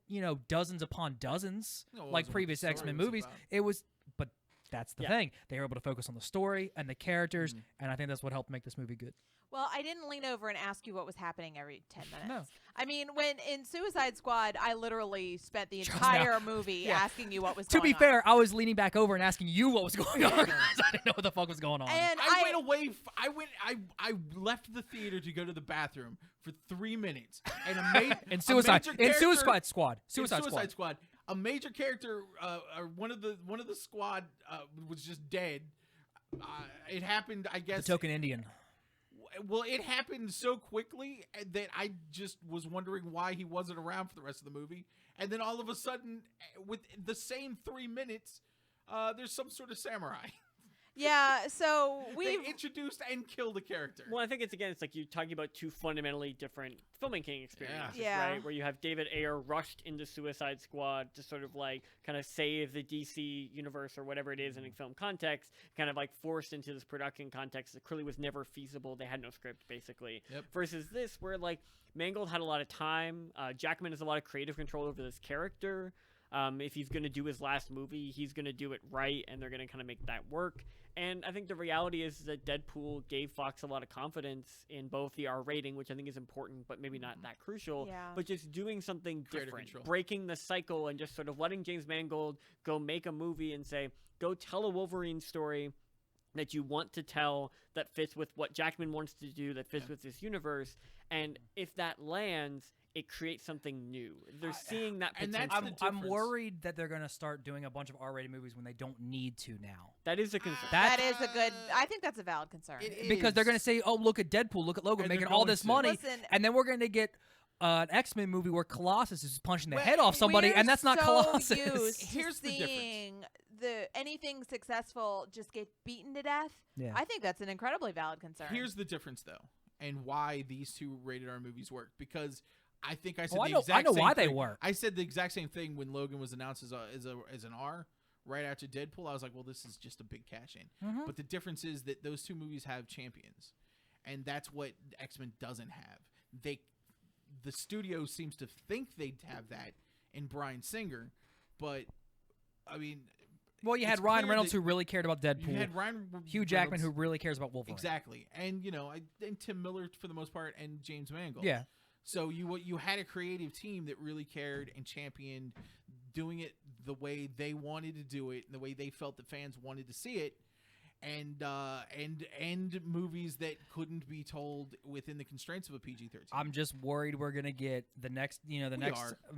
dozens upon dozens like previous X-Men movies. It was, but that's the thing. They were able to focus on the story and the characters, and I think that's what helped make this movie good. Well, I didn't lean over and ask you what was happening every 10 minutes. No. I mean, when in Suicide Squad, I literally spent the entire movie asking you what was To going be on. fair, I was leaning back over and asking you what was going on because I didn't know what the fuck was going on. And I went away. I left the theater to go to the bathroom for 3 minutes, and in Suicide Squad, a major character, or one of the squad, was just dead. It happened, I guess. The token Indian. Well, it happened so quickly that I just was wondering why he wasn't around for the rest of the movie. And then all of a sudden, with the same 3 minutes, there's some sort of samurai. Yeah, so They introduced and killed a character. Well, I think it's like you're talking about two fundamentally different filmmaking experiences, Yeah. right? Where you have David Ayer rushed into Suicide Squad to sort of like kind of save the DC universe or whatever it is in a film context, kind of like forced into this production context that clearly was never feasible. They had no script, basically. Yep. Versus this, where like Mangold had a lot of time. Jackman has a lot of creative control over this character. If he's going to do his last movie, he's going to do it right, and they're going to kind of make that work. And I think the reality is that Deadpool gave Fox a lot of confidence in both the R rating, which I think is important, but maybe not that crucial, but just doing something Creative different, control. breaking the cycle and just sort of letting James Mangold go make a movie and say, go tell a Wolverine story that you want to tell that fits with what Jackman wants to do, that fits with this universe. And if that lands, it creates something new. They're seeing that and potential. that's the I'm difference. worried that they're going to start doing a bunch of R-rated movies when they don't need to now. That is a concern. that is a good. I think that's a valid concern. Because they're going to say, oh, look at Deadpool, look at Logan And making they're all going this to. money. Listen- And then we're going to get an X-Men movie where Colossus is punching the head off somebody, We're and that's not so Colossus. Used to Here's the difference. seeing anything successful just get beaten to death. Yeah. I think that's an incredibly valid concern. Here's the difference, though, and why these two rated R movies work. Because I think I said Oh, the I know exact same why they thing. work. I said the exact same thing when Logan was announced as an R right after Deadpool. I was like, well, this is just a big cash in. Mm-hmm. But the difference is that those two movies have champions, and that's what X-Men doesn't have. The studio seems to think they'd have that in Bryan Singer, but I mean, Well, you had it's Ryan clear Reynolds that who really cared about Deadpool. you had Ryan Hugh Jackman who Reynolds- really cares about Wolverine. exactly, and and Tim Miller for the most part, and James Mangold. Yeah. So you had a creative team that really cared and championed doing it the way they wanted to do it, and the way they felt the fans wanted to see it, and movies that couldn't be told within the constraints of a PG-13. I'm just worried we're gonna get the next,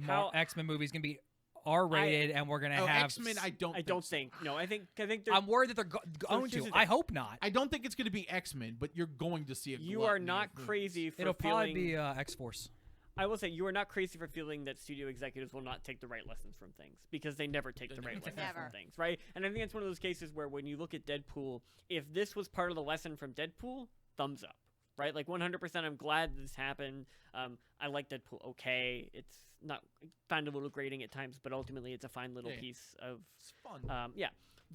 are. X-Men movie is gonna be R-rated, and we're gonna have X-Men. I don't think. No, I think they're. I'm worried that they're going here's to. the I thing. hope not. I don't think it's going to be X-Men, but you're going to see it. You are not crazy for It'll probably feeling. be X-Force. I will say you are not crazy for feeling that studio executives will not take the right lessons from things, because they never take the right lessons Never. from things, right? And I think it's one of those cases where when you look at Deadpool, if this was part of the lesson from Deadpool, thumbs up, right? Like 100%. I'm glad this happened. I like Deadpool. Okay, it's not find a little grating at times, but ultimately it's a fine little Yeah. piece of It's fun. yeah.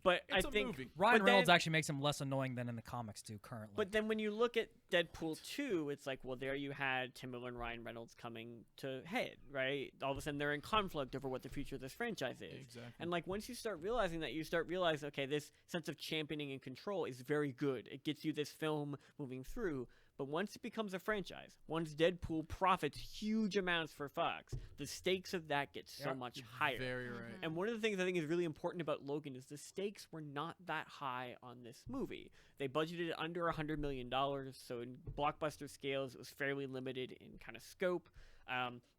But It's I a think movie. Ryan but Reynolds then- actually makes him less annoying than in the comics do currently. But then when you look at Deadpool 2, it's like, well, there you had Tim Miller and Ryan Reynolds coming to head, right? All of a sudden they're in conflict over what the future of this franchise is. Exactly. And like once you start realizing that, you start realizing, okay, this sense of championing and control is very good. It gets you this film moving through. But once it becomes a franchise, once Deadpool profits huge amounts for Fox, the stakes of that get so much higher. Very right. And one of the things I think is really important about Logan is the stakes were not that high on this movie. They budgeted under $100 million, so in blockbuster scales, it was fairly limited in kind of scope.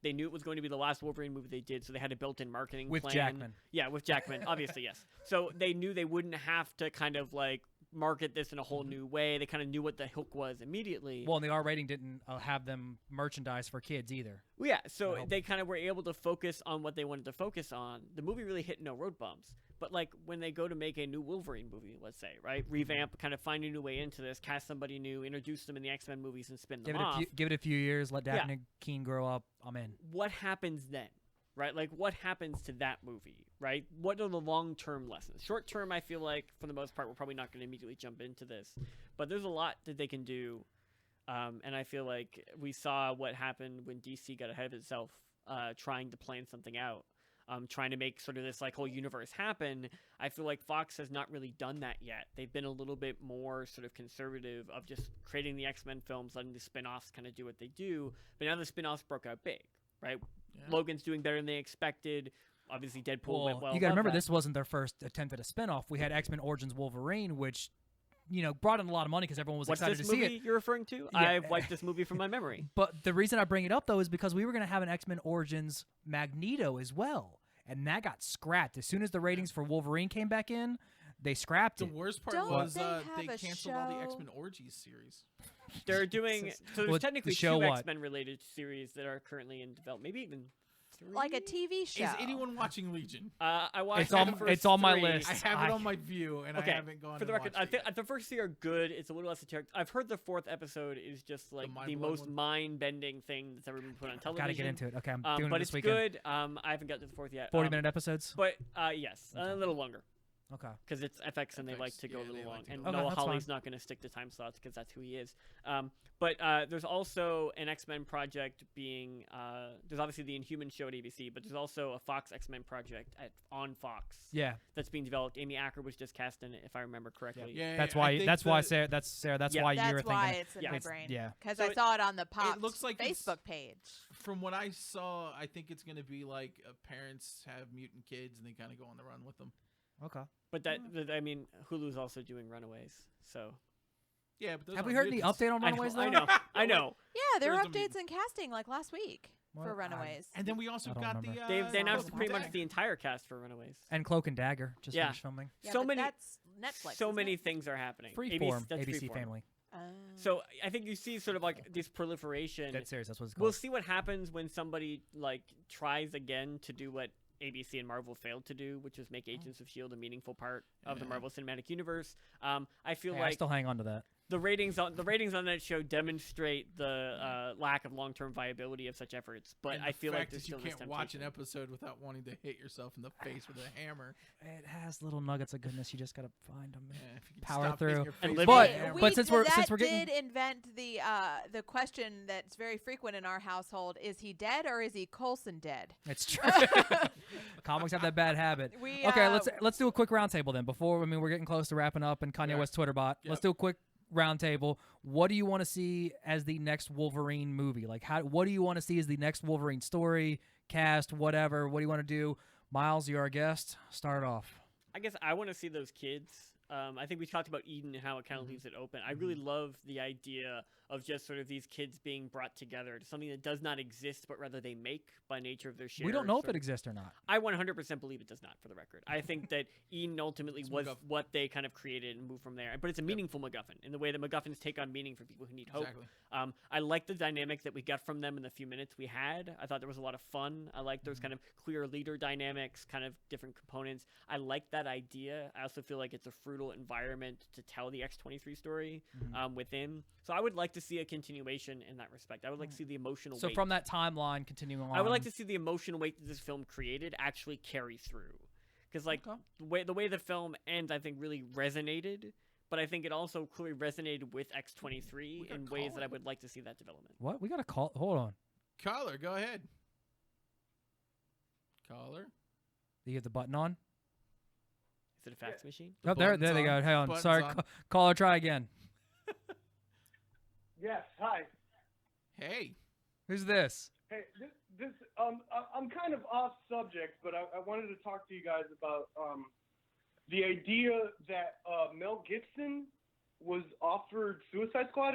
They knew it was going to be the last Wolverine movie they did, so they had a built-in marketing With plan. Jackman. Yeah, with Jackman, obviously, yes. So they knew they wouldn't have to kind of like market this in a whole new way. They kind of knew what the hook was immediately. Well, and the R rating didn't have them merchandise for kids either. Well, yeah, so Well- they kind of were able to focus on what they wanted to focus on. The movie really hit no road bumps. But like when they go to make a new Wolverine movie, let's say, right, revamp, kind of find a new way into this, cast somebody new, introduce them in the X-Men movies, and spin them off. Give it a few years. Let Yeah. Daphne Keane grow up. I'm in. What happens then? Right, like what happens to that movie, right? What are the long-term lessons? Short-term, I feel like for the most part, we're probably not going to immediately jump into this, but there's a lot that they can do, and I feel like we saw what happened when DC got ahead of itself, trying to plan something out, trying to make sort of this like whole universe happen. I feel like Fox has not really done that yet. They've been a little bit more sort of conservative of just creating the X-Men films, letting the spin-offs kind of do what they do, but now the spin-offs broke out big, right? Yeah. Logan's doing better than they expected. Obviously, Deadpool went well. You got to Love remember, that. this wasn't their first attempt at a spinoff. We had X-Men Origins Wolverine, which, brought in a lot of money because everyone was What's excited this to see movie it. you're referring to? Yeah. I've wiped this movie from my memory. But the reason I bring it up, though, is because we were going to have an X-Men Origins Magneto as well. And that got scrapped. As soon as the ratings for Wolverine came back in, they scrapped The it. worst part Don't was they they have a canceled all the show? X-Men Orgies series. They're doing so. There's Well, technically the show two what? X-Men related series that are currently in development. Maybe even three. Like a TV show. Is anyone watching Legion? I watched It's on- the first it's on my three. list. I have it on my view, and Okay, I haven't gone. For the and record, watched I it think yet. the first three are good. It's a little esoteric. I've heard the fourth episode is just like My the Blood most one? mind-bending thing that's ever been put on television. Got to get into it. Okay, I'm doing But it this it's weekend. good. I haven't got to the fourth yet. 40-minute episodes? But yes, a little longer. Okay. Because it's FX and they FX, like to go yeah, a little they like long. to And go Okay, Noah that's Hawley's fine. not going to stick to time slots because that's who he is. But there's also an X-Men project being there's obviously the Inhuman show at ABC, but there's also a Fox X-Men project on Fox Yeah. that's being developed. Amy Acker was just cast in it, if I remember correctly. Yeah, That's I why. think That's why the- Sarah. That's Sarah. That's Yeah. why you were That's why thinking. it's in Yeah. my It's- brain. yeah. Because So I saw it on the Pop looks like it's- Facebook page. From what I saw, I think it's going to be like parents have mutant kids and they kind of go on the run with them. Okay. But I mean, Hulu's also doing Runaways, so Yeah, but those Have we aren't heard any mutants. update on I know, Runaways? I though? know, I know. Yeah, there were Where's the updates mutant? and casting like last week Well, for Runaways. And then we also I don't got remember. the. They announced Cloak pretty and much the Dagger. entire cast for Runaways. And Cloak and Dagger just Yeah. finished filming. Yeah, so but many, That's Netflix. so isn't many it? things are happening. Freeform, that's ABC Freeform. Family. So I think you see sort of like this proliferation. Dead Series. That's what it's called. We'll see what happens when somebody like tries again to do what ABC and Marvel failed to do, which was make Agents of Shield a meaningful part of the Yeah. Marvel Cinematic Universe. I feel Hey, I like still hang on to that. the ratings on that show demonstrate the lack of long-term viability of such efforts. But And I the feel like fact there's that you still this can't watch an temptation. episode without wanting to hit yourself in the face with a hammer. It has little nuggets of goodness. You just gotta find them. Yeah, if you can Power stop hitting through. your And face live with a with it. hammer. But since we're that getting- did invent the question that's very frequent in our household: is he dead or is he Coulson dead? It's true. Comics have that bad habit. We, Okay, let's do a quick roundtable then. Before we're getting close to wrapping up, and Kanye Yeah. West Twitter bot. Yep. Let's do a quick roundtable. What do you want to see as the next Wolverine movie? Like, what do you want to see as the next Wolverine story, cast, whatever? What do you want to do? Miles, you're our guest. Start off. I guess I want to see those kids. I think we talked about Eden and how it kind of leaves it open. I really love the idea of just sort of these kids being brought together to something that does not exist, but rather they make by nature of their shared. We don't know if sort it of- exists or not. I 100% believe it does not, for the record. I think that Eden ultimately It's was MacGuffin. what they kind of created and moved from there. But it's a meaningful MacGuffin in the way that MacGuffins take on meaning for people who need hope. Exactly. I like the dynamic that we got from them in the few minutes we had. I thought there was a lot of fun. I like those kind of clear leader dynamics, kind of different components. I like that idea. I also feel like it's a fruitful environment to tell the X-23 story within. So I would like to see a continuation in that respect. I would like to see the emotional So weight. from that timeline, continuing on. I would like to see the emotional weight that this film created actually carry through, because like the way the film ends, I think really resonated. But I think it also clearly resonated with X-23 got in ways that I Colin. would like to see that development. What? We got to call. Hold on. Caller, go ahead. Caller. You have the button on? Is it a fax machine? The Oh, there button's they go. on. Hang on. Button's Sorry. on. Caller, try again. Yes. Hi. Hey. Who's this? Hey. I'm kind of off subject, but I wanted to talk to you guys about the idea that Mel Gibson was offered Suicide Squad.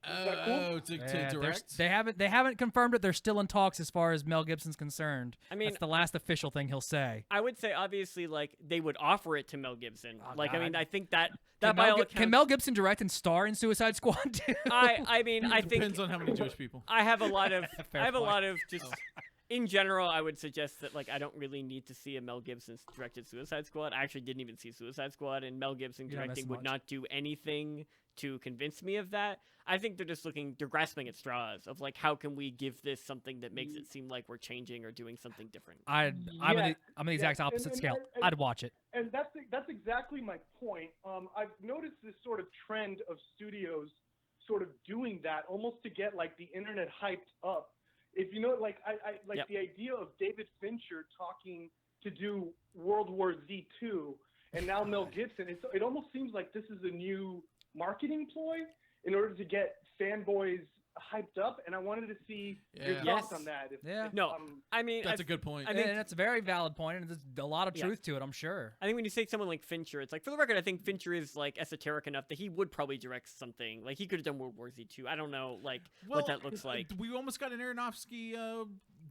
Is that cool? To Yeah, direct. they haven't confirmed it. They're still in talks as far as Mel Gibson's concerned. I mean, that's the last official thing he'll say. I would say obviously like they would offer it to Mel Gibson. Oh, I mean, God. I think that Can by Mel, all Gi- accounts, can Mel Gibson direct and star in Suicide Squad too? I mean, I think Depends on how many Jewish people. I have a lot of Fair I have a point. lot of just in general. I would suggest that like I don't really need to see a Mel Gibson directed Suicide Squad. I actually didn't even see Suicide Squad, and Mel Gibson You're not directing missing would much. not do anything to convince me of that. I think they're grasping at straws of like how can we give this something that makes it seem like we're changing or doing something different. I'm Yeah, the exact yeah, opposite and- scale. and- I'd watch it. And that's exactly my point. I've noticed this sort of trend of studios sort of doing that almost to get like the internet hyped up. If you know, like I like Yep. the idea of David Fincher talking to do World War Z2, and now Mel Gibson. It almost seems like this is a new marketing ploy in order to get fanboys hyped up. And I wanted to see your Yeah. thoughts Yes. on that. Yeah. No, I mean, That's a good point. I think And that's a very valid point, and there's a lot of Yeah. truth to it, I'm sure. I think when you say someone like Fincher, it's like, for the record, I think Fincher is like esoteric enough that he would probably direct something. Like he could have done World War Z2. I don't know, like what that looks like. We almost got an Aronofsky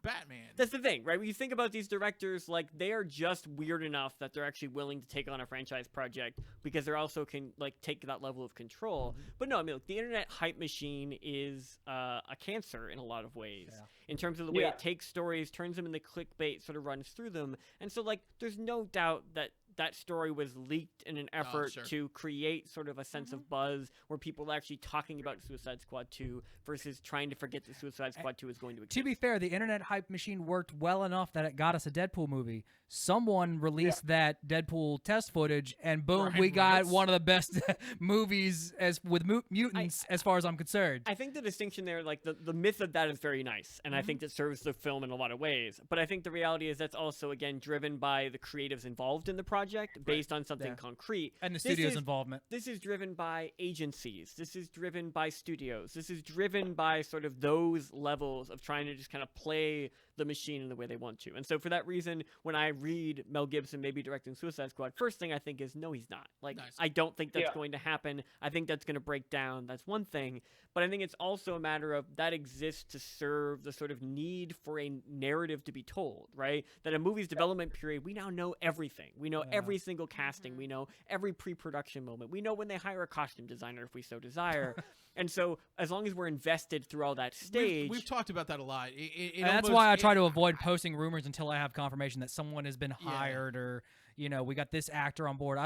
Batman. That's the thing, right? When you think about these directors, like they are just weird enough that they're actually willing to take on a franchise project because they're also can like take that level of control. But no, I mean, look, the internet hype machine is a cancer in a lot of ways in terms of the way Yeah. it takes stories, turns them into clickbait, sort of runs through them. And so, like, there's no doubt that that story was leaked in an effort sure. to create sort of a sense of buzz where people are actually talking about Suicide Squad 2 versus trying to forget that Suicide Squad 2 is going to exist. To be fair, the internet hype machine worked well enough that it got us a Deadpool movie. Someone released that Deadpool test footage, and boom, Ryan we got Reynolds. one of the best movies as with mutants, as far as I'm concerned. I think the distinction there, like the myth of that is very nice, and I think that serves the film in a lot of ways. But I think the reality is that's also, again, driven by the creatives involved in the project based on something Yeah. concrete. And the This studio's is- involvement. This is driven by agencies. This is driven by studios. This is driven by sort of those levels of trying to just kind of play the machine in the way they want to. And so for that reason, when I read Mel Gibson maybe directing Suicide Squad, first thing I think is, no, he's not. Like, Nice. I don't think that's Yeah. going to happen. I think that's going to break down. That's one thing. But I think it's also a matter of that exists to serve the sort of need for a narrative to be told, right? That a movie's development period, we now know everything. We know every single casting. We know every pre-production moment. We know when they hire a costume designer if we so desire. And so as long as we're invested through all that stage, We've talked about that a lot. And that's why I try to avoid posting rumors until I have confirmation that someone has been Yeah. hired or, we got this actor on board.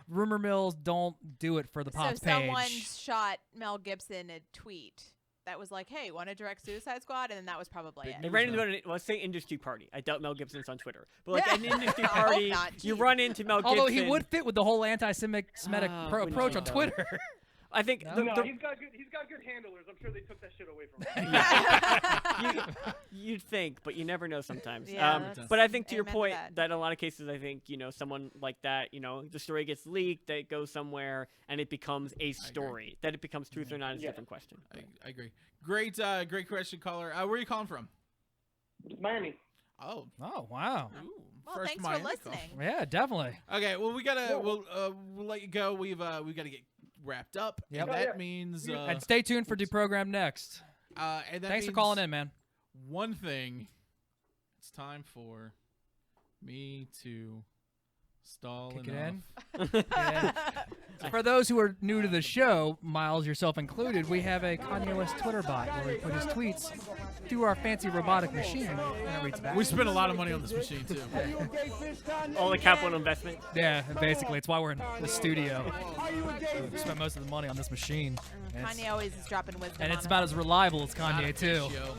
Rumor mills don't do it for the So Pops someone page. shot Mel Gibson a tweet that was like, "Hey, want to direct Suicide Squad?" And then that was probably it. they ran into an, let's say, industry party. I doubt Mel Gibson's on Twitter. But like an industry I hope party, not. you Jeez. run into Mel Gibson. Although he would fit with the whole anti-Semitic wouldn't approach you on know? Twitter. I think No? the, No, the- he's got good handlers. I'm sure they took that shit away from him. you'd think, but you never know sometimes. Yeah, that's- but I think to your amen to point, that. that in a lot of cases, I think, someone like that, the story gets leaked, that it goes somewhere, and it becomes a story. That it becomes truth or not is a Yeah. different question. I agree. Great question, caller. Where are you calling from? Miami. Oh, Oh, wow. ooh, Well, first thanks for Miami call. listening. Yeah, definitely. Okay, well we gotta we'll let you go. We've got to get wrapped up. Yep. And Oh, that yeah. means And stay tuned for Deprogram next. and that Thanks for means calling in, man. One thing, it's time for me to stall Kick it enough. in. Yeah. For those who are new to the show, Miles, yourself included, we have a Kanye West Twitter bot where we put his tweets through our fancy robotic machine and it reads back. We spent a lot of money on this machine too. All the capital investment. Yeah, basically, it's why we're in the studio. We spent most of the money on this machine. And it's, Kanye always is dropping wisdom. and on it's us. about as reliable as Not a Kanye, too. ratio.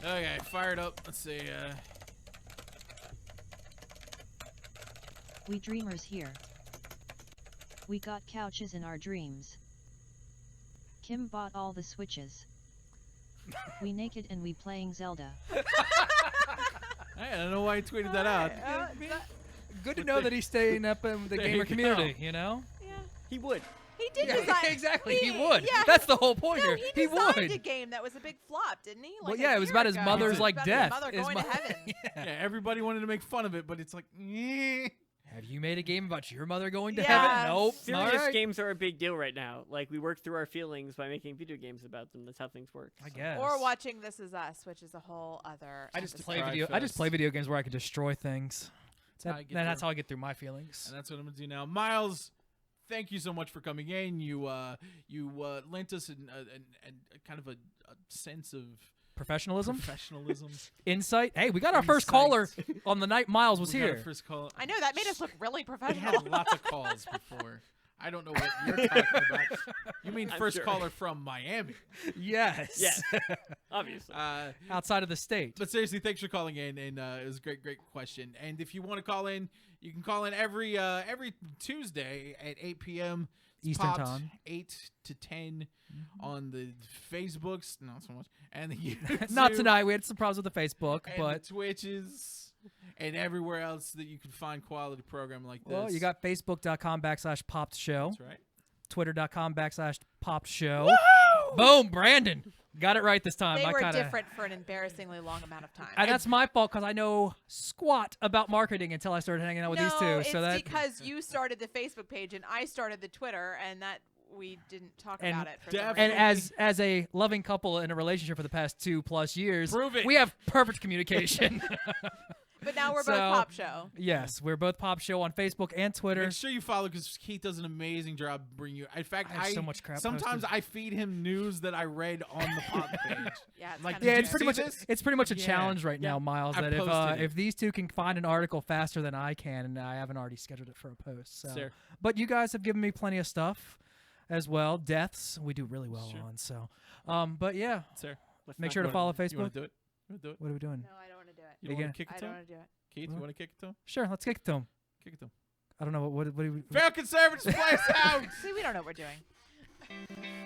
Okay, fired up. Let's see. We dreamers here. We got couches in our dreams. Kim bought all the switches. We naked and we playing Zelda. Hey, I don't know why I tweeted that out. Good to know that he's staying up in the There gamer you community, you know? Yeah. He would. He did Yeah, design. exactly. He would. Yeah. That's the whole point No, here. he designed would. a game that was a big flop, didn't he? Well, Like yeah, a it was year about his ago. mother's It was like about death. His mother His going mo- to heaven. Yeah, everybody wanted to make fun of it, but it's like, eh. Have you made a game about your mother going to Yes. heaven? Nope. Serious All right. games are a big deal right now. Like, we work through our feelings by making video games about them. That's how things work. I so. guess. Or watching This Is Us, which is a whole other. I just episode. play Cry video. I just fest. play video games where I can destroy things. That's how I get That's through. how I get through my feelings. And that's what I'm gonna do now. Miles, thank you so much for coming in. You lent us an kind of a sense of Professionalism, professionalism. insight. Hey, we got our first caller Insight. on the night Miles was We got our here. first call. I know that made us look really We professional. had lots of calls before. I don't know what you're talking about. You mean I'm first sure. caller from Miami? Yes. Yes. Obviously. Outside of the state. But seriously, thanks for calling in, and it was a great question. And if you want to call in, you can call in every Tuesday at 8 p.m. It's Eastern popped time. 8 to 10 on the Facebooks, not so much, and the YouTube, Not tonight. We had some problems with the Facebook, and but the Twitches, and everywhere else that you can find quality programming like this. well, you got Facebook.com/Popped Show, That's right. Twitter.com/Popped Show. Boom, Brandon. Got it right this time. They I were kinda, different for an embarrassingly long amount of time. And that's my fault because I know squat about marketing until I started hanging out with no, these two. it's So that because you started the Facebook page and I started the Twitter, and that we didn't talk And about it. For some and reason. as a loving couple in a relationship for the past 2+ years, Prove it. we have perfect communication. But now we're So, both Pop Show. Yes, we're both Pop Show on Facebook and Twitter. Make sure you follow because Keith does an amazing job bringing you. In fact, I have so much crap sometimes posted. I feed him news that I read on the pop page. Yeah, it's Like, kinda Yeah, Did it's you pretty see much this? it's pretty much a Yeah. challenge right now, Yeah. Miles. I That posted it. if these two can find an article faster than I can, and I haven't already scheduled it for a post. So, Sure. but you guys have given me plenty of stuff as well. Deaths we do really well Sure. on. So, but yeah, Sir, Let's make not sure to go- follow You want Facebook. to do it? You want to do it? What are we doing? No, I don't want to do it. You don't want Again. to kick it I to don't him? want to do it. Keith, What? you want to kick it to him? Sure, let's kick it to him. Kick it to him. I don't know what do we. Failed conservatives place out. See, we don't know what we're doing.